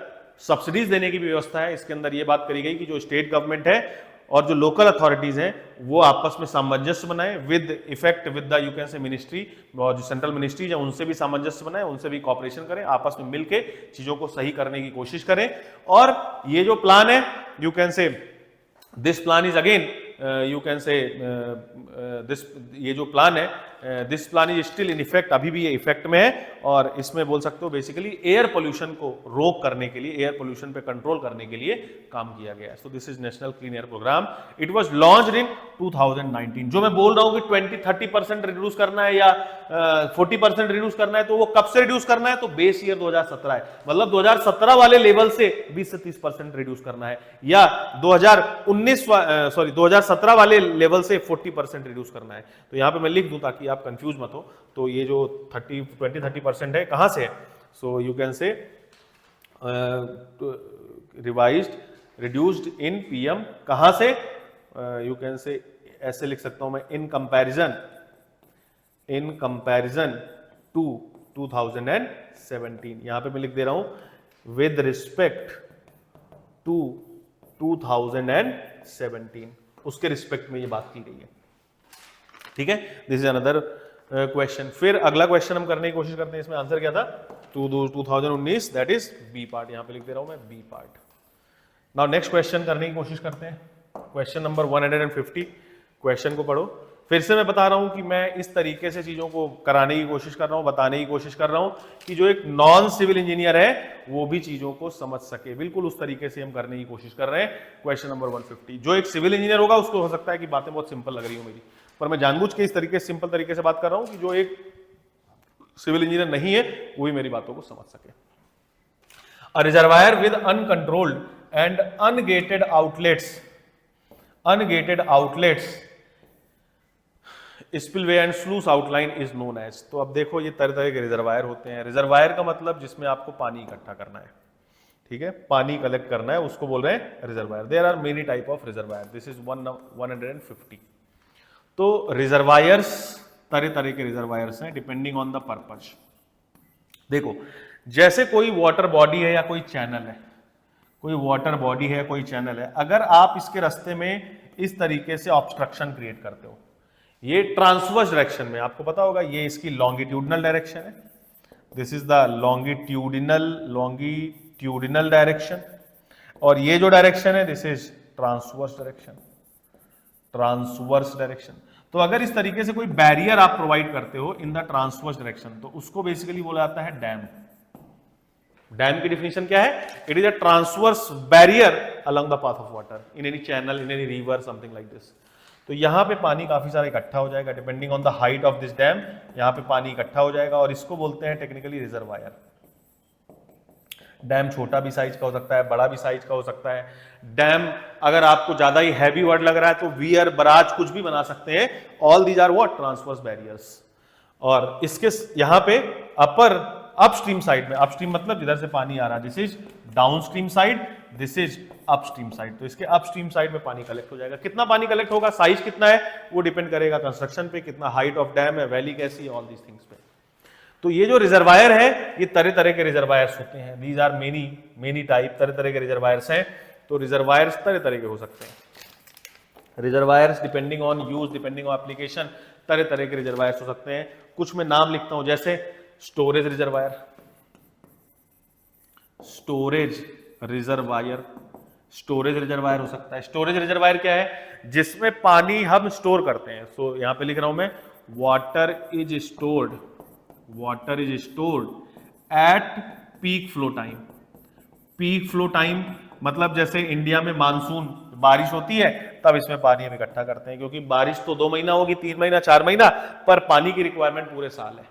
सब्सिडीज देने की व्यवस्था है। इसके अंदर ये बात करी गई कि जो स्टेट गवर्नमेंट है और जो लोकल अथॉरिटीज हैं वो आपस में सामंजस्य बनाए with effect with the you can से मिनिस्ट्री, और जो सेंट्रल मिनिस्ट्रीज है उनसे भी सामंजस्य बनाए, उनसे भी कॉपरेशन करें, आपस में मिलके चीजों को सही करने की कोशिश करें। और ये जो प्लान है यू कैन से this plan is again you can से दिस, ये जो प्लान है this plan is still in effect, अभी भी ये इफेक्ट में है। और इसमें बोल सकते हो बेसिकली एयर पोल्यूशन को रोक करने के लिए, एयर पोल्यूशन पे कंट्रोल करने के लिए काम किया गया है। So this is national clean air programme, it was launched in 2019। जो मैं बोल रहा हूं कि 20-30% रिड्यूस करना है या 40% रिड्यूस करना है, तो वो कब से रिड्यूस करना है, तो बेस ईयर 2017 है, मतलब 2017 वाले लेवल से 20 से 30% रिड्यूस करना है, या 2017 वाले लेवल से 40% रिड्यूस करना है। तो यहां पे मैं लिख दूं ताकि आप कंफ्यूज मत हो। तो ये जो 20-30% है कहां से है, सो यू कैन से रिवाइज्ड रिड्यूस्ड इन पीएम, कहां से, यू कैन से ऐसे लिख सकता हूं मैं, इन कंपैरिजन टू 2017। यहां पे मैं लिख दे रहा हूं विद रिस्पेक्ट टू 2017, उसके रिस्पेक्ट में ये बात की गई है। ठीक है, दिस इज अनदर क्वेश्चन। फिर अगला क्वेश्चन हम करने की कोशिश करते हैं, इसमें आंसर क्या था, 2019, दैट इज बी पार्ट, यहां पे लिख दे रहा हूं मैं B part. Now next question करने की कोशिश करते हैं, क्वेश्चन नंबर 150। क्वेश्चन को पढ़ो। फिर से मैं बता रहा हूं कि मैं इस तरीके से चीजों को कराने की कोशिश कर रहा हूं, बताने की कोशिश कर रहा हूं कि जो एक नॉन सिविल इंजीनियर है वो भी चीजों को समझ सके, बिल्कुल उस तरीके से हम करने की कोशिश कर रहे हैं। क्वेश्चन नंबर 150, जो एक सिविल इंजीनियर होगा उसको हो सकता है कि बातें बहुत सिंपल लग रही हो मेरी, पर मैं जानबूझ के इस तरीके से सिंपल तरीके से बात कर रहा हूं कि जो एक सिविल इंजीनियर नहीं है वो भी मेरी बातों को समझ सके। A reservoir with uncontrolled and ungated outlets spillway and sluice outline is known as. तो अब देखो ये तरह तरह के रिजर्वायर होते हैं। रिजर्वायर का मतलब जिसमें आपको पानी इकट्ठा करना है, ठीक है, पानी कलेक्ट करना है, उसको बोल रहे हैं reservoir. There are many type of reservoir, this is 150। तो रिजर्वायर्स तरह तरह के रिजर्वायर्स हैं डिपेंडिंग ऑन द पर्पज। देखो जैसे कोई वाटर बॉडी है या कोई चैनल है, कोई वाटर बॉडी है, कोई चैनल है, अगर आप इसके रास्ते में इस तरीके से ऑब्स्ट्रक्शन क्रिएट करते हो, ये ट्रांसवर्स डायरेक्शन में, आपको पता होगा ये इसकी लॉन्गिट्यूडनल डायरेक्शन है, this is the longitudinal direction, और ये जो डायरेक्शन है दिस इज ट्रांसवर्स डायरेक्शन। तो अगर इस तरीके से कोई बैरियर आप प्रोवाइड करते हो इन द ट्रांसवर्स डायरेक्शन, तो उसको बेसिकली बोला जाता है डैम। डैम की डिफिनेशन क्या है, it is a transverse barrier along the path of water in any channel, in any river, something like this. तो यहां पे पानी काफी सारा इकट्ठा हो जाएगा depending on the height of this dam, यहां पे पानी इकट्ठा हो जाएगा और इसको बोलते हैं टेक्निकली रिजर्वायर। डैम छोटा भी साइज का हो सकता है, बड़ा भी साइज का हो सकता है। डैम अगर आपको ज्यादा ही हैवी वर्ड लग रहा है तो वियर, बराज, कुछ भी बना सकते हैं। All these are what, transverse barriers. और इसके यहां पे अपस्ट्रीम साइड में, अपस्ट्रीम मतलब जिधर से पानी आ रहा है, this is downstream side, this is upstream side. तो इसके अपस्ट्रीम साइड में पानी कलेक्ट हो जाएगा। कितना पानी कलेक्ट होगा, साइज कितना है, वो डिपेंड करेगा कंस्ट्रक्शन पे, कितना हाइट ऑफ डैम है, वैली कैसी है, ऑल दीज थिंग्स पे। तो ये जो रिजर्वायर है ये तरह तरह के रिजर्वायर्स होते हैं, दीज आर मेनी टाइप, तरह तरह के रिजर्वायर्स हैं। तो रिजर्वायर्स तरह तरह के हो सकते हैं। Reservoirs depending on use, depending on application, तरह तरह के रिजर्वायर्स हो सकते हैं। कुछ मैं नाम लिखता हूं, जैसे स्टोरेज रिजर्वायर, स्टोरेज रिजर्वायर हो सकता है। स्टोरेज रिजर्वायर क्या है, जिसमें पानी हम स्टोर करते हैं। सो यहां पे लिख रहा हूं मैं, water is stored at peak flow time. Peak flow time मतलब जैसे इंडिया में मानसून बारिश होती है तब इसमें पानी हम इकट्ठा करते हैं, क्योंकि बारिश तो 2 महीना होगी, 3 महीना, 4 महीना, पर पानी की रिक्वायरमेंट पूरे साल है।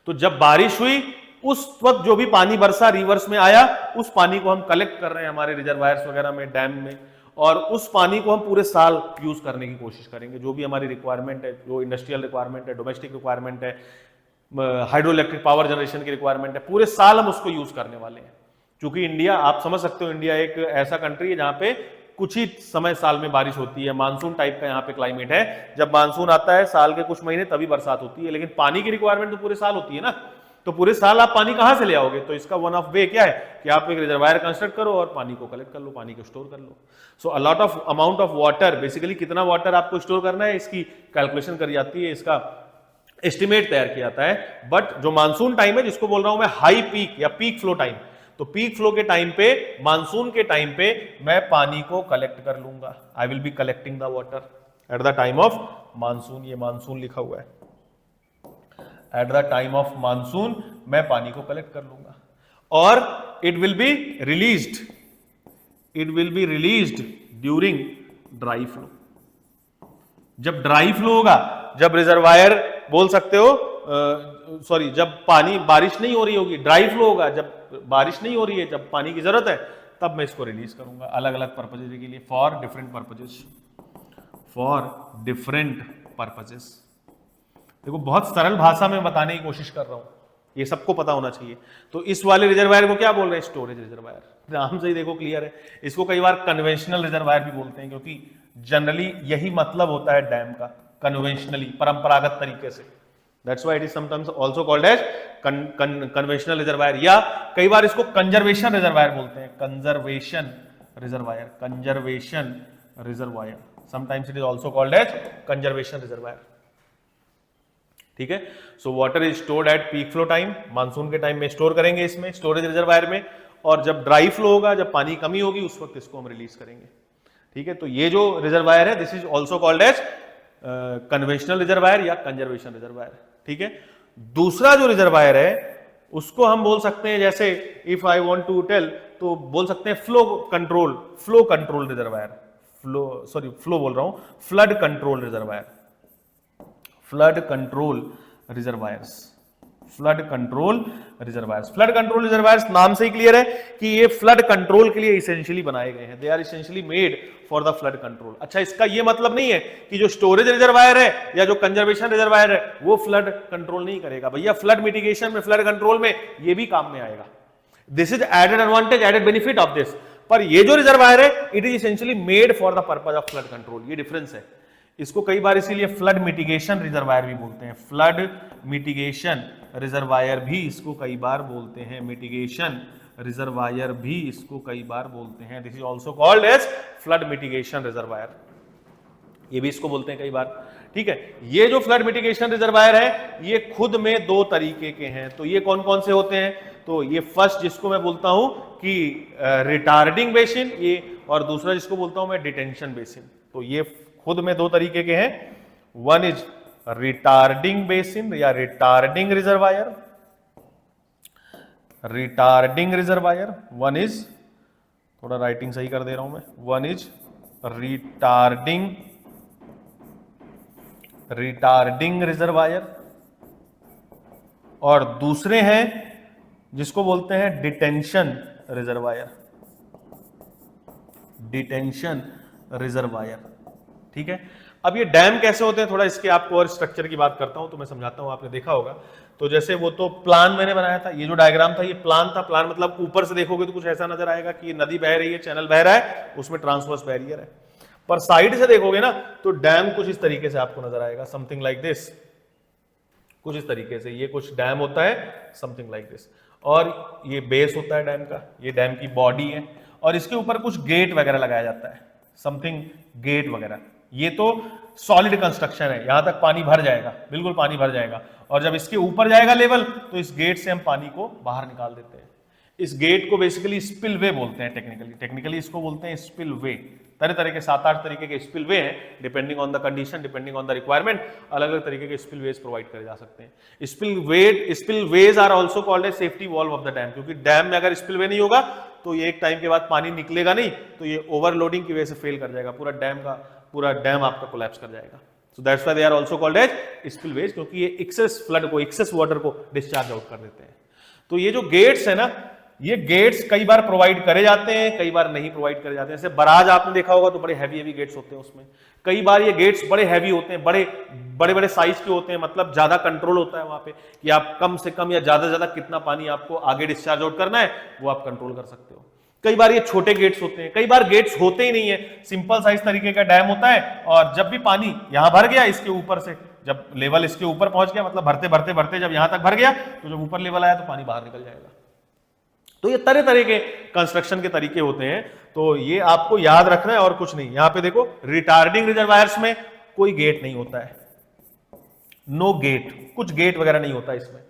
तो जब बारिश हुई उस वक्त जो भी पानी बरसा, रिवर्स में आया, उस पानी को हम कलेक्ट कर रहे हैं हमारे रिजर्वायर्स वगैरह में, डैम में, और उस पानी को हम पूरे साल यूज करने की कोशिश करेंगे। जो भी हमारी रिक्वायरमेंट है, जो इंडस्ट्रियल रिक्वायरमेंट है, डोमेस्टिक रिक्वायरमेंट है, हाइड्रो इलेक्ट्रिक पावर जनरेशन की रिक्वायरमेंट है, पूरे साल हम उसको यूज करने वाले हैं। क्योंकि इंडिया, आप समझ सकते हो, इंडिया एक ऐसा कंट्री है जहां पे कुछ ही समय साल में बारिश होती है, मानसून टाइप का यहाँ पे क्लाइमेट है। जब मानसून आता है साल के कुछ महीने तभी बरसात होती है, लेकिन पानी की रिक्वायरमेंट तो पूरे साल होती है ना। तो पूरे साल आप पानी कहां से ले आओगे? तो इसका वन ऑफ वे क्या है कि आप एक रिजर्वायर कंस्ट्रक्ट करो और पानी को कलेक्ट कर लो, पानी को स्टोर कर लो। So a lot of amount of water, basically कितना वाटर आपको स्टोर करना है इसकी कैलकुलेशन करी जाती है, इसका एस्टिमेट तैयार किया जाता है। बट जो मानसून टाइम है, जिसको बोल रहा हूं मैं हाई पीक या पीक फ्लो टाइम, तो पीक फ्लो के टाइम पे, मानसून के टाइम पे मैं पानी को कलेक्ट कर लूंगा। I will be collecting the water at the time of monsoon. ये मानसून लिखा हुआ है, at the time of monsoon मैं पानी को कलेक्ट कर लूंगा और it will be released, it will be released during dry flow. जब ड्राई फ्लो होगा, जब रिजर्वायर बोल सकते हो, सॉरी, जब पानी, बारिश नहीं हो रही होगी, ड्राई फ्लो होगा, जब बारिश नहीं हो रही है, जब पानी की जरूरत है, तब मैं इसको रिलीज करूंगा अलग अलग पर्पजेज के लिए, for different purposes, for different purposes. देखो बहुत सरल भाषा में बताने की कोशिश कर रहा हूं, ये सबको पता होना चाहिए। तो इस वाले रिजर्वायर को क्या बोल रहे हैं? Storage reservoir. नाम से ही देखो क्लियर है। इसको कई बार कन्वेंशनल रिजर्वायर भी बोलते हैं, क्योंकि जनरली यही मतलब होता है डैम का, कन्वेंशनली, परंपरागत तरीके से। That's why it is sometimes also called as conventional reservoir, या कई बार इसको कंजर्वेशन रिजर्वायर बोलते हैं, conservation reservoir, conservation reservoir, sometimes it is also called as conservation reservoir. ठीक है। So water is stored at peak flow time, monsoon के time में स्टोर करेंगे इसमें, स्टोरेज रिजर्वायर में, और जब ड्राई फ्लो होगा, जब पानी कमी होगी, उस वक्त इसको हम रिलीज करेंगे। ठीक है। तो ये जो रिजर्वायर है, this is also called as conventional reservoir या कंजर्वेशन रिजर्वायर। ठीक है। दूसरा जो रिजर्वायर है उसको हम बोल सकते हैं, जैसे if I want to tell, तो बोल सकते हैं flow control, flow control reservoir, flow, sorry flow बोल रहा हूं, flood control reservoir, flood control reservoirs, flood control reservoirs. Flood control reservoirs नाम से ही क्लियर है कि ये फ्लड कंट्रोल के लिए इसेंशियली बनाए गए हैं, they are essentially made for the flood control. अच्छा, इसका ये मतलब नहीं है कि जो स्टोरेज रिजर्वायर है या जो कंजर्वेशन रिजर्वायर है वो फ्लड कंट्रोल नहीं करेगा। भैया फ्लड मिटिगेशन में, फ्लड कंट्रोल में ये भी काम में आएगा। This is added advantage, added benefit of this. पर ये जो रिजर्वायर है, it is essentially made for the purpose of flood control, ये डिफरेंस है। इसको कई बार इसीलिए फ्लड मिटिगेशन रिजर्वायर भी बोलते हैं, फ्लड मिटिगेशन रिजर्वायर भी इसको कई बार बोलते हैं, मिटिगेशन रिजर्वायर भी इसको कई बार बोलते हैं। This is also called as flood mitigation reservoir, ये भी इसको बोलते हैं कई बार। ठीक है। ये जो फ्लड मिटिगेशन रिजर्वायर है, ये खुद में दो तरीके के हैं। तो ये कौन कौन से होते हैं? तो ये फर्स्ट जिसको मैं बोलता हूं कि रिटार्डिंग बेसिन, ये, और दूसरा जिसको बोलता हूं मैं डिटेंशन बेसिन। तो ये खुद में दो तरीके के हैं, वन इज रिटार्डिंग बेसिन या retarding reservoir, retarding reservoir, one is, थोड़ा राइटिंग सही कर दे रहा हूं मैं, one is retarding, retarding reservoir, और दूसरे हैं जिसको बोलते हैं डिटेंशन रिजर्वायर, डिटेंशन रिजर्वायर। ठीक है। अब ये डैम कैसे होते हैं, थोड़ा इसके आपको और स्ट्रक्चर की बात करता हूं तो मैं समझाता हूं, आपने देखा होगा। तो जैसे वो तो प्लान मैंने बनाया था, ये जो डायग्राम था ये प्लान था। प्लान मतलब ऊपर से देखोगे तो कुछ ऐसा नजर आएगा कि नदी बह रही है, चैनल बह रहा है, उसमें ट्रांसवर्स बैरियर है। पर साइड से देखोगे ना तो डैम कुछ इस तरीके से आपको नजर आएगा, समथिंग लाइक दिस, कुछ इस तरीके से। ये कुछ डैम होता है, समथिंग लाइक दिस, और ये बेस होता है डैम का, ये डैम की बॉडी है, और इसके ऊपर कुछ गेट वगैरह लगाया जाता है, समथिंग गेट वगैरह। ये तो सॉलिड कंस्ट्रक्शन है, यहां तक पानी भर जाएगा, बिल्कुल पानी भर जाएगा, और जब इसके ऊपर जाएगा लेवल तो इस गेट से हम पानी को बाहर निकाल देते हैं। इस गेट को बेसिकली स्पिलवे बोलते हैं, टेक्निकली इसको बोलते हैं स्पिलवे। तरह तरह के 7-8 तरीके के स्पिलवे हैं, depending on the condition, depending on the requirement, अलग अलग तरीके के स्पिलवेज प्रोवाइड करे जा सकते हैं। Spillways are also called a safety valve of the dam, क्योंकि डैम में अगर स्पिलवे नहीं होगा तो ये एक टाइम के बाद पानी निकलेगा नहीं, तो ये ओवरलोडिंग की वजह से फेल कर जाएगा, पूरा डैम आपका कोलैप्स कर जाएगा। So that's why they are also called as spillways, क्योंकि ये एक्सेस फ्लड को, एक्सेस वाटर को डिस्चार्ज आउट कर देते हैं। तो ये जो गेट्स है ना, ये गेट्स कई बार प्रोवाइड करे जाते हैं, कई बार नहीं प्रोवाइड करे जाते हैं। जैसे बराज आपने देखा होगा तो बड़े हैवी गेट्स होते हैं उसमें, कई बार ये गेट्स बड़े हैवी होते हैं, बड़े बड़े साइज के होते हैं, मतलब ज्यादा कंट्रोल होता है वहां पे कि आप कम से कम या ज्यादा से ज्यादा कितना पानी आपको आगे डिस्चार्ज आउट करना है वो आप कंट्रोल कर सकते हो। कई बार ये छोटे गेट्स होते हैं, कई बार गेट्स होते ही नहीं है, सिंपल साइज तरीके का डैम होता है और जब भी पानी यहां भर गया इसके ऊपर से, जब लेवल इसके ऊपर पहुंच गया, मतलब भरते भरते भरते जब यहां तक भर गया तो जब ऊपर लेवल आया तो पानी बाहर निकल जाएगा। तो ये तरह तरह के कंस्ट्रक्शन के तरीके होते हैं, तो ये आपको याद रखना है और कुछ नहीं। यहां पे देखो रिटार्डिंग रिजर्वायर्स में कोई गेट नहीं होता है, नो गेट, कुछ गेट वगैरह नहीं होता इसमें,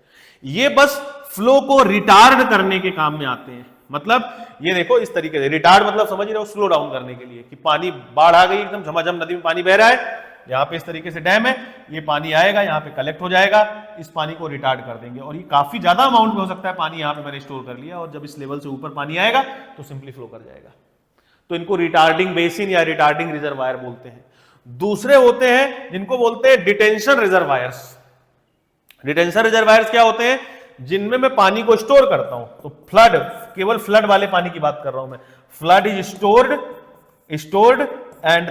ये बस फ्लो को रिटार्ड करने के काम में आते हैं। मतलब ये देखो इस तरीके से, रिटार्ड मतलब समझ रहे हो, स्लो डाउन करने के लिए कि पानी बाढ़ आ गई एकदम झमाझम नदी में पानी बह रहा है, यहाँ पे इस तरीके से डैम है, ये पानी आएगा यहाँ पे कलेक्ट हो जाएगा, इस पानी को रिटार्ड कर देंगे और ये काफी ज्यादा अमाउंट में हो सकता है पानी यहाँ पे मैंने स्टोर कर लिया और जब इस लेवल से ऊपर पानी आएगा तो सिंपली फ्लो कर जाएगा। तो इनको रिटार्डिंग बेसिन या रिटार्डिंग रिजर्वायर बोलते हैं। दूसरे होते हैं जिनको बोलते हैं डिटेंशन रिजर्वायर्स। डिटेंशन रिजर्वायर्स क्या होते हैं? जिनमें मैं पानी को स्टोर करता हूं। तो फ्लड, केवल फ्लड वाले पानी की बात कर रहा हूं मैं। Flood is stored and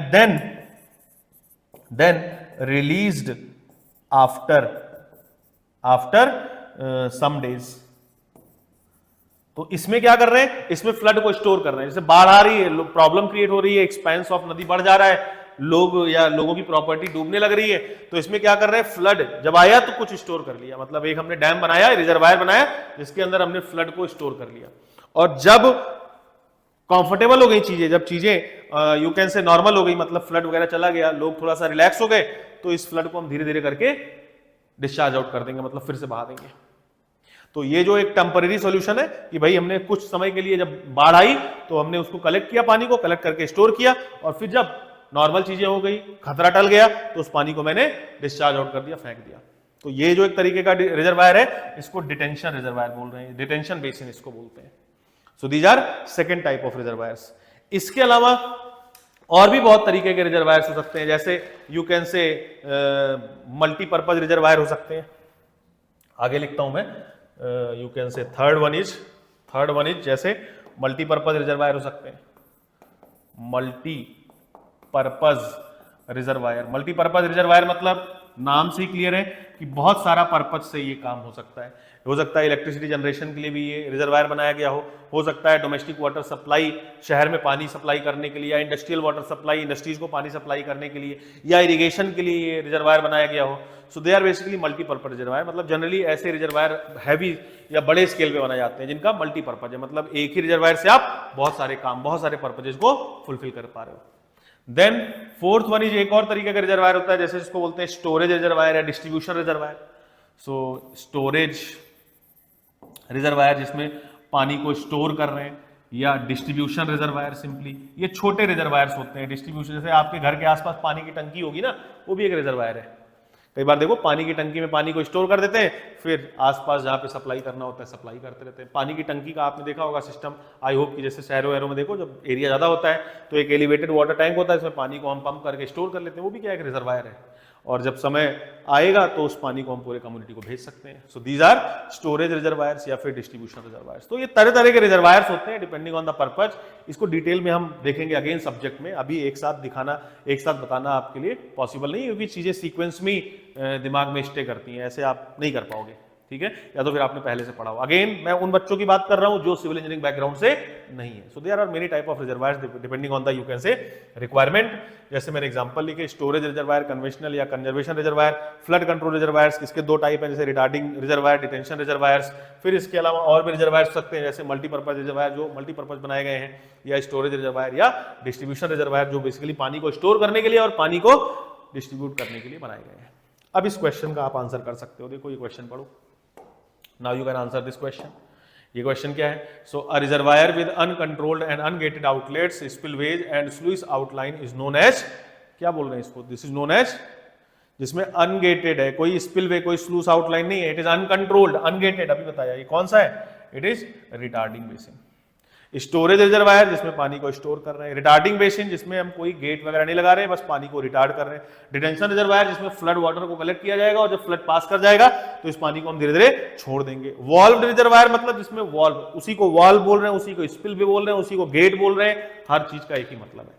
then released after some days. तो इसमें क्या कर रहे हैं? इसमें फ्लड को स्टोर कर रहे हैं। जैसे बाढ़ आ रही है, प्रॉब्लम क्रिएट हो रही है, एक्सपेंस ऑफ नदी बढ़ जा रहा है, लोगों की प्रॉपर्टी डूबने लग रही है, तो इसमें क्या कर रहे हैं? फ्लड जब आया तो कुछ स्टोर कर लिया। मतलब एक हमने डैम बनाया, रिजर्वायर बनाया जिसके अंदर हमने फ्लड को स्टोर कर लिया। और जब कंफर्टेबल हो गई चीजें, जब चीजें यू कैन से नॉर्मल हो गई, मतलब फ्लड वगैरह चला गया, लोग थोड़ा सा रिलैक्स हो गए, तो इस फ्लड को हम धीरे धीरे करके डिस्चार्ज आउट कर देंगे, मतलब फिर से बहा देंगे। तो ये जो एक टेम्पररी सॉल्यूशन है कि भाई हमने कुछ समय के लिए, जब बाढ़ आई तो हमने उसको कलेक्ट किया, पानी को कलेक्ट करके स्टोर किया, और फिर जब नॉर्मल चीजें हो गई, खतरा टल गया, तो उस पानी को मैंने डिस्चार्ज आउट कर दिया, फेंक दिया। तो ये जो एक तरीके का रिजर्वायर है, इसको डिटेंशन रिजर्वायर बोल रहे हैं, डिटेंशन बेसिन इसको बोलते हैं। So these are second type of reservoirs. इसके अलावा और भी बहुत तरीके के रिजर्वायर्स हो सकते हैं, जैसे यू कैन से मल्टीपर्पज रिजर्वायर हो सकते हैं। आगे लिखता हूं मैं, यू कैन से थर्ड वन इज जैसे मल्टीपर्पज रिजर्वायर हो सकते हैं। मल्टीपर्पज रिजर्वायर मतलब नाम से ही क्लियर है कि बहुत सारा पर्पज से ये काम हो सकता है। हो सकता है इलेक्ट्रिसिटी जनरेशन के लिए भी ये रिजर्वायर बनाया गया हो सकता है डोमेस्टिक वाटर सप्लाई, शहर में पानी सप्लाई करने के लिए, या इंडस्ट्रियल वाटर सप्लाई, इंडस्ट्रीज को पानी सप्लाई करने के लिए, या इरिगेशन के लिए ये रिजर्वायर बनाया गया हो। So they are basically multipurpose reservoir. मतलब जनरली ऐसे रिजर्वायर हैवी या बड़े स्केल पे बनाए जाते हैं जिनका मल्टीपर्पज है, मतलब एक ही रिजर्वायर से आप बहुत सारे काम, बहुत सारे पर्पजेस को फुलफिल कर पा रहे हो। देन फोर्थ वन इज एक और तरीके का रिजर्वायर होता है, जैसे जिसको बोलते हैं स्टोरेज रिजर्वायर या डिस्ट्रीब्यूशन रिजर्वायर। सो स्टोरेज रिजर्वायर जिसमें पानी को स्टोर कर रहे हैं, या डिस्ट्रीब्यूशन रिजर्वायर सिंपली ये छोटे रिजर्वायर्स होते हैं। डिस्ट्रीब्यूशन जैसे आपके घर के आसपास पानी की टंकी होगी ना, वो भी एक रिजर्वायर है। कई बार देखो पानी की टंकी में पानी को स्टोर कर देते हैं, फिर आसपास जहाँ पे सप्लाई करना होता है सप्लाई करते रहते हैं। पानी की टंकी का आपने देखा होगा सिस्टम, आई होप कि जैसे शहरों वहरों में देखो जब एरिया ज्यादा होता है तो एक एलिवेटेड वाटर टैंक होता है, इसमें पानी को हम पंप करके स्टोर कर लेते हैं, वो भी क्या एक रिजर्वायर है। और जब समय आएगा तो उस पानी को हम पूरे कम्युनिटी को भेज सकते हैं। So these are storage reservoirs या फिर डिस्ट्रीब्यूशन रिजर्वायर्स। तो ये तरह तरह के रिजर्वायर्स होते हैं डिपेंडिंग ऑन द पर्पज। इसको डिटेल में हम देखेंगे अगेन सब्जेक्ट में। अभी एक साथ बताना आपके लिए पॉसिबल नहीं, क्योंकि चीजें सीक्वेंस में दिमाग में स्टे करती हैं, ऐसे आप नहीं कर पाओगे, ठीक है? या तो फिर आपने पहले से पढ़ा हो। अगेन मैं उन बच्चों की बात कर रहा हूं जो सिविल इंजीनियरिंग बैकग्राउंड से नहीं है। So there are many type of reservoirs depending on the you can say requirement. जैसे मैंने एग्जांपल लिखे, स्टोरेज रिजर्वायर, कन्वेंशनल या conservation reservoir, flood control reservoirs, इसके दो टाइप हैं, जैसे रिटार्डिंग रिजर्वायर, डिटेंशन रिजर्वायर्स। फिर इसके अलावा और भी रिजर्वायर्स हो सकते हैं, जैसे मल्टीपर्पज रिजर्वायर जो मल्टीपर्पज बनाए गए हैं, या स्टोरेज रिजर्वायर या डिस्ट्रीब्यूशन रिजर्वायर जो बेसिकली पानी को स्टोर करने के लिए और पानी को डिस्ट्रीब्यूट करने के लिए बनाए गए हैं। अब इस क्वेश्चन का आप आंसर कर सकते हो। देखो ये क्वेश्चन पढ़ो। Now you can answer this question. ये क्वेश्चन क्या है? So a reservoir with uncontrolled and ungated outlets, spillways and sluice outline is known as, क्या बोल रहे हैं इसको? This is known as, जिसमें ungated है, कोई spillway कोई sluice outline नहीं है, it is uncontrolled, ungated, अभी बताया, ये कौन सा है? It is retarding basin. Storage reservoir जिसमें पानी को स्टोर कर रहे हैं, रिटार्डिंग बेसिन जिसमें हम कोई गेट वगैरह नहीं लगा रहे हैं, बस पानी को रिटार्ड कर रहे हैं, डिटेंशन रिजर्वायर जिसमें फ्लड वाटर को कलेक्ट किया जाएगा और जब फ्लड पास कर जाएगा तो इस पानी को हम धीरे धीरे छोड़ देंगे। वॉल्व रिजर्वायर मतलब जिसमें वॉल्व, उसी को वॉल्व बोल रहे हैं, उसी को स्पिल भी बोल रहे हैं, उसी को गेट बोल रहे हैं, हर चीज का एक ही मतलब है।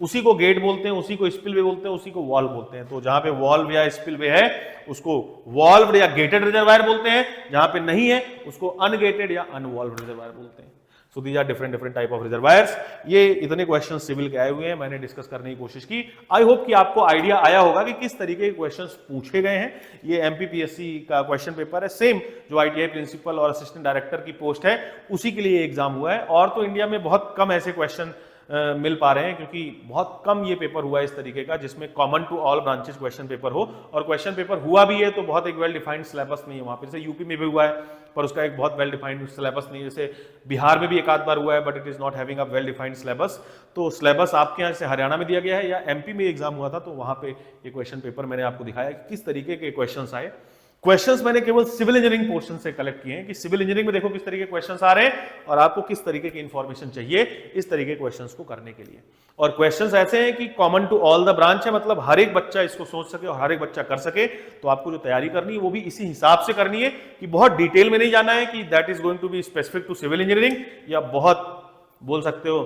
उसी को गेट बोलते हैं, उसी को स्पिलवे बोलते हैं, उसी को वॉल्व बोलते हैं। तो जहां पे वॉल्व या स्पिलवे है उसको वॉल्व या गेटेड रिजर्वायर बोलते हैं, जहां पे नहीं है उसको अनगेटेड या अनवॉल्व रिजर्वायर बोलते हैं। So these are different type of reservoirs. ये इतने क्वेश्चन सिविल के आए हुए हैं, मैंने डिस्कस करने की कोशिश की। आई होप कि आपको आइडिया आया होगा कि किस तरीके के क्वेश्चंस पूछे गए हैं। ये एमपीपीएससी का क्वेश्चन पेपर है, सेम जो आईटीआई प्रिंसिपल और असिस्टेंट डायरेक्टर की पोस्ट है उसी के लिए एग्जाम हुआ है। और तो इंडिया में बहुत कम ऐसे क्वेश्चन मिल पा रहे हैं क्योंकि बहुत कम ये पेपर हुआ है इस तरीके का जिसमें common to all branches question paper हो। और क्वेश्चन पेपर हुआ भी है तो बहुत एक वेल डिफाइंड सिलेबस नहीं है वहां पे। जैसे यूपी में भी हुआ है पर उसका एक बहुत वेल डिफाइंड सिलेबस नहीं है। जैसे बिहार में भी एक आध बार हुआ है but it is not having a well defined syllabus. तो सिलेबस आपके यहाँ से हरियाणा में दिया गया है या एमपी में एग्जाम हुआ था तो वहां पे ये क्वेश्चन पेपर मैंने आपको दिखाया कि किस तरीके के क्वेश्चन आए। क्वेश्चंस मैंने केवल सिविल इंजीनियरिंग पोर्शन से कलेक्ट किए हैं कि सिविल इंजीनियरिंग में देखो किस तरीके के क्वेश्चंस आ रहे हैं और आपको किस तरीके की इंफॉर्मेशन चाहिए इस तरीके के क्वेश्चंस को करने के लिए। और क्वेश्चंस ऐसे हैं कि common to all the branch है, मतलब हर एक बच्चा इसको सोच सके और हर एक बच्चा कर सके। तो आपको जो तैयारी करनी है वो भी इसी हिसाब से करनी है कि बहुत डिटेल में नहीं जाना है कि that is going to be specific to civil engineering, या बहुत बोल सकते हो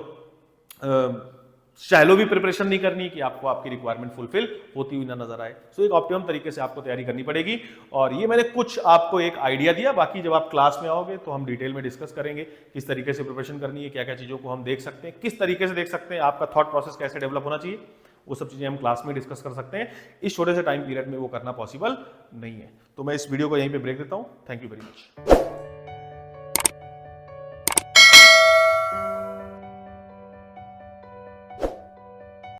शैलो भी प्रिपरेशन नहीं करनी कि आपको आपकी रिक्वायरमेंट फुलफिल होती हुई ना नजर आए। सो एक ऑप्टिमम तरीके से आपको तैयारी करनी पड़ेगी। और ये मैंने कुछ आपको एक आइडिया दिया, बाकी जब आप क्लास में आओगे तो हम डिटेल में डिस्कस करेंगे किस तरीके से प्रिपरेशन करनी है, क्या क्या चीजों को हम देख सकते हैं, किस तरीके से देख सकते हैं, आपका थॉट प्रोसेस कैसे डेवलप होना चाहिए, वो सब चीजें हम क्लास में डिस्कस कर सकते हैं। इस छोटे से टाइम पीरियड में वो करना पॉसिबल नहीं है। तो मैं इस वीडियो को यहीं पे ब्रेक देता हूं। Thank you very much.